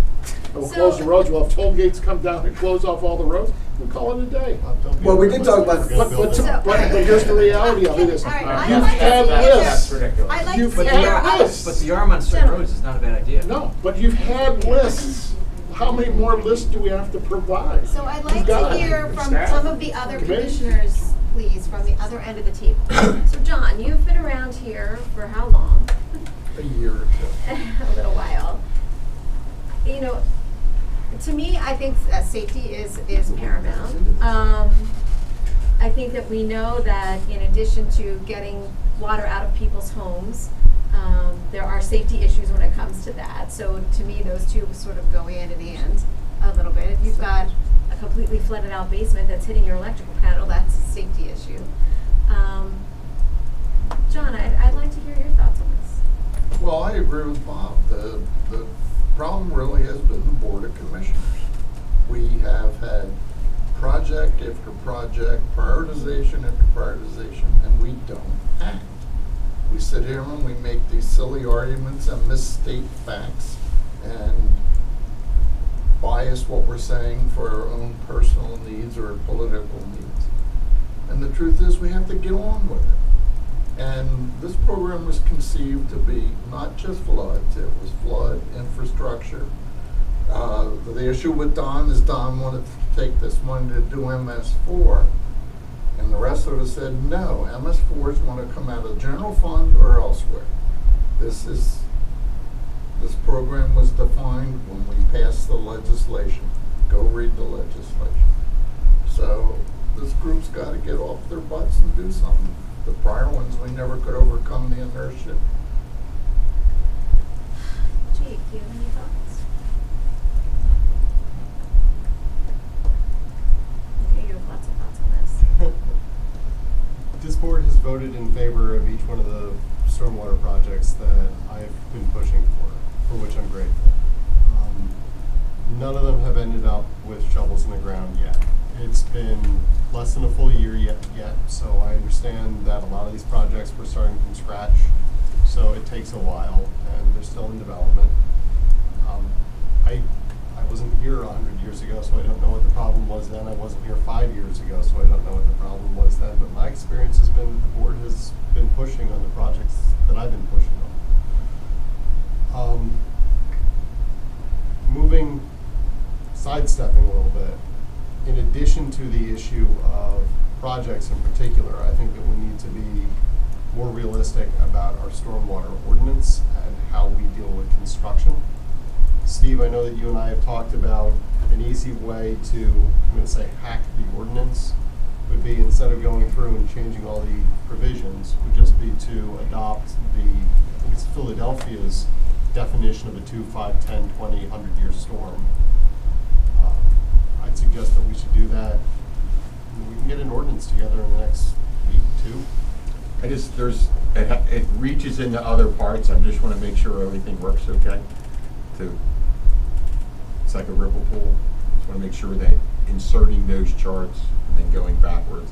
And we'll close the roads, we'll have toll gates come down and close off all the roads, we'll call it a day. Well, we did talk about, But here's the reality of it is, All right, you've I'd like to had hear- lists. ridiculous. I'd like You've to had hear, lists. But the arm on certain roads is not a bad idea. No, but you've had lists. How many more lists do we have to provide? so I'd You've like got to it. hear from Staff. some of the other Committee. commissioners, please, from the other end of the table. So John, you've been around here for how long? A year or two. A little while. You know, to me, I think safety is paramount. I think that we know that in addition to getting water out of people's homes, there are safety issues when it comes to that. So to me, those two sort of go hand in hand a little bit. If you've got a completely flooded out basement that's hitting your electrical panel, that's a safety issue. John, I'd like to hear your thoughts on this. Well, I agree with Bob. The problem really has been the Board of Commissioners. We have had project after project, prioritization after prioritization, and we don't act. We sit here and we make these silly arguments and misstate facts and bias what we're saying for our own personal needs or political needs. And the truth is, we have to get on with it. And this program was conceived to be not just floods, it was flood, infrastructure. The issue with Don is Don wanted to take this money to do MS4, and the rest of us said, no, MS4s want to come out of the general fund or elsewhere. This program was defined when we passed the legislation. Go read the legislation. So this group's got to get off their butts and do something. The prior ones, we never could overcome the inertia. Jake, do you have any thoughts? Okay, you have lots of thoughts on this. This board has voted in favor of each one of the stormwater projects that I've been pushing for which I'm grateful. None of them have ended up with shovels in the ground yet. It's been less than a full year yet, so I understand that a lot of these projects were starting from scratch, so it takes a while, and they're still in development. I wasn't here 100 years ago, so I don't know what the problem was then. I wasn't here 5 years ago, so I don't know what the problem was then. But my experience has been the board has been pushing on the projects that I've been pushing on. Sidestepping a little bit, in addition to the issue of projects in particular, I think that we need to be more realistic about our stormwater ordinance and how we deal with construction. Steve, I know that you and I have talked about an easy way to, I'm going to say, hack the ordinance would be, instead of going through and changing all the provisions, would just be to adopt the, I think it's Philadelphia's definition of a 2, 5, 10, 20, 100-year storm. I'd suggest that we should do that. We can get an ordinance together in the next week, 2. It reaches into other parts. I just want to make sure everything works okay. It's like a ripple pool. Just want to make sure that inserting those charts and then going backwards,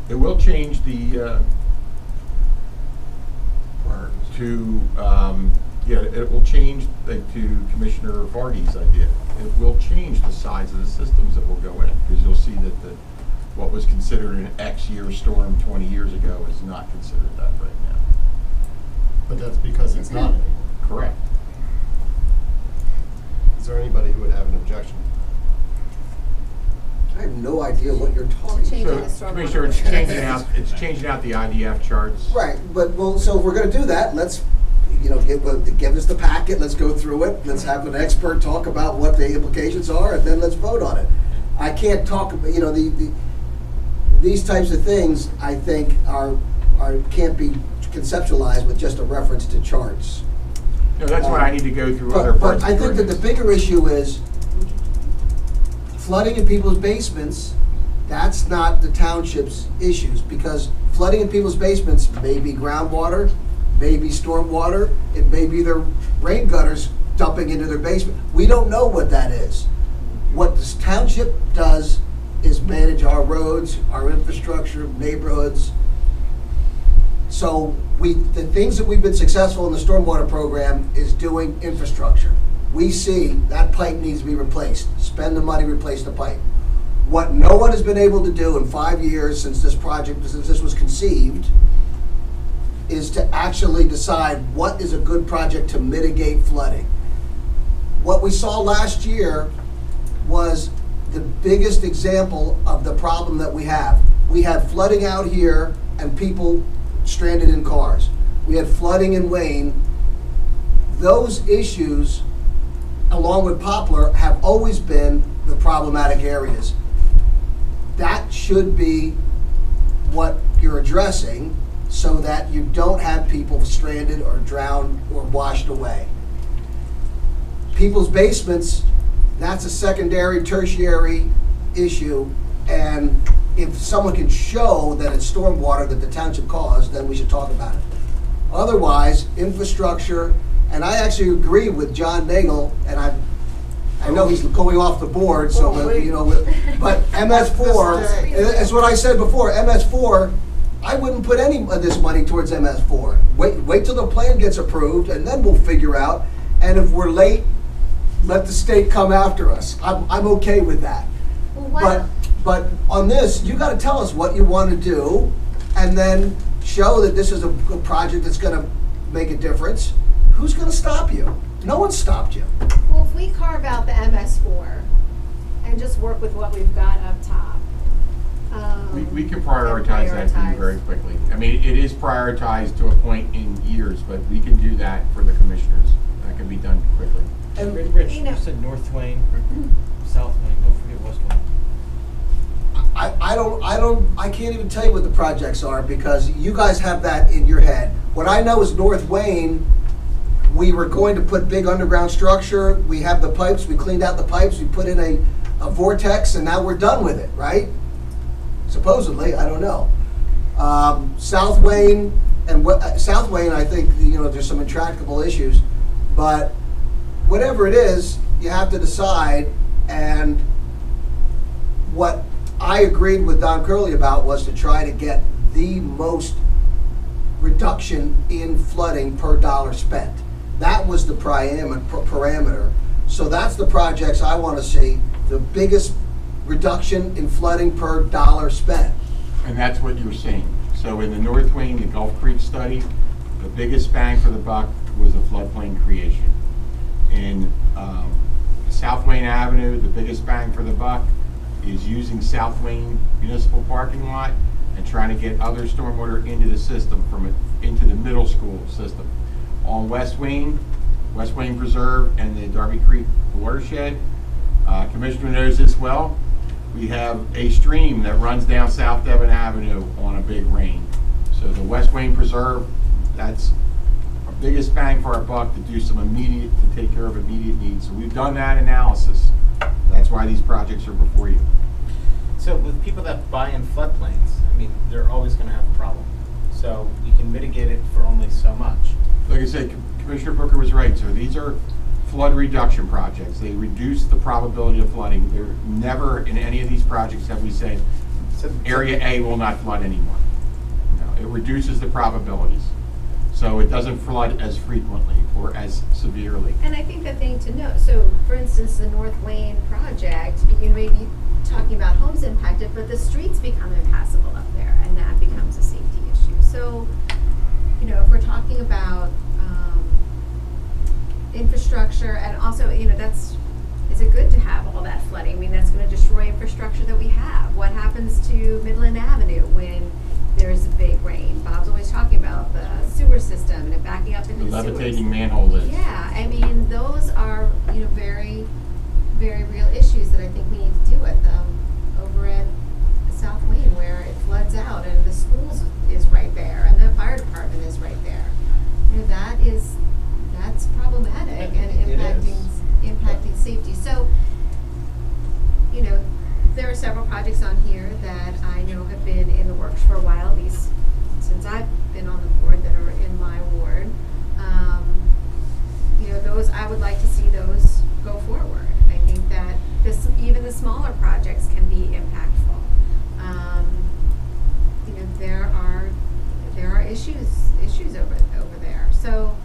it will change the it will change to Commissioner Vardy's idea. It will change the size of the systems that will go in, because you'll see that what was considered an X-year storm 20 years ago is not considered that right now. But that's because it's not anymore. Correct. Is there anybody who would have an objection? I have no idea what you're talking Changing about. the stormwater. Commissioner, it's changing out the IDF charts. Right, but, well, so if we're gonna do that, let's, give us the packet, let's go through it, let's have an expert talk about what the implications are, and then let's vote on it. I can't talk about, these types of things, I think, can't be conceptualized with just a reference to charts. No, that's why I need to go through other parts. But I think that the bigger issue is flooding in people's basements. That's not the township's issues, because flooding in people's basements may be groundwater, may be stormwater, it may be their rain gutters dumping into their basement. We don't know what that is. What this township does manage our roads, our infrastructure, neighborhoods. So the things that we've been successful in the stormwater program is doing infrastructure. We see that pipe needs to be replaced. Spend the money, replace the pipe. What no one has been able to do in 5 years since this was conceived, is to actually decide what is a good project to mitigate flooding. What we saw last year was the biggest example of the problem that we have. We had flooding out here and people stranded in cars. We had flooding in Wayne. Those issues, along with Poplar, have always been the problematic areas. That should be what you're addressing so that you don't have people stranded or drowned or washed away. People's basements, that's a secondary, tertiary issue, and if someone can show that it's stormwater that the township caused, then we should talk about it. Otherwise, infrastructure, and I actually agree with John Nagel, and I know he's going off the board, so, but MS4, that's what I said before, MS4, I wouldn't put any of this money towards MS4. Wait till the plan gets approved, and then we'll figure out, and if we're late, let the state come after us. I'm okay with that. Well, But on this, you gotta tell us what you wanna do, and then show that this is a good project that's gonna make a difference. Who's gonna stop you? No one stopped you. Well, if we carve out the MS4 and just work with what we've got up top. We can prioritize that for you very quickly. I mean, it is prioritized to a point in years, but we can do that for the commissioners. That can be done quickly. And Rich, you said North Wayne, South Wayne, don't forget West Wayne. I can't even tell you what the projects are because you guys have that in your head. What I know is North Wayne, we were going to put big underground structure. We have the pipes, we cleaned out the pipes, we put in a vortex, and now we're done with it, right? Supposedly, I don't know. South Wayne, South Wayne, I think, there's some intractable issues, but whatever it is, you have to decide. And what I agreed with Don Curley about was to try to get the most reduction in flooding per dollar spent. That was the parameter. So that's the projects I want to see, the biggest reduction in flooding per dollar spent. And that's what you're seeing. So in the North Wayne, the Gulf Creek study, the biggest bang for the buck was the floodplain creation. In South Wayne Avenue, the biggest bang for the buck is using South Wayne Municipal Parking Lot and trying to get other stormwater into the system, into the middle school system. On West Wayne Preserve and the Darby Creek watershed, Commissioner knows this well, we have a stream that runs down South Devon Avenue on a big rain. So the West Wayne Preserve, that's our biggest bang for our buck to do some to take care of immediate needs. So we've done that analysis. That's why these projects are before you. So with people that buy in floodplains, I mean, they're always going to have a problem. So you can mitigate it for only so much. Like I said, Commissioner Booker was right. So these are flood reduction projects. They reduce the probability of flooding. They're never in any of these projects have we said area A will not flood anymore. No, it reduces the probabilities. So it doesn't flood as frequently or as severely. And I think the thing to note, so for instance, the North Wayne project, you may be talking about homes impacted, but the streets become impassable up there, and that becomes a safety issue. So, if we're talking about infrastructure, and also, is it good to have all that flooding? I mean, that's going to destroy infrastructure that we have. What happens to Midland Avenue when there's a big rain? Bob's always talking about the sewer system and it backing up into the levitating manhole lids. Yeah, I mean, those are, very, very real issues that I think we need to deal with over at South Wayne, where it floods out and the schools is right there and the fire department is right there. That's problematic and impacting safety. So, there are several projects on here that I know have been in the works for a while, at least since I've been on the board, that are in my ward. Those, I would like to see those go forward. I think that even the smaller projects can be impactful. So,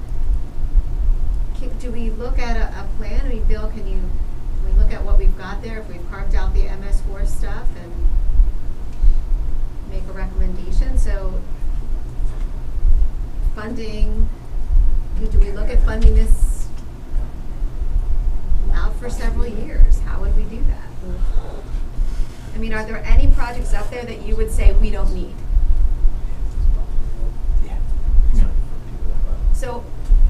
do we look at a plan? I mean, Bill, can we look at what we've got there, if we've carved out the MS4 stuff and make a recommendation? So, funding, do we look at funding this out for several years? How would we do that? I mean, are there any projects up there that you would say we don't need?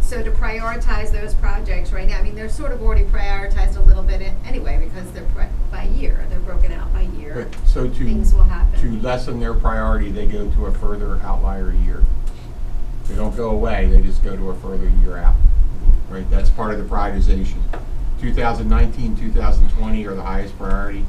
So to prioritize those projects right now, I mean, they're sort of already prioritized a little bit anyway, because they're by year, they're broken out by year. But, so Things will happen. to lessen their priority, they go to a further outlier year. They don't go away, they just go to a further year out, right? That's part of the prioritization. 2019, 2020 are the highest priority.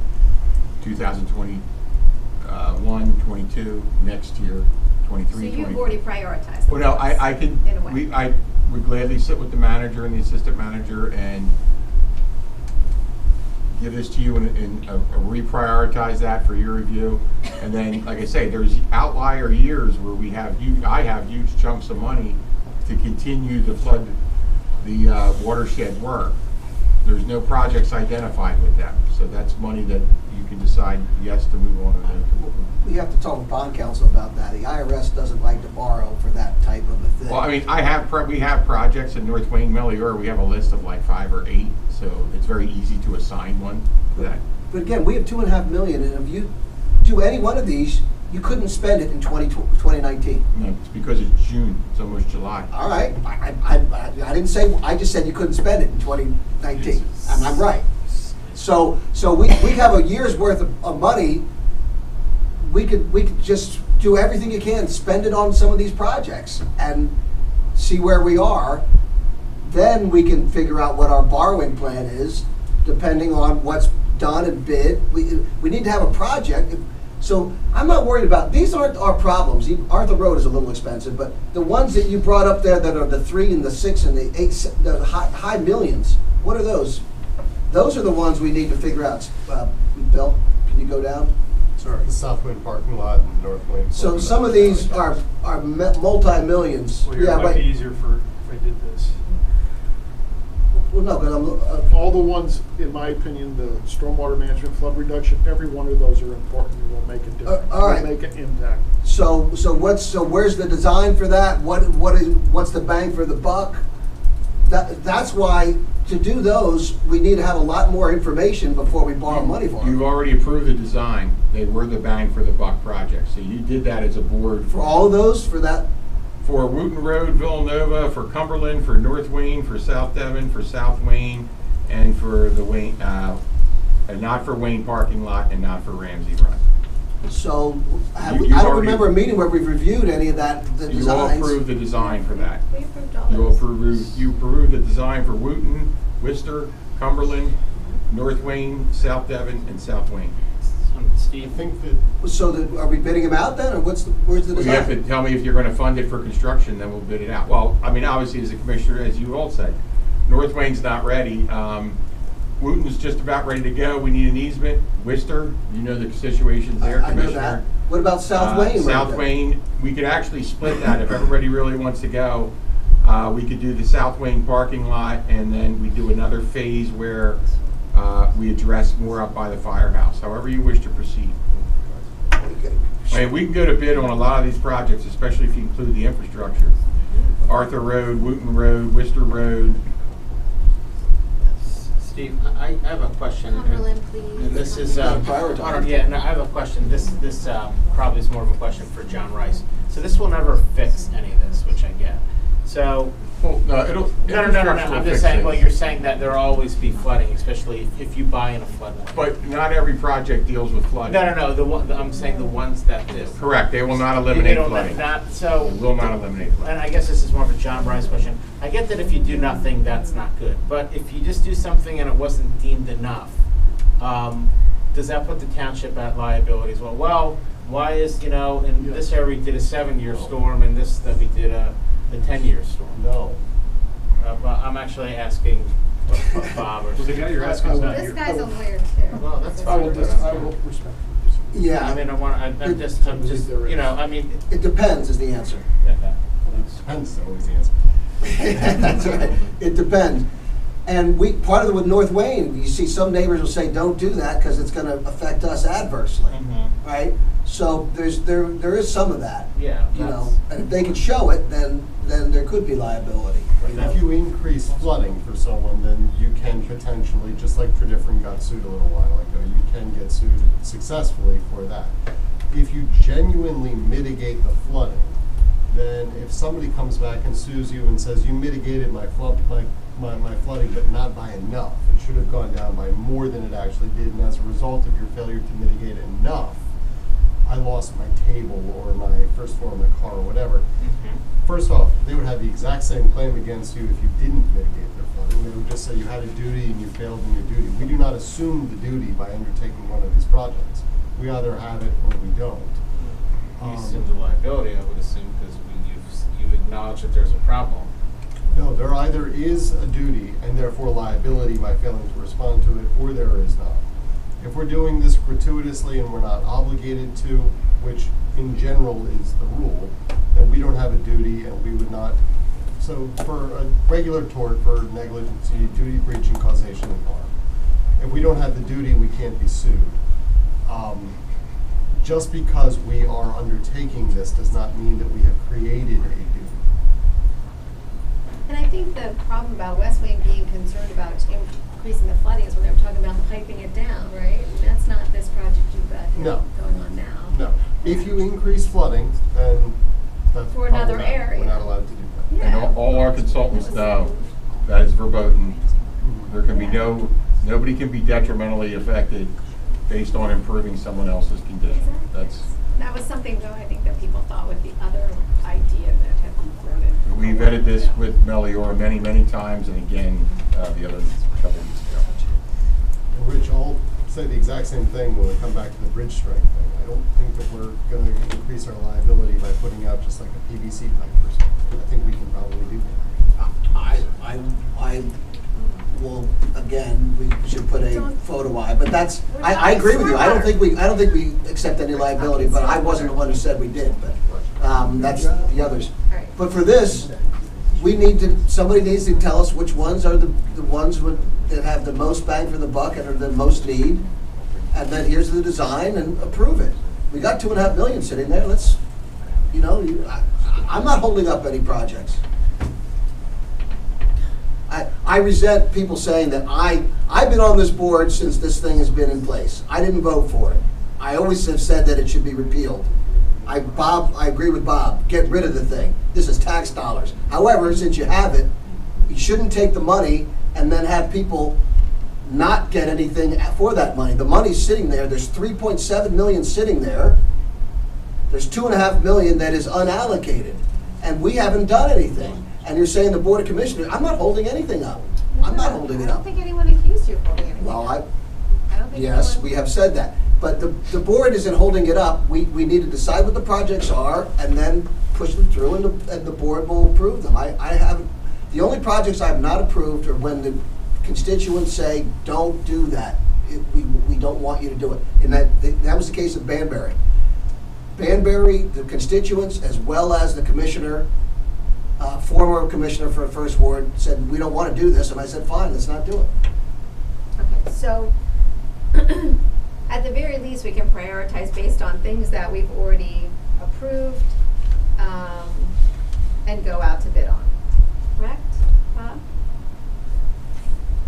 2021, 22, next year, 23, So 24. you've already prioritized them. Well, no, I can, in a way. I would gladly sit with the manager and the assistant manager and give this to you and reprioritize that for your review. And then, like I say, there's outlier years where I have huge chunks of money to continue to flood the watershed work. There's no projects identified with them, so that's money that you can decide yes to move on or no to move on. We have to talk with bond counsel about that. The IRS doesn't like to borrow for that type of a thing. Well, I mean, we have projects in North Wayne, Melior, we have a list of like 5 or 8, so it's very easy to assign one for that. But again, we have $2.5 million, and if you do any one of these, you couldn't spend it in 2019. No, it's because it's June, it's almost July. All right, I didn't say, I just said you couldn't spend it in 2019, and I'm right. So we have a year's worth of money. We could just do everything you can, spend it on some of these projects, and see where we are. Then we can figure out what our borrowing plan is, depending on what's done and bid. We need to have a project. So I'm not worried about, these aren't our problems. Arthur Road is a little expensive, but the ones that you brought up there that are the 3 and the 6 and the 8, the high millions, what are those? Those are the ones we need to figure out. Bill, can you go down? Sorry. The South Wind parking lot and North Wind. So some of these are multi-millions. Well, here, it might be easier if I did this. Well, no, but All the ones, in my opinion, the stormwater management, flood reduction, every one of those are important and will make a difference. all right. Will make an impact. So where's the design for that? What's the bang for the buck? That's why, to do those, we need to have a lot more information before we borrow money for them. You've already approved the design. They were the bang for the buck project. So you did that as a board. For all of those, for that? For Wooten Road, Villanova, for Cumberland, for North Wayne, for South Devon, for South Wayne, and for the Wayne, not for Wayne parking lot and not for Ramsey Run. So I You've don't already- remember a meeting where we've reviewed any of that, the You all designs. approved the design for that. We approved all You those. approved the design for Wooten, Worcester, Cumberland, North Wayne, South Devon, and South Wayne. Steve? I think that So are we bidding them out then, or where's the Well, you have to design? tell me if you're gonna fund it for construction, then we'll bid it out. Well, I mean, obviously, as a commissioner, as you all said, North Wayne's not ready. Wooten's just about ready to go. We need an easement. Worcester, you know the situations there, I know Commissioner. that. What about South Wayne? right South there? Wayne, we could actually split that if everybody really wants to go. We could do the South Wayne parking lot, and then we do another phase where we address more up by the firehouse, however you wish to proceed. I mean, we can go to bid on a lot of these projects, especially if you include the infrastructure. Arthur Road, Wooten Road, Worcester Road. Steve, I have a question. Cumberland, please. And this is, Prioritize. yeah, no, I have a question. This probably is more of a question for John Rice. So this will never fix any of this, which I get. So, Well, no, no. infrastructure will I'm fix just saying, this. well, you're saying that there'll always be flooding, especially if you buy in a floodway. But not every project deals with flooding. No, I'm saying the ones that do. Correct, they will not They eliminate don't- flooding. So. They will not eliminate flooding. And I guess this is more of a John Bryce question. I get that if you do nothing, that's not good. But if you just do something and it wasn't deemed enough, does that put the township at liability as well? Well, why is, in this area we did a 7-year storm and this that we did a 10-year storm? no. Well, I'm actually asking Bob or. Well, the guy you're asking is not This here. guy's a lawyer too. Well, that's I fine. will respect. Yeah, I mean, I'm just, there is. I mean. it depends is the answer. Okay. Depends, always the answer. That's right. It depends. And part of it with North Wayne, you see some neighbors will say, don't do that because it's going to affect us adversely, right? So there is some of that. Yeah, you know, and if they can show it, then there could be liability. Right. If you increase flooding for someone, then you can potentially, just like Tredyffrin got sued a little while ago, you can get sued successfully for that. If you genuinely mitigate the flooding, then if somebody comes back and sues you and says, you mitigated my flooding, but not by enough, it should have gone down by more than it actually did, and as a result of your failure to mitigate enough, I lost my table or my first floor of my car or whatever. First off, they would have the exact same claim against you if you didn't mitigate their flooding. They would just say you had a duty and you failed in your duty. We do not assume the duty by undertaking one of these projects. We either have it or we don't. You assume the liability, I would assume, because you've acknowledged that there's a problem. No, there either is a duty and therefore liability by failing to respond to it, or there is not. If we're doing this gratuitously and we're not obligated to, which in general is the rule, then we don't have a duty and we would not. So for a regular tort for negligence, duty, breach, and causation of harm, if we don't have the duty, we can't be sued. Just because we are undertaking this does not mean that we have created a duty. And I think the problem about West Wayne being concerned about increasing the flooding is when they were talking about piping it down, right? And that's not this project you've got going on now. No. If you increase flooding, then that's For another probably not- area. We're not allowed to do that. Yeah. And all our consultants know that is verboten. There can be nobody can be detrimentally affected based on improving someone else's condition. That was something, though, I think that people thought with the other idea that had been floated. We vetted this with Meliora many, many times, and again, the other couple of weeks ago. And Rich, I'll say the exact same thing when we come back to the bridge strike thing. I don't think that we're going to increase our liability by putting out just like a PVC pipe or something. I think we can probably do that. I will, again, we should put a photo eye, but that's, I agree with you. I don't think we accept any liability, but I wasn't the one who said we did, but that's the others. But for this, somebody needs to tell us which ones are the ones that have the most bang for the buck and are the most need, and then here's the design and approve it. We got $2.5 million sitting there. Let's, I'm not holding up any projects. I resent people saying that I've been on this board since this thing has been in place. I didn't vote for it. I always have said that it should be repealed. I agree with Bob. Get rid of the thing. This is tax dollars. However, since you have it, you shouldn't take the money and then have people not get anything for that money. The money's sitting there. There's $3.7 million sitting there. There's $2.5 million that is unallocated, and we haven't done anything. And you're saying the Board of Commissioners, I'm not holding anything up. I'm not holding it I don't up. think anyone accused you of holding anything. Well, I don't think yes, anyone- we have said that. But the board isn't holding it up. We need to decide what the projects are and then push them through, and the board will approve them. The only projects I have not approved are when the constituents say, don't do that. We don't want you to do it. And that was the case of Banbury. Banbury, the constituents, as well as the commissioner, former commissioner for First Ward, said, we don't want to do this. And I said, fine, let's not do it. Okay, so at the very least, we can prioritize based on things that we've already approved and go out to bid on. Correct, Bob?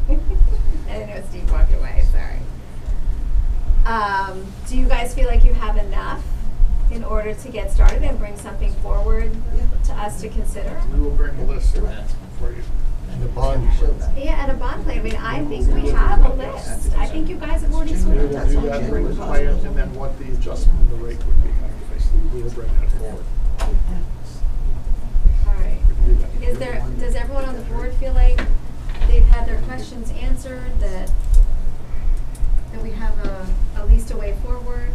I know Steve walked away, sorry. Do you guys feel like you have enough in order to get started and bring something forward to us to consider? We will bring a list for you. And the bond. Yeah, and a bond plan. I mean, I think we have a list. I think you guys have already We sorted will that. do that, bring the plans, and then what the adjustment of the rate would be. We will bring that forward. All right. Does everyone on the board feel like they've had their questions answered, that we have at least a way forward?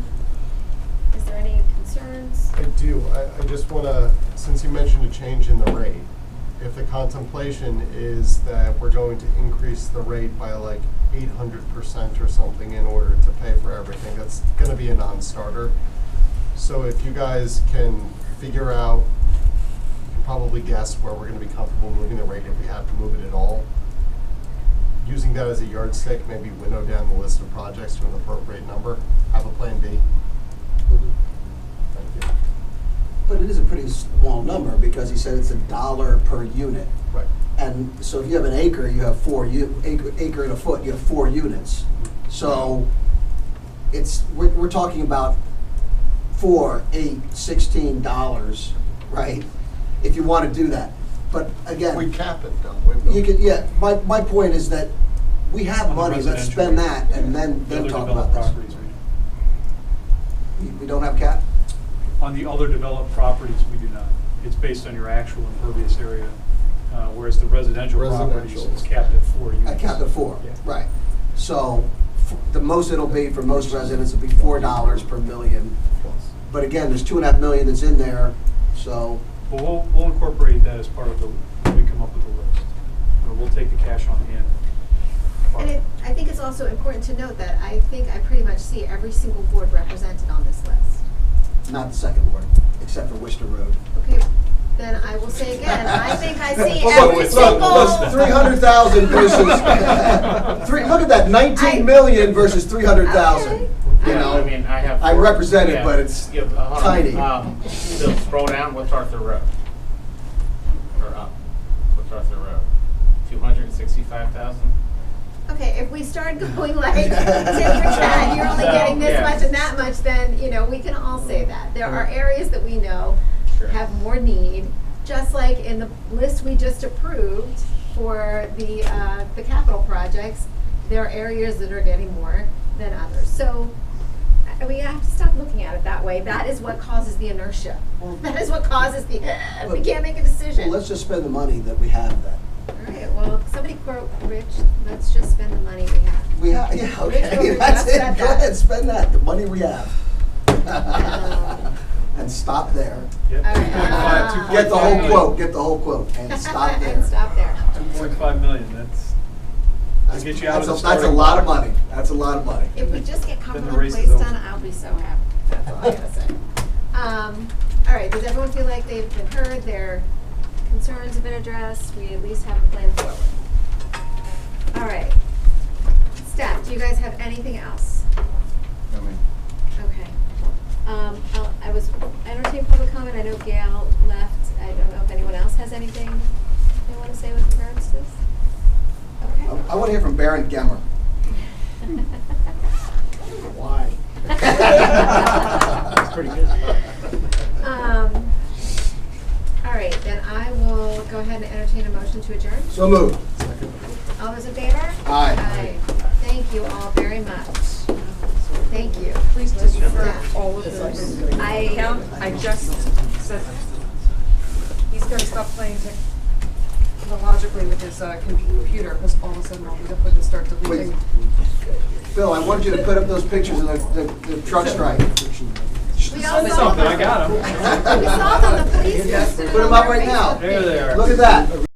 Is there any concerns? I do. I just want to, since you mentioned a change in the rate, if the contemplation is that we're going to increase the rate by like 800% or something in order to pay for everything, that's going to be a non-starter. So if you guys can figure out probably guess where we're gonna be comfortable moving the rate if we have to move it at all. Using that as a yardstick, maybe winnow down the list of projects to an appropriate number, have a plan B. Thank you. But it is a pretty small number because he said it's $1 per unit. Right. And so if you have an acre, you have acre and a foot, you have 4 units. So we're talking about $4, $8, $16, right? If you want to do that. But again. We cap it, don't we? You could, yeah, my point is that we have On the money, let's residential spend rate. that and then Other talk developed about this. properties, We don't have cap? On the other developed properties, we do not. It's based on your actual impervious area, whereas the residential properties Residential. is capped at 4 units. I capped at 4, Yeah. right. So the most it'll be for most residents will be $4 per million. But again, there's $2.5 million that's in there, so. Well, we'll incorporate that as part of when we come up with the list. We'll take the cash on hand. part. And I think it's also important to note that I think I pretty much see every single board represented on this list. Not the second ward, except for Worcester Road. Okay, then I will say again, I think I see Well, every look, single. 300,000 versus, look at that, 19 million versus 300,000. Okay. You Yeah, know, I mean, I have. I four- represent it, yeah, but it's yeah, hold on. tiny. So scroll down, what's Arthur Road? Or up, what's Arthur Road? 265,000? Okay, if we start going like tit for tat, you're only getting this Yeah. much and that much, then, you know, we can all say that. There are areas that we know Sure. have more need, just like in the list we just approved for the capital projects, there are areas that are getting more than others. So we have to stop looking at it that way. That is what causes the inertia. That is what causes the, we can't make a decision. Well, let's just spend the money that we have then. All right, well, somebody quote Rich, let's just spend the money we have. We have, yeah, Rich okay, Road that's just it, said go that. ahead, spend that, the money we have. And stop there. Yep, All right. 2.5 Get the whole million. quote, get the whole quote, and stop there. And stop there. 2.5 million, that'll get you out of the That's starting a lot of block. money, that's a lot of money. If we just get Then the Cumberland race is Place over. done, I'll be so happy. That's all I gotta say. All right, does everyone feel like they've been heard, their concerns have been addressed, we at least have a plan forward? All right. Staff, do you guys have anything else? Okay. I was entertaining public comment, I know Gail left, I don't know if anyone else has anything they want to say with regards to this? Okay. I want to hear from Baron Gemmer. Why? That's pretty good. All right, then I will go ahead and entertain a motion to adjourn. So moved. All those in favor? Aye. Aye. Thank you all very much. Thank you. Please disregard Staff. all of those. I Count, I just said, he's gonna stop playing technologically with his computer, because all of a sudden all the stuff would start deleting. Phil, I wanted you to put up those pictures of the truck strike. We all Send saw something, I them. got 'em. We saw them, the police posted it Put them on up their right now. Facebook There they page. are. Look at that.